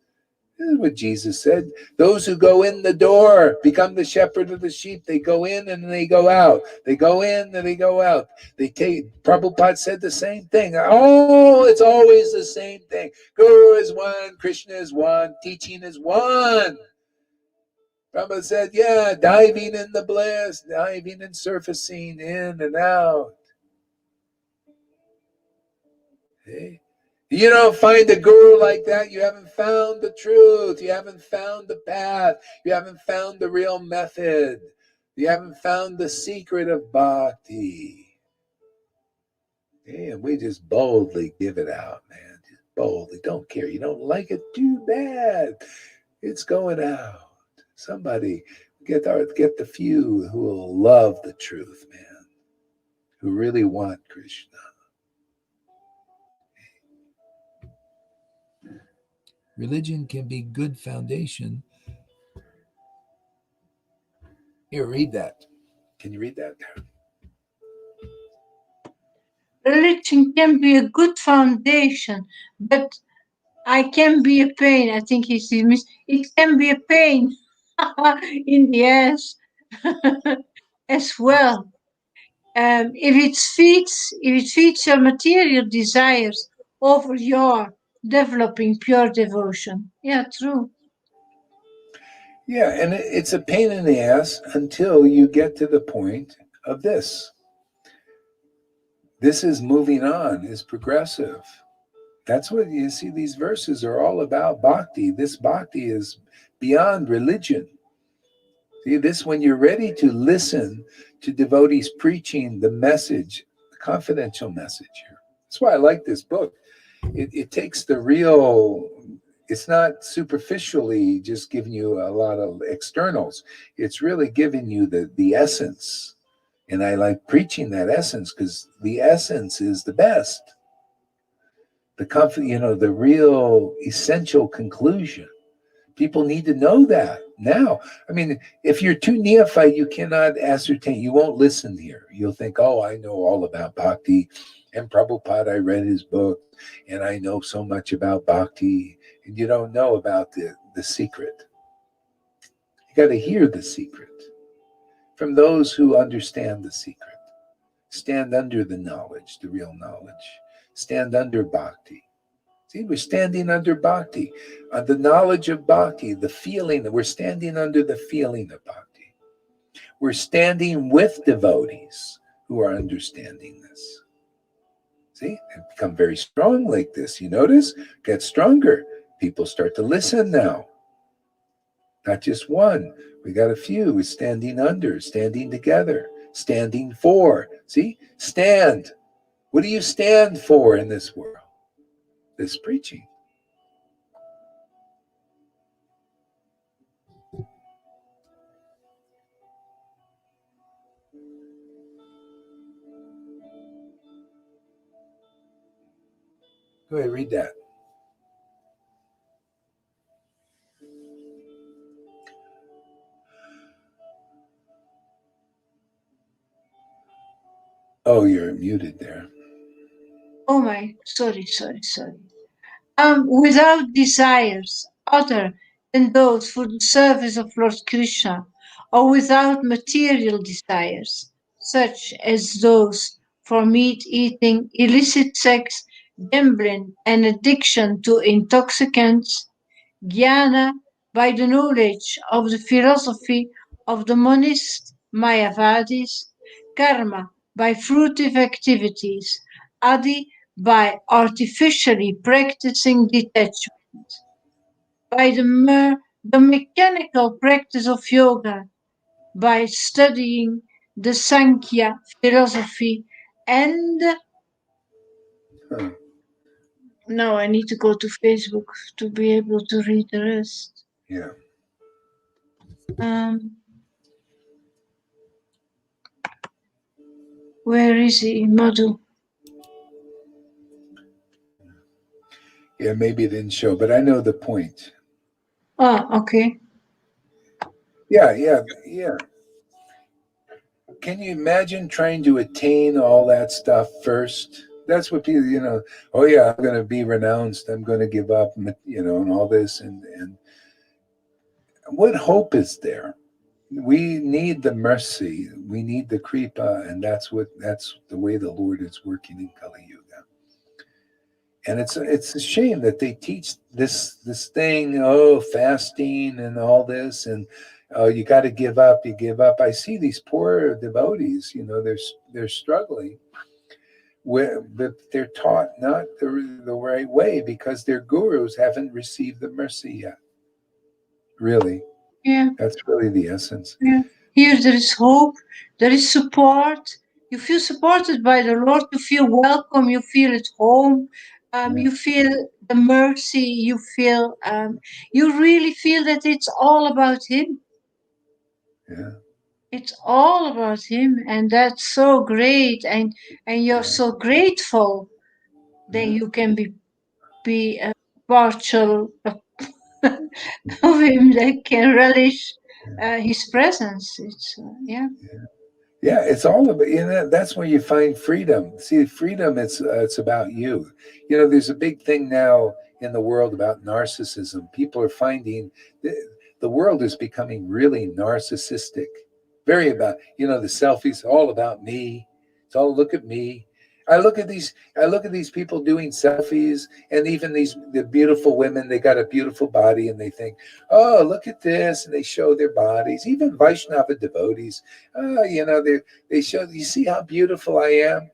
This is what Jesus said. Those who go in the door become the shepherd of the sheep. They go in and they go out. They go in and they go out. They take, Prabhupada said the same thing. Oh, it's always the same thing. Guru is one, Krishna is one, teaching is one. Prabhupada said, yeah, diving in the bliss, diving and surfacing in and out. Hey? You don't find a guru like that, you haven't found the truth. You haven't found the path. You haven't found the real method. You haven't found the secret of bhakti. And we just boldly give it out, man. Just boldly. Don't care. You don't like it? Too bad. It's going out. Somebody get the few who will love the truth, man. Who really want Krishna. Religion can be good foundation. Here, read that. Can you read that? Religion can be a good foundation, but I can be a pain. I think it can be a pain in the ass as well. If it feeds your material desires over your developing pure devotion. Yeah, true. Yeah, and it's a pain in the ass until you get to the point of this. This is moving on, is progressive. That's what you see, these verses are all about bhakti. This bhakti is beyond religion. See, this when you're ready to listen to devotees preaching the message, the confidential message here. That's why I like this book. It takes the real, it's not superficially just giving you a lot of externals. It's really giving you the essence. And I like preaching that essence because the essence is the best. The real essential conclusion. People need to know that now. I mean, if you're too neophyte, you cannot ascertain. You won't listen here. You'll think, oh, I know all about bhakti. And Prabhupada, I read his book, and I know so much about bhakti. And you don't know about the secret. You got to hear the secret from those who understand the secret. Stand under the knowledge, the real knowledge. Stand under bhakti. See, we're standing under bhakti, the knowledge of bhakti, the feeling that we're standing under the feeling of bhakti. We're standing with devotees who are understanding this. See, they become very strong like this. You notice? Get stronger. People start to listen now. Not just one. We got a few. We're standing under, standing together, standing for. See, stand. What do you stand for in this world? This preaching. Go ahead, read that. Oh, you're muted there. Oh my, sorry. Without desires other than those for the service of Lord Krishna, or without material desires, such as those for meat eating, illicit sex, gambling, and addiction to intoxicants, jnana, by the knowledge of the philosophy of the monist Mayavadis, karma, by fruitive activities, adi, by artificially practicing detachment, by the mechanical practice of yoga, by studying the Sankhya philosophy, and now I need to go to Facebook to be able to read the rest. Yeah. Where is he, Madhu? Yeah, maybe it didn't show, but I know the point. Okay. Yeah. Can you imagine trying to attain all that stuff first? That's what people, oh yeah, I'm going to be renounced. I'm going to give up, and all this. And what hope is there? We need the mercy. We need the kripa, and that's the way the Lord is working in Kali Yuga. And it's a shame that they teach this thing, fasting and all this, and you got to give up. You give up. I see these poor devotees. They're struggling but they're taught not the right way because their gurus haven't received the mercy yet. Really, Yeah. that's really the essence. Yeah. Here there is hope, there is support. You feel supported by the Lord, you feel welcome, you feel at home, Yeah, you feel the mercy, you really feel that it's all about Him. yeah, It's all about Him, and that's so great, and you're yeah, so grateful that yeah. you can be a partial of Him that can relish His presence. It's yeah. Yeah, it's all about, that's where you find freedom. See, freedom, it's about you. There's a big thing now in the world about narcissism. People are finding the, the world is becoming really narcissistic. Very about, the selfies, all about me. It's all look at me. I look at these people doing selfies, and even the beautiful women, they got a beautiful body and they think, "Oh, look at this." And they show their bodies. Even Vaishnava devotees, they show, you see how beautiful I am?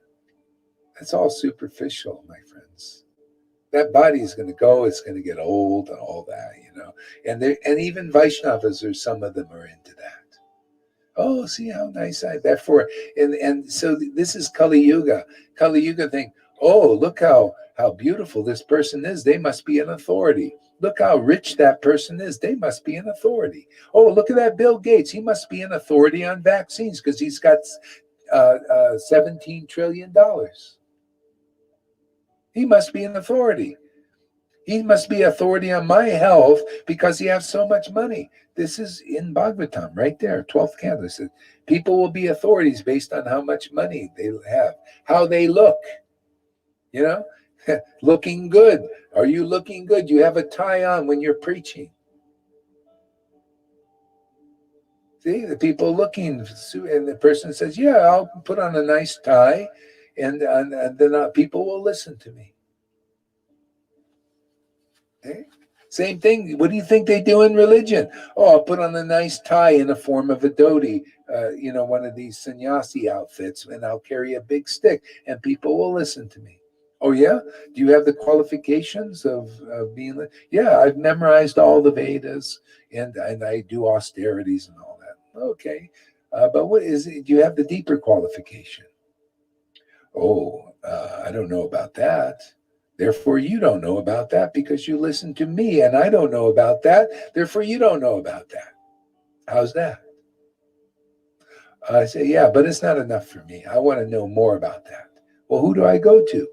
That's all superficial, my friends. That body is going to go, it's going to get old and all that. And even Vaishnavas, or some of them are into that. Oh, see how nice therefore, and so this is Kali Yuga. Kali Yuga think, oh, look how beautiful this person is. They must be an authority. Look how rich that person is. They must be an authority. Oh, look at that Bill Gates. He must be an authority on vaccines because he's got $17 trillion. He must be an authority. He must be authority on my health because he has so much money. This is in Bhagavatam, right there, 12th canto. It says, people will be authorities based on how much money they have, how they look, you know, looking good. Are you looking good? You have a tie on when you're preaching. See, the people looking, and the person says, yeah, I'll put on a nice tie, and then people will listen to me. Okay? Same thing. What do you think they do in religion? Oh, I'll put on a nice tie in the form of a dhoti, one of these sannyasi outfits, and I'll carry a big stick, and people will listen to me. Oh, yeah? Do you have the qualifications of being? Yeah, I've memorized all the Vedas, and I do austerities and all that. Okay. But what is it? Do you have the deeper qualification? Oh, I don't know about that. Therefore, you don't know about that because you listen to me, and I don't know about that. Therefore, you don't know about that. How's that? I say, yeah, but it's not enough for me. I want to know more about that. Well, who do I go to?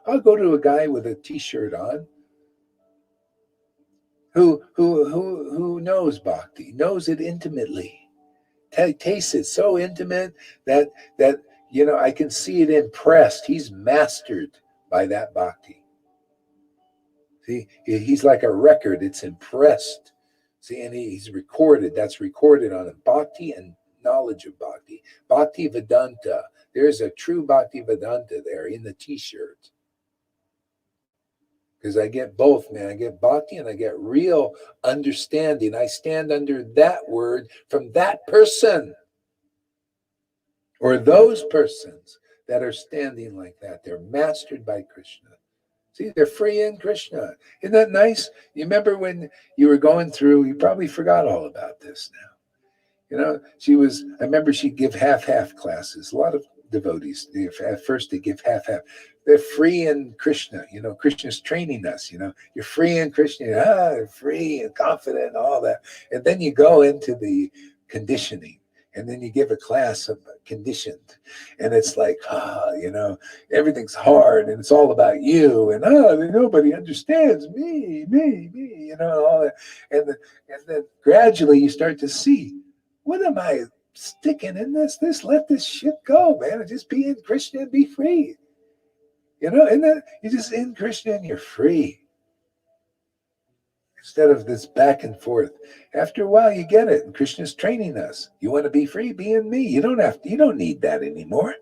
I'll go to a guy with a T-shirt on who knows bhakti, knows it intimately, tastes it so intimate that I can see it impressed. He's mastered by that bhakti. See, he's like a record. It's impressed. See, and he's recorded. That's recorded on a bhakti and knowledge of bhakti. Bhakti Vedanta. There's a true Bhakti Vedanta there in the T-shirt. Because I get both, man. I get bhakti and I get real understanding. I stand under that word from that person or those persons that are standing like that. They're mastered by Krishna. See, they're free in Krishna. Isn't that nice? You remember when you were going through, you probably forgot all about this now. I remember she'd give half classes. A lot of devotees, at first they give half. They're free in Krishna. Krishna's training us. You're free in Krishna. Free and confident and all that. And then you go into the conditioning. And then you give a class of conditioned. And it's like, everything's hard and it's all about you. And nobody understands me, all that. And then gradually you start to see, what am I sticking in this? Let this shit go, man. And just be in Krishna and be free. And then you just in Krishna and you're free. Instead of this back and forth. After a while, you get it. And Krishna's training us. You want to be free? Be in me. You don't need that anymore.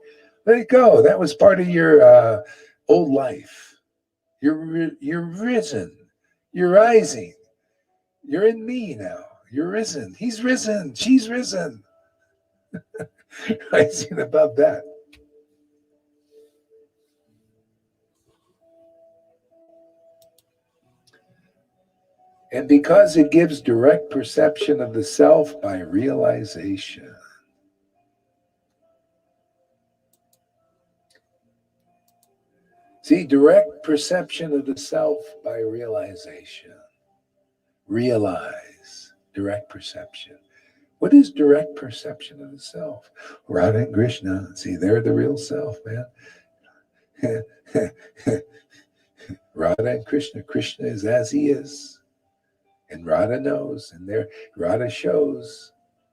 Let it go. That was part of your old life. You're risen. You're rising. You're in me now. You're risen. He's risen. She's risen. Rising above that. And because it gives direct perception of the self by realization. See, direct perception of the self by realization. Realize, direct perception. What is direct perception of the self? Radha and Krishna. See, they're the real self, man. Radha and Krishna. Krishna is as he is. And Radha knows, and Radha shows.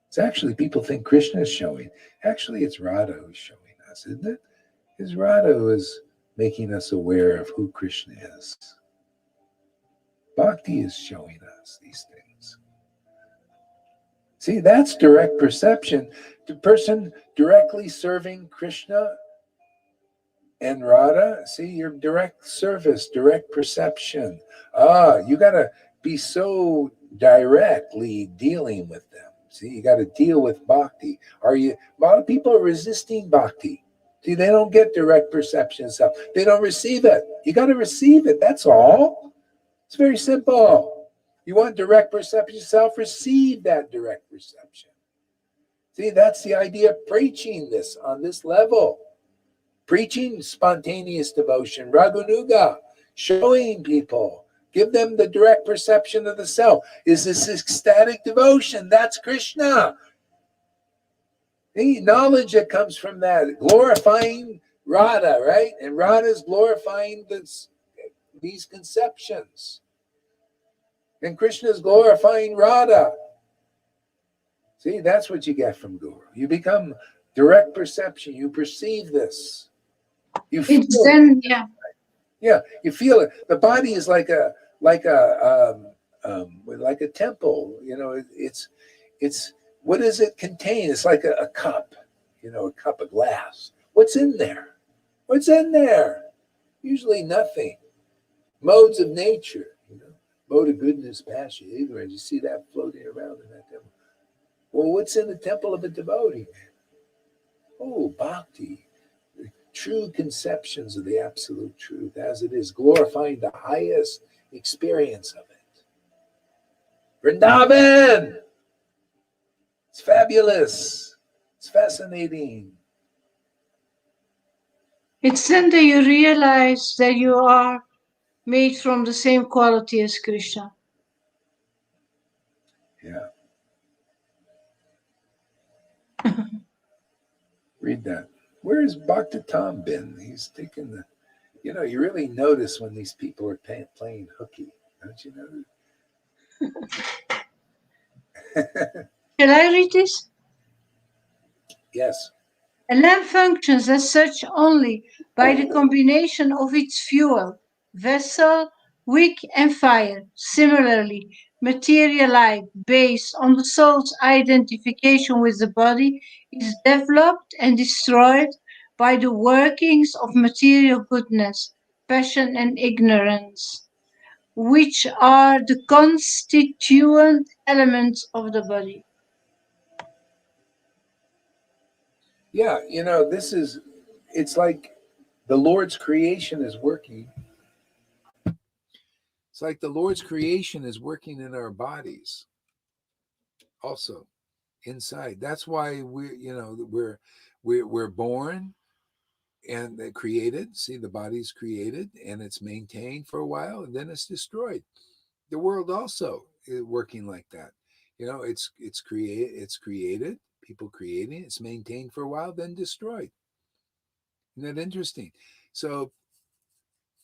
It's actually, people think Krishna is showing. Actually, it's Radha who's showing us, isn't it? It's Radha who is making us aware of who Krishna is. Bhakti is showing us these things. See, that's direct perception. The person directly serving Krishna and Radha, see, your direct service, direct perception. You got to be so directly dealing with them. See, you got to deal with bhakti. A lot of people are resisting bhakti. See, they don't get direct perception of self. They don't receive it. You got to receive it. That's all. It's very simple. You want direct perception of self, receive that direct perception. See, that's the idea of preaching this on this level. Preaching spontaneous devotion, raganuga, showing people, give them the direct perception of the self. Is this ecstatic devotion? That's Krishna. The knowledge that comes from that, glorifying Radha, right? And Radha is glorifying these conceptions. And Krishna is glorifying Radha. See, that's what you get from Guru. You become direct perception. You perceive this. You feel It's then, yeah. Yeah, you feel it. The body is like a temple. It's what does it contain? It's like a cup, a cup of glass. What's in there? What's in there? Usually nothing. Modes of nature, mode of goodness, passion, ignorance. You see that floating around in that temple. Well, what's in the temple of a devotee? Oh, bhakti. True conceptions of the absolute truth as it is, glorifying the highest experience of it. Vrindavan! It's fabulous. It's fascinating. It's then that you realize that you are made from the same quality as Krishna. Yeah. Read that. Where has Bhakti Tom been? He's taken the, you really notice when these people are playing hooky, don't you know? Shall I read this? Yes. A lamp functions as such only by the combination of its fuel, vessel, wick, and fire. Similarly, material life, based on the soul's identification with the body, is developed and destroyed by the workings of material goodness, passion, and ignorance, which are the constituent elements of the body. Yeah, it's like the Lord's creation is working. It's like the Lord's creation is working in our bodies also inside. That's why we're born and they created. See, the body's created and it's maintained for a while and then it's destroyed. The world also is working like that. It's created, people creating, it's maintained for a while, then destroyed. Isn't that interesting? So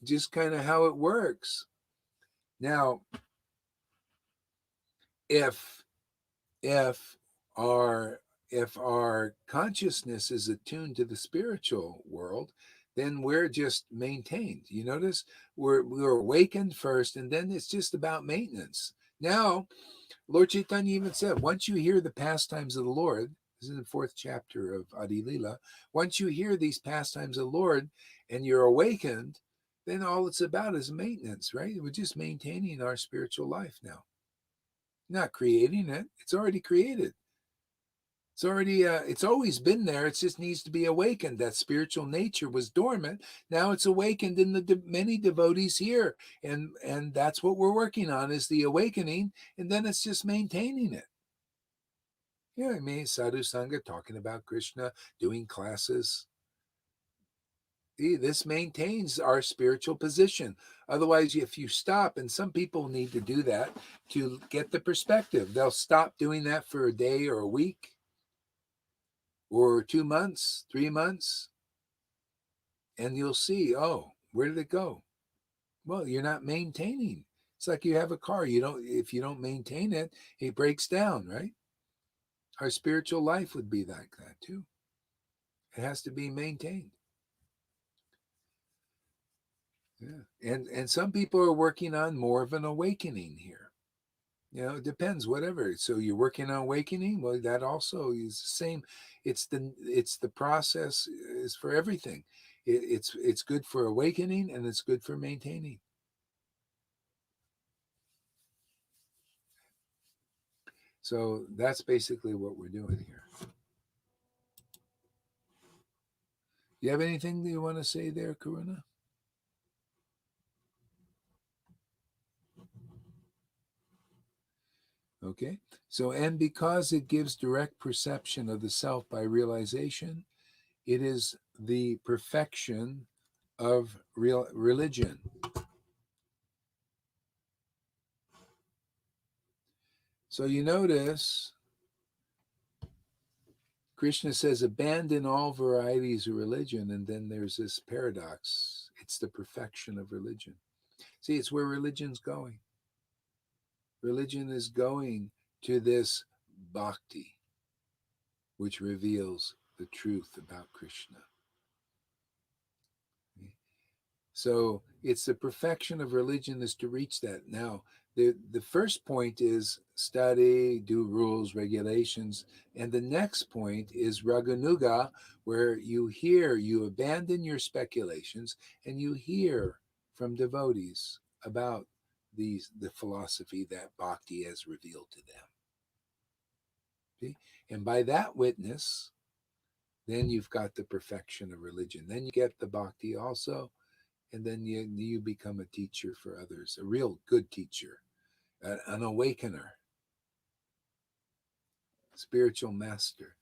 just kind of how it works. Now, if if our consciousness is attuned to the spiritual world, then we're just maintained. You notice we're awakened first, and then it's just about maintenance. Now, Lord Chaitanya even said, once you hear the pastimes of the Lord, this is the 4th chapter of Adi Lila, once you hear these pastimes of the Lord and you're awakened, then all it's about is maintenance, right? We're just maintaining our spiritual life now. Not creating it. It's already created. It's already, it's always been there. It just needs to be awakened. That spiritual nature was dormant. Now it's awakened in the many devotees here. And that's what we're working on, is the awakening. And then it's just maintaining it. Yeah, I mean, Sadhu Sangha, talking about Krishna, doing classes. See, this maintains our spiritual position. Otherwise, if you stop, and some people need to do that to get the perspective, they'll stop doing that for a day or a week or 2 months, 3 months, and you'll see, oh, where did it go? Well, you're not maintaining. It's like you have a car. If you don't maintain it, it breaks down, right? Our spiritual life would be like that too. It has to be maintained. Yeah. And some people are working on more of an awakening here. It depends, whatever. So you're working on awakening. Well, that also is the same. It's the process is for everything. It's good for awakening, and it's good for maintaining. So that's basically what we're doing here. You have anything that you want to say there, Karuna? Okay. So, and because it gives direct perception of the self by realization, it is the perfection of real religion. So you notice Krishna says, abandon all varieties of religion, and then there's this paradox. It's the perfection of religion. See, it's where religion's going. Religion is going to this bhakti, which reveals the truth about Krishna. So it's the perfection of religion is to reach that. Now, the first point is study, do rules, regulations. And the next point is raganuga, where you abandon your speculations and you hear from devotees about the philosophy that bhakti has revealed to them. See? And by that witness, then you've got the perfection of religion. Then you get the bhakti also. And then you become a teacher for others, a real good teacher, an awakener, spiritual master.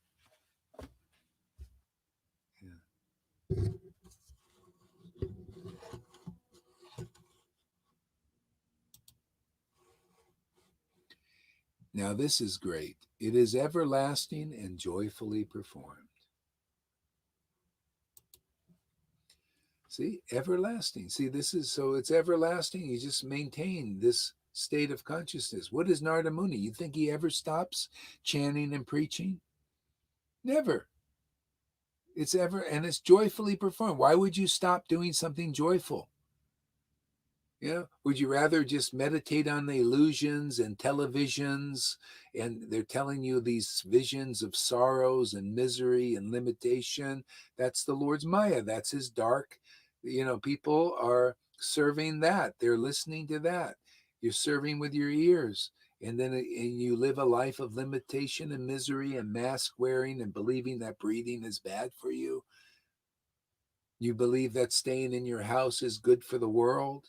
Yeah. Now this is great. It is everlasting and joyfully performed. See, everlasting. See, it's everlasting. You just maintain this state of consciousness. What is Narada Muni? You think he ever stops chanting and preaching? Never. And it's joyfully performed. Why would you stop doing something joyful? Would you rather just meditate on the illusions and televisions, and they're telling you these visions of sorrows and misery and limitation? That's the Lord's Maya. That's his dark. People are serving that. They're listening to that. You're serving with your ears. And then you live a life of limitation and misery and mask wearing and believing that breathing is bad for you. You believe that staying in your house is good for the world.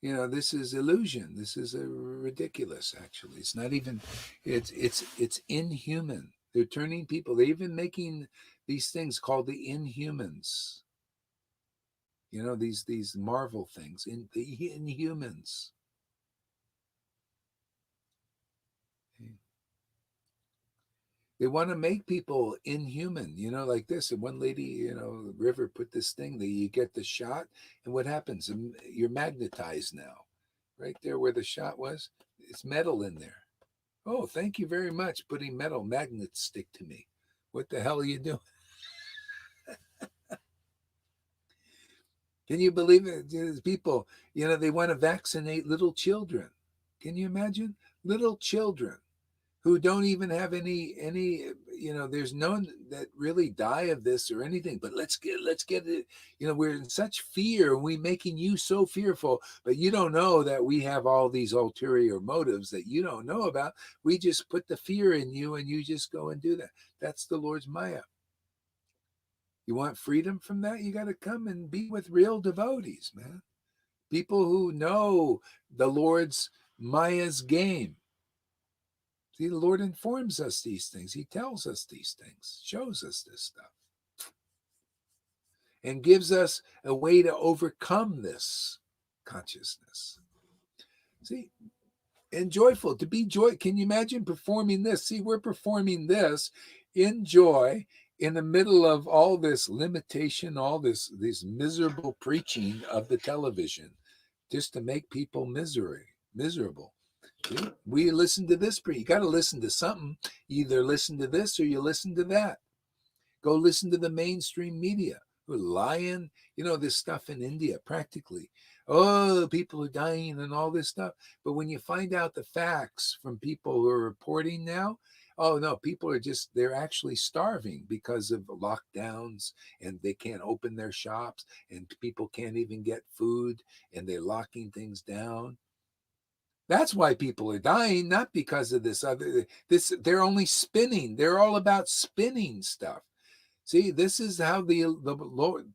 This is illusion. This is ridiculous, actually. It's not even, it's inhuman. They're turning people, they're even making these things called the Inhumans. These Marvel things, the Inhumans. They want to make people inhuman, like this. And one lady, River put this thing that you get the shot, and what happens? You're magnetized now. Right there where the shot was, it's metal in there. Oh, thank you very much. Putting metal magnets stick to me. What the hell are you doing? Can you believe it? There's people, they want to vaccinate little children. Can you imagine? Little children who don't even have any there's none that really die of this or anything, but let's get it. We're in such fear, and we making you so fearful, but you don't know that we have all these ulterior motives that you don't know about. We just put the fear in you, and you just go and do that. That's the Lord's Maya. You want freedom from that? You got to come and be with real devotees, man. People who know the Lord's Maya's game. See, the Lord informs us these things. He tells us these things, shows us this stuff, and gives us a way to overcome this consciousness. See, and joyful, to be joy. Can you imagine performing this? See, we're performing this in joy in the middle of all this limitation, all this miserable preaching of the television, just to make people miserable. See? We listen to this. You got to listen to something. You either listen to this or you listen to that. Go listen to the mainstream media. Who are lying, this stuff in India practically. Oh, people are dying and all this stuff. But when you find out the facts from people who are reporting now, oh no, people are they're actually starving because of lockdowns, and they can't open their shops, and people can't even get food, and they're locking things down. That's why people are dying, not because of this. They're only spinning. They're all about spinning stuff. See, this is how the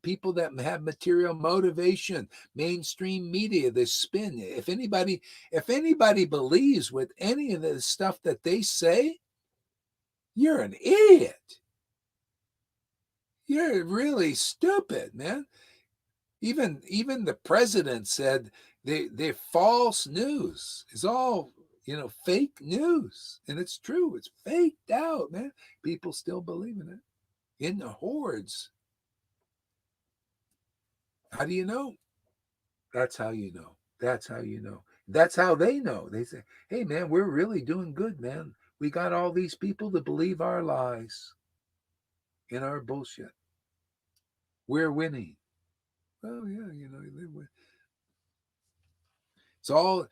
people that have material motivation, mainstream media, they spin. If anybody believes with any of the stuff that they say, you're an idiot. You're really stupid, man. Even the president said they're false news. It's all fake news, and it's true. It's faked out, man. People still believe in it in the hordes. How do you know? That's how you know. That's how you know. That's how they know. They say, "Hey, man, we're really doing good, man. We got all these people to believe our lies in our bullshit. We're winning." Well, yeah, it's all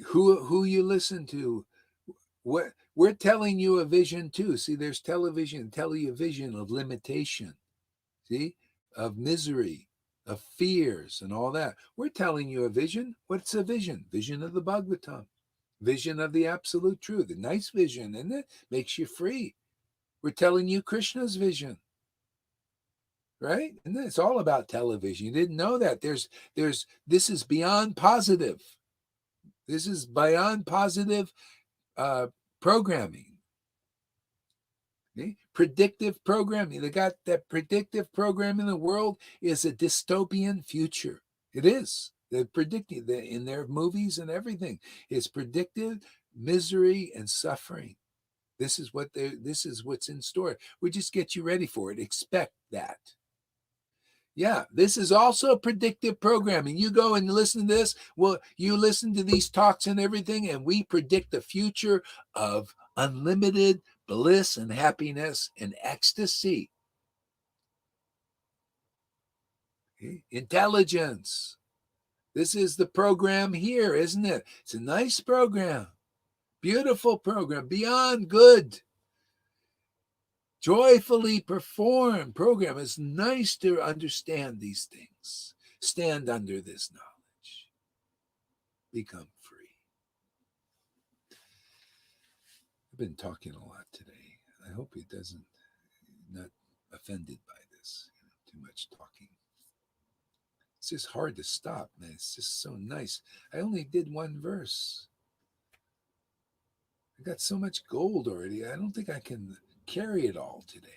who you listen to. What we're telling you a vision too. See, there's television of limitation. See, of misery, of fears, and all that. We're telling you a vision. What's a vision? Vision of the Bhagavatam, vision of the absolute truth. A nice vision, isn't it? Makes you free. We're telling you Krishna's vision, right? And it's all about television. You didn't know that. This is beyond positive. This is beyond positive programming. Okay? Predictive programming. They got that predictive program in the world is a dystopian future. It is. They're predicting in their movies and everything. It's predictive misery and suffering. This is what's in store. We just get you ready for it. Expect that. Yeah, this is also predictive programming. You go and listen to this. Well, you listen to these talks and everything, and we predict the future of unlimited bliss and happiness and ecstasy. Okay? Intelligence. This is the program here, isn't it? It's a nice program. Beautiful program. Beyond good. Joyfully perform program. It's nice to understand these things. Stand under this knowledge. Become free. I've been talking a lot today. I hope it doesn't not offended by this. Too much talking. It's just hard to stop, man. It's just so nice. I only did one verse. I got so much gold already. I don't think I can carry it all today.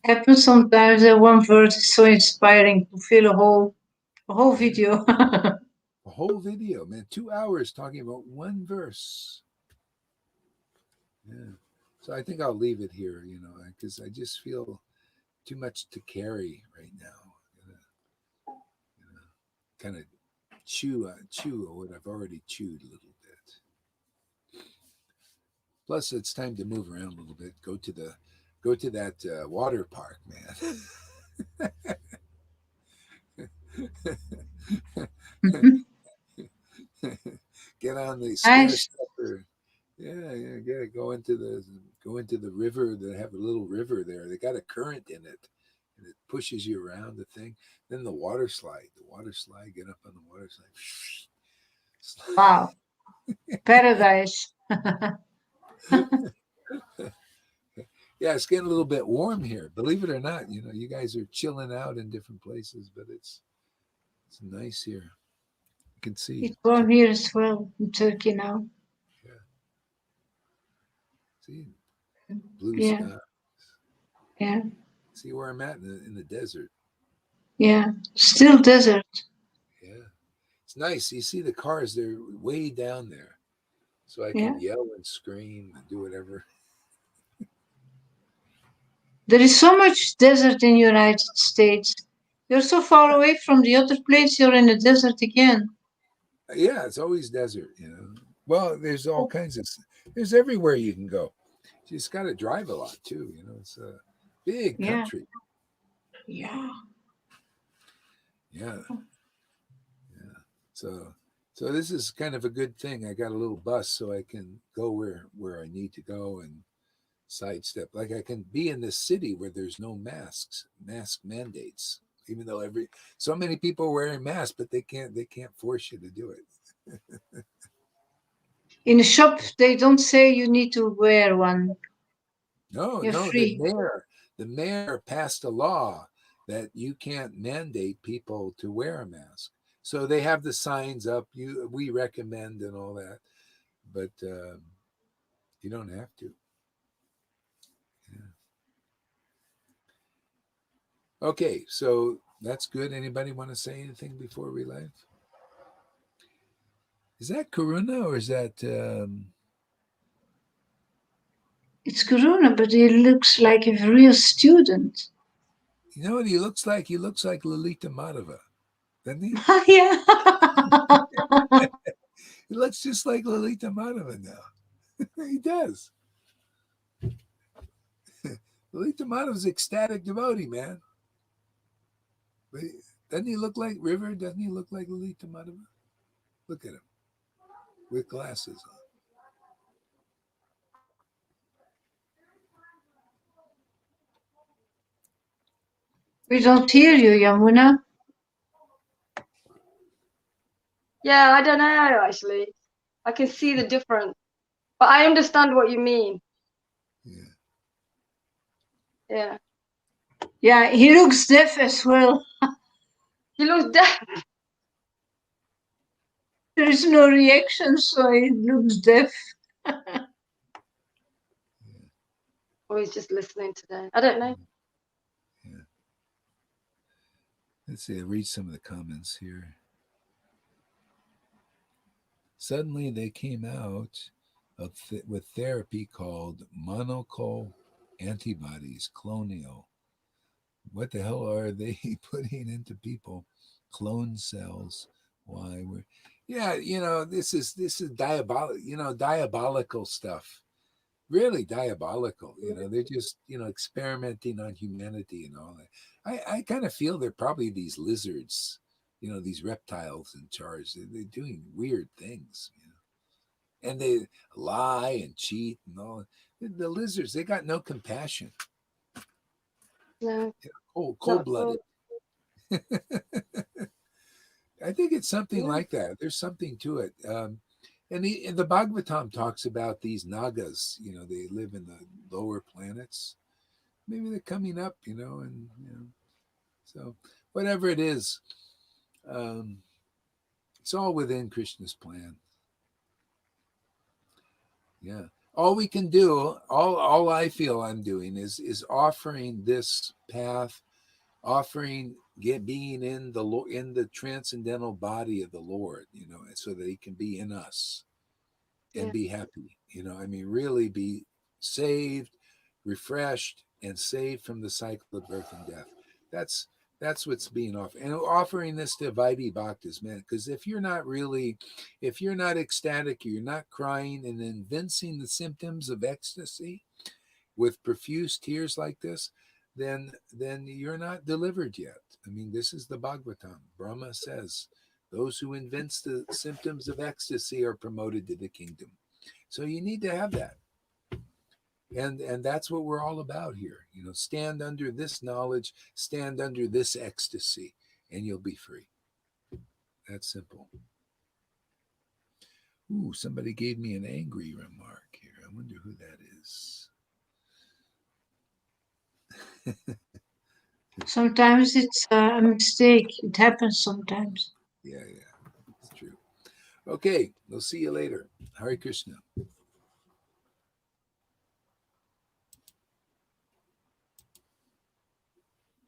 Happens sometimes that one verse is so inspiring to feel a whole video. A whole video, man. 2 hours talking about one verse. Yeah. So I think I'll leave it here, because I just feel too much to carry right now. Kind of chew what I've already chewed a little bit. Plus, it's time to move around a little bit. Go to the go to that water park, man. Get on the stair Nice. stepper. Yeah, get it. Go into the river. They have a little river there. They got a current in it, and it pushes you around the thing. Then the water slide. The water slide. Get up on the water slide. Wow. Paradise. Yeah, it's getting a little bit warm here. Believe it or not, you guys are chilling out in different places, but it's nice here. You can see. It's warm here as well in Turkey now. Yeah. See, blue Yeah. sky. Yeah. See where I'm at in the desert. Yeah. Still desert. Yeah. It's nice. You see the cars, they're way down there. So I Yeah. can yell and scream and do whatever. There is so much desert in United States. You're so far away from the other place, you're in the desert again. Yeah, it's always desert. Well, there's all kinds of, there's everywhere you can go. You just got to drive a lot too. It's a big Yeah. country. Yeah. Yeah. Yeah. So this is kind of a good thing. I got a little bus so I can go where I need to go and sidestep. Like I can be in this city where there's no mask mandates, even though so many people are wearing masks, but they can't force you to do it. In the shop, they don't say you need to wear one. No, You're no, free. the mayor passed a law that you can't mandate people to wear a mask. So they have the signs up. We recommend and all that, but you don't have to. Yeah. Okay, so that's good. Anybody want to say anything before we leave? Is that Karuna or is that? It's Corona, but he looks like a real student. You know what he looks like? He looks like Lalita Madhava, doesn't he? Yeah. He looks just like Lalita Madhava now. He does. Lalita Madhava's ecstatic devotee, man. But doesn't he look like River? Doesn't he look like Lalita Madhava? Look at him with glasses on. We don't hear you, Yamuna. Yeah, I don't know actually. I can see the difference, but I understand what you mean. Yeah. Yeah. Yeah, he looks deaf as well. He looks deaf. There is no reaction, so he looks deaf. Or he's just listening today. I don't know. Yeah. Let's see. I'll read some of the comments here. Suddenly they came out with therapy called monoclonal antibodies, colonial. What the hell are they putting into people? Clone cells. Why we're this is diabolical stuff. Really diabolical. They're just, experimenting on humanity and all that. I kind of feel they're probably these lizards, these reptiles in charge. They're doing weird things, and they lie and cheat and all. The lizards, they got no compassion. No. Cold blooded. I think it's something like that. There's something to it. And the Bhagavatam talks about these nagas. They live in the lower planets. Maybe they're coming up. And so whatever it is, it's all within Krishna's plan. Yeah. All we can do, all I feel I'm doing is offering this path, offering being in the transcendental body of the Lord, so that he can be in us and be happy. Really be saved, refreshed, and saved from the cycle of birth and death. That's what's being offered, and offering this to Vaidhi Bhaktas, man. Because if you're not ecstatic, you're not crying and evincing the symptoms of ecstasy, with profuse tears like this, then you're not delivered yet. I mean, this is the Bhagavatam. Brahma says, those who evince the symptoms of ecstasy are promoted to the kingdom. So you need to have that. And that's what we're all about here. You know, stand under this knowledge, stand under this ecstasy, and you'll be free. That's simple. Ooh, somebody gave me an angry remark here. I wonder who that is. Sometimes it's a mistake. It happens sometimes. Yeah, it's true. Okay, we'll see you later. Hare Krishna.